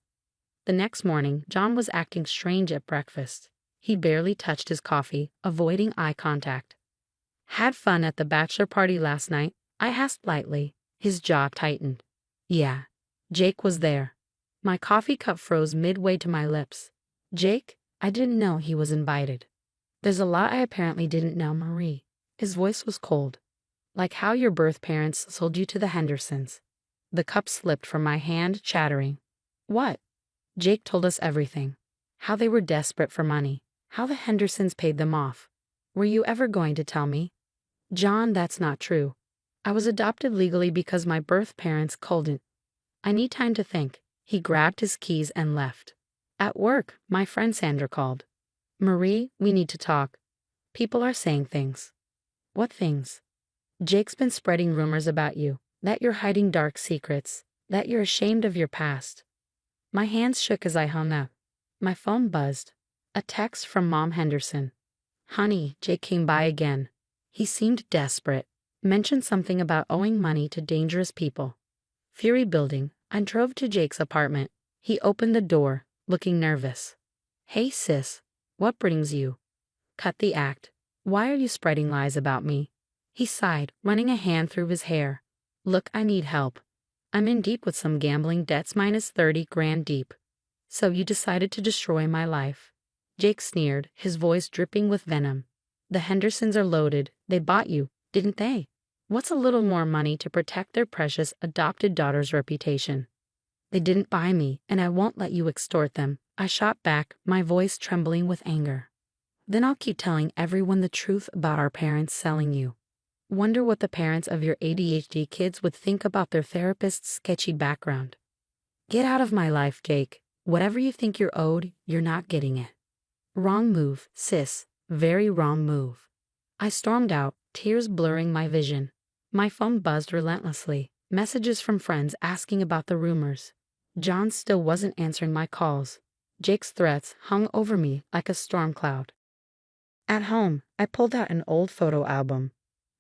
The next morning, John was acting strange at breakfast. He barely touched his coffee, avoiding eye contact. "Had fun at the bachelor party last night?" I asked lightly. His jaw tightened. "Yeah." Jake was there. My coffee cup froze midway to my lips. "Jake? I didn't know he was invited." "There's a lot I apparently didn't know, Marie." His voice was cold. "Like how your birth parents sold you to the Hendersons." The cup slipped from my hand, chattering. "What?" "Jake told us everything. How they were desperate for money. How the Hendersons paid them off. Were you ever going to tell me?" "John, that's not true. I was adopted legally because my birth parents couldn't. I need time to think." He grabbed his keys and left. At work, my friend Sandra called. "Marie, we need to talk. People are saying things." "What things?" "Jake's been spreading rumors about you, that you're hiding dark secrets, that you're ashamed of your past." My hands shook as I hung up. My phone buzzed. A text from Mom Henderson. "Honey, Jake came by again. He seemed desperate. Mentioned something about owing money to dangerous people." Fury building, I drove to Jake's apartment. He opened the door, looking nervous. "Hey sis, what brings you?" "Cut the act. Why are you spreading lies about me?" He sighed, running a hand through his hair. "Look, I need help. I'm in deep with some gambling debts, minus 30 grand deep." "So you decided to destroy my life." Jake sneered, his voice dripping with venom. "The Hendersons are loaded. They bought you, didn't they? What's a little more money to protect their precious adopted daughter's reputation?" "They didn't buy me, and I won't let you extort them," I shot back, my voice trembling with anger. "Then I'll keep telling everyone the truth about our parents selling you. Wonder what the parents of your ADHD kids would think about their therapist's sketchy background." "Get out of my life, Jake. Whatever you think you're owed, you're not getting it." "Wrong move, sis. Very wrong move." I stormed out, tears blurring my vision. My phone buzzed relentlessly, messages from friends asking about the rumors. John still wasn't answering my calls. Jake's threats hung over me like a storm cloud. At home, I pulled out an old photo album.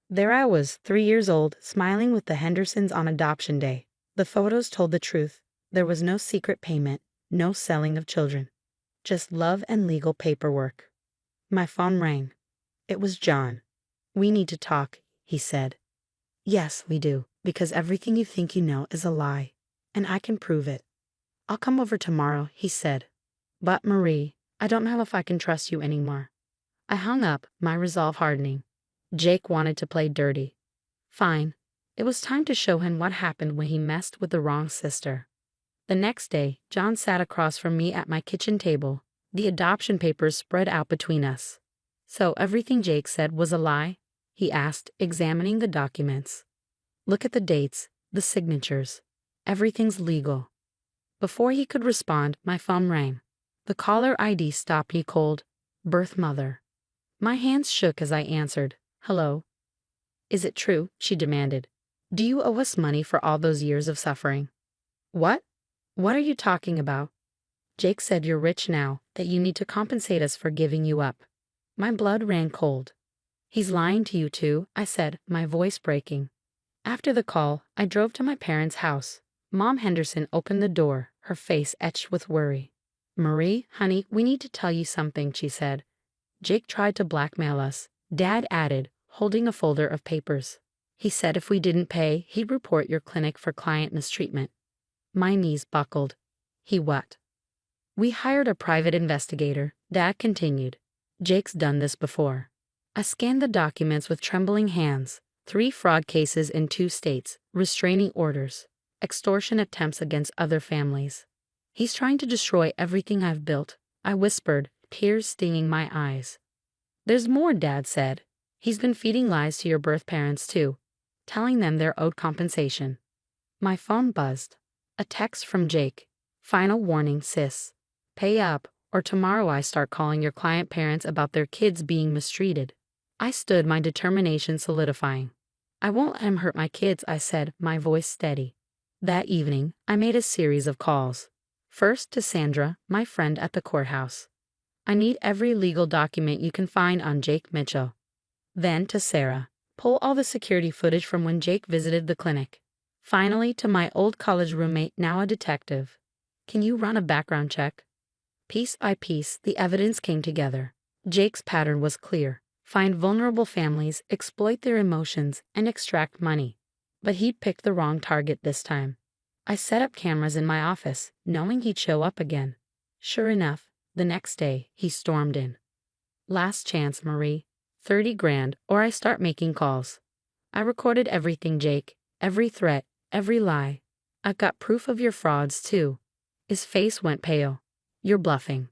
There I was, 3 years old, smiling with the Hendersons on adoption day. The photos told the truth. There was no secret payment, no selling of children. Just love and legal paperwork. My phone rang. It was John. "We need to talk," he said. "Yes, we do, because everything you think you know is a lie, and I can prove it." "I'll come over tomorrow," he said. "But Marie, I don't know if I can trust you anymore. I hung up, my resolve hardening. Jake wanted to play dirty. Fine. It was time to show him what happened when he messed with the wrong sister. The next day, John sat across from me at my kitchen table, the adoption papers spread out between us. So everything Jake said was a lie? He asked, examining the documents. Look at the dates, the signatures. Everything's legal. Before he could respond, my phone rang. The caller ID stopped me cold. Birth mother. My hands shook as I answered. Hello. Is it true? She demanded. Do you owe us money for all those years of suffering? What? What are you talking about? Jake said you're rich now, that you need to compensate us for giving you up. My blood ran cold. He's lying to you too, I said, my voice breaking. After the call, I drove to my parents' house. Mom Henderson opened the door, her face etched with worry. Marie, honey, we need to tell you something, she said. Jake tried to blackmail us, Dad added, holding a folder of papers. He said if we didn't pay, he'd report your clinic for client mistreatment. My knees buckled. He what? We hired a private investigator, Dad continued. Jake's done this before. I scanned the documents with trembling hands. 3 fraud cases in 2 states, restraining orders, extortion attempts against other families. He's trying to destroy everything I've built, I whispered, tears stinging my eyes. There's more, Dad said. He's been feeding lies to your birth parents too, telling them they're owed compensation. My phone buzzed. A text from Jake. Final warning, sis. Pay up, or tomorrow I start calling your client parents about their kids being mistreated. I stood, my determination solidifying. I won't let him hurt my kids, I said, my voice steady. That evening, I made a series of calls. First to Sandra, my friend at the courthouse. I need every legal document you can find on Jake Mitchell. Then to Sarah. Pull all the security footage from when Jake visited the clinic. Finally to my old college roommate, now a detective. Can you run a background check? Piece by piece, the evidence came together. Jake's pattern was clear. Find vulnerable families, exploit their emotions, and extract money. But he'd picked the wrong target this time. I set up cameras in my office, knowing he'd show up again. Sure enough, the next day, he stormed in. Last chance, Marie. 30 grand, or I start making calls. I recorded everything, Jake. Every threat, every lie. I've got proof of your frauds, too. His face went pale. You're bluffing.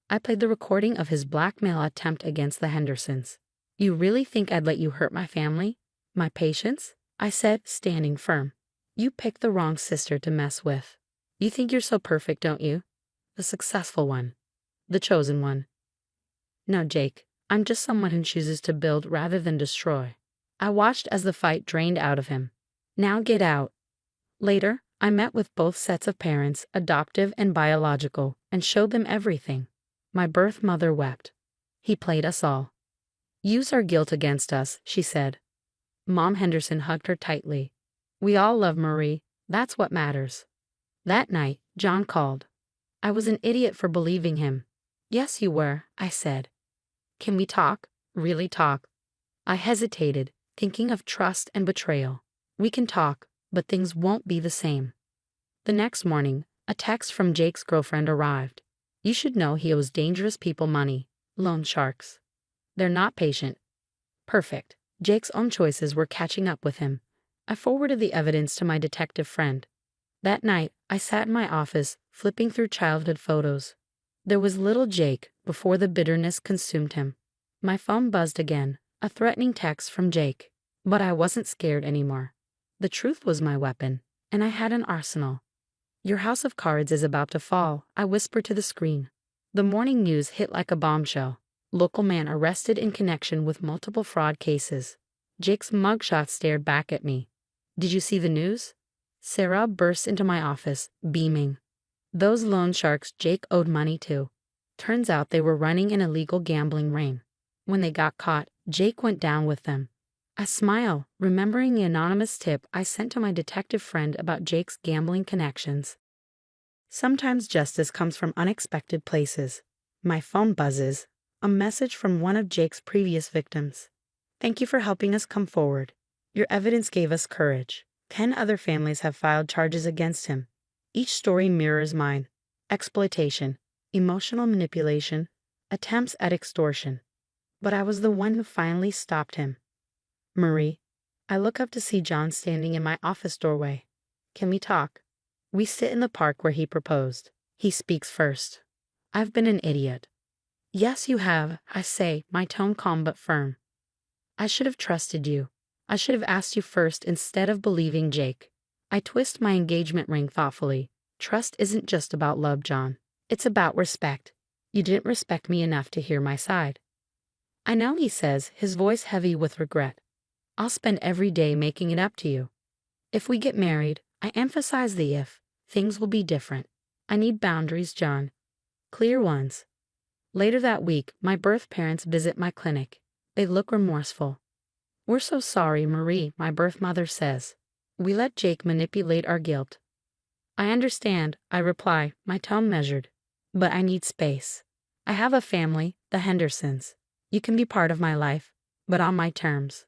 I played the recording of his blackmail attempt against the Hendersons. You really think I'd let you hurt my family? My patients? I said, standing firm. You picked the wrong sister to mess with. You think you're so perfect, don't you? The successful one. The chosen one. No, Jake, I'm just someone who chooses to build rather than destroy. I watched as the fight drained out of him. Now get out. Later, I met with both sets of parents, adoptive and biological, and showed them everything. My birth mother wept. He played us all. Use our guilt against us, she said. Mom Henderson hugged her tightly. We all love Marie. That's what matters. That night, John called. I was an idiot for believing him. Yes, you were, I said. Can we talk? Really talk? I hesitated, thinking of trust and betrayal. We can talk, but things won't be the same. The next morning, a text from Jake's girlfriend arrived. You should know he owes dangerous people money. Loan sharks. They're not patient. Perfect. Jake's own choices were catching up with him. I forwarded the evidence to my detective friend. That night, I sat in my office, flipping through childhood photos. There was little Jake before the bitterness consumed him. My phone buzzed again, a threatening text from Jake. But I wasn't scared anymore. The truth was my weapon, and I had an arsenal. Your house of cards is about to fall, I whispered to the screen. The morning news hit like a bombshell. Local man arrested in connection with multiple fraud cases. Jake's mugshot stared back at me. Did you see the news? Sarah burst into my office, beaming. Those loan sharks Jake owed money to. Turns out they were running an illegal gambling ring. When they got caught, Jake went down with them. I smile, remembering the anonymous tip I sent to my detective friend about Jake's gambling connections. Sometimes justice comes from unexpected places. My phone buzzes, a message from one of Jake's previous victims. Thank you for helping us come forward. Your evidence gave us courage. 10 other families have filed charges against him. Each story mirrors mine. Exploitation, emotional manipulation, attempts at extortion. But I was the one who finally stopped him. Marie, I look up to see John standing in my office doorway. Can we talk? We sit in the park where he proposed. He speaks first. I've been an idiot. Yes, you have, I say, my tone calm but firm. I should have trusted you. I should have asked you first instead of believing Jake. I twist my engagement ring thoughtfully. Trust isn't just about love, John. It's about respect. You didn't respect me enough to hear my side. I know, he says, his voice heavy with regret. I'll spend every day making it up to you. If we get married, I emphasize the if, things will be different. I need boundaries, John. Clear ones. Later that week, my birth parents visit my clinic. They look remorseful. We're so sorry, Marie, my birth mother says. We let Jake manipulate our guilt. I understand, I reply, my tone measured. But I need space. I have a family, the Hendersons. You can be part of my life, but on my terms.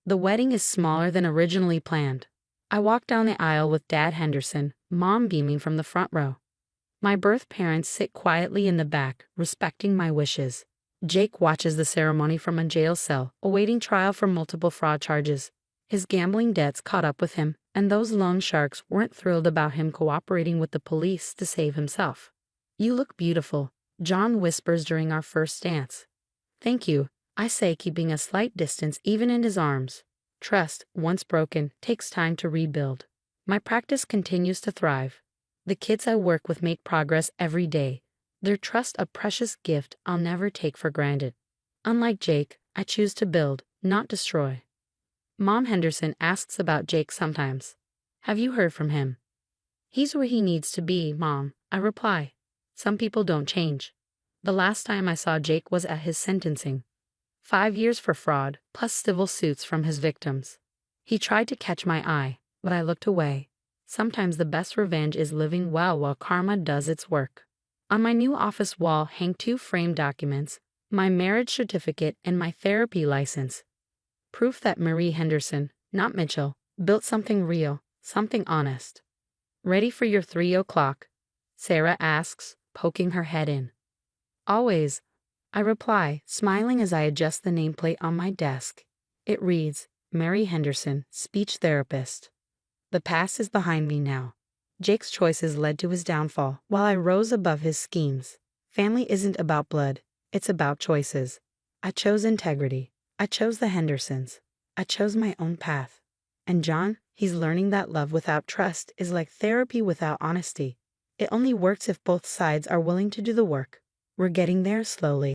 The wedding is smaller than originally planned. I walk down the aisle with Dad Henderson, Mom beaming from the front row. My birth parents sit quietly in the back, respecting my wishes. Jake watches the ceremony from a jail cell, awaiting trial for multiple fraud charges. His gambling debts caught up with him, and those loan sharks weren't thrilled about him cooperating with the police to save himself. You look beautiful, John whispers during our first dance. Thank you, I say, keeping a slight distance even in his arms. Trust, once broken, takes time to rebuild. My practice continues to thrive. The kids I work with make progress every day. Their trust a precious gift I'll never take for granted. Unlike Jake, I choose to build, not destroy. Mom Henderson asks about Jake sometimes. Have you heard from him? He's where he needs to be, Mom, I reply. Some people don't change. The last time I saw Jake was at his sentencing. 5 years for fraud, plus civil suits from his victims. He tried to catch my eye, but I looked away. Sometimes the best revenge is living well while karma does its work. On my new office wall hang 2 framed documents, my marriage certificate and my therapy license. Proof that Marie Henderson, not Mitchell, built something real, something honest. Ready for your 3 o'clock? Sarah asks, poking her head in. Always, I reply, smiling as I adjust the nameplate on my desk. It reads, Mary Henderson, speech therapist. The past is behind me now. Jake's choices led to his downfall, while I rose above his schemes. Family isn't about blood, it's about choices. I chose integrity. I chose the Hendersons. I chose my own path. And John, he's learning that love without trust is like therapy without honesty. It only works if both sides are willing to do the work. We're getting there slowly.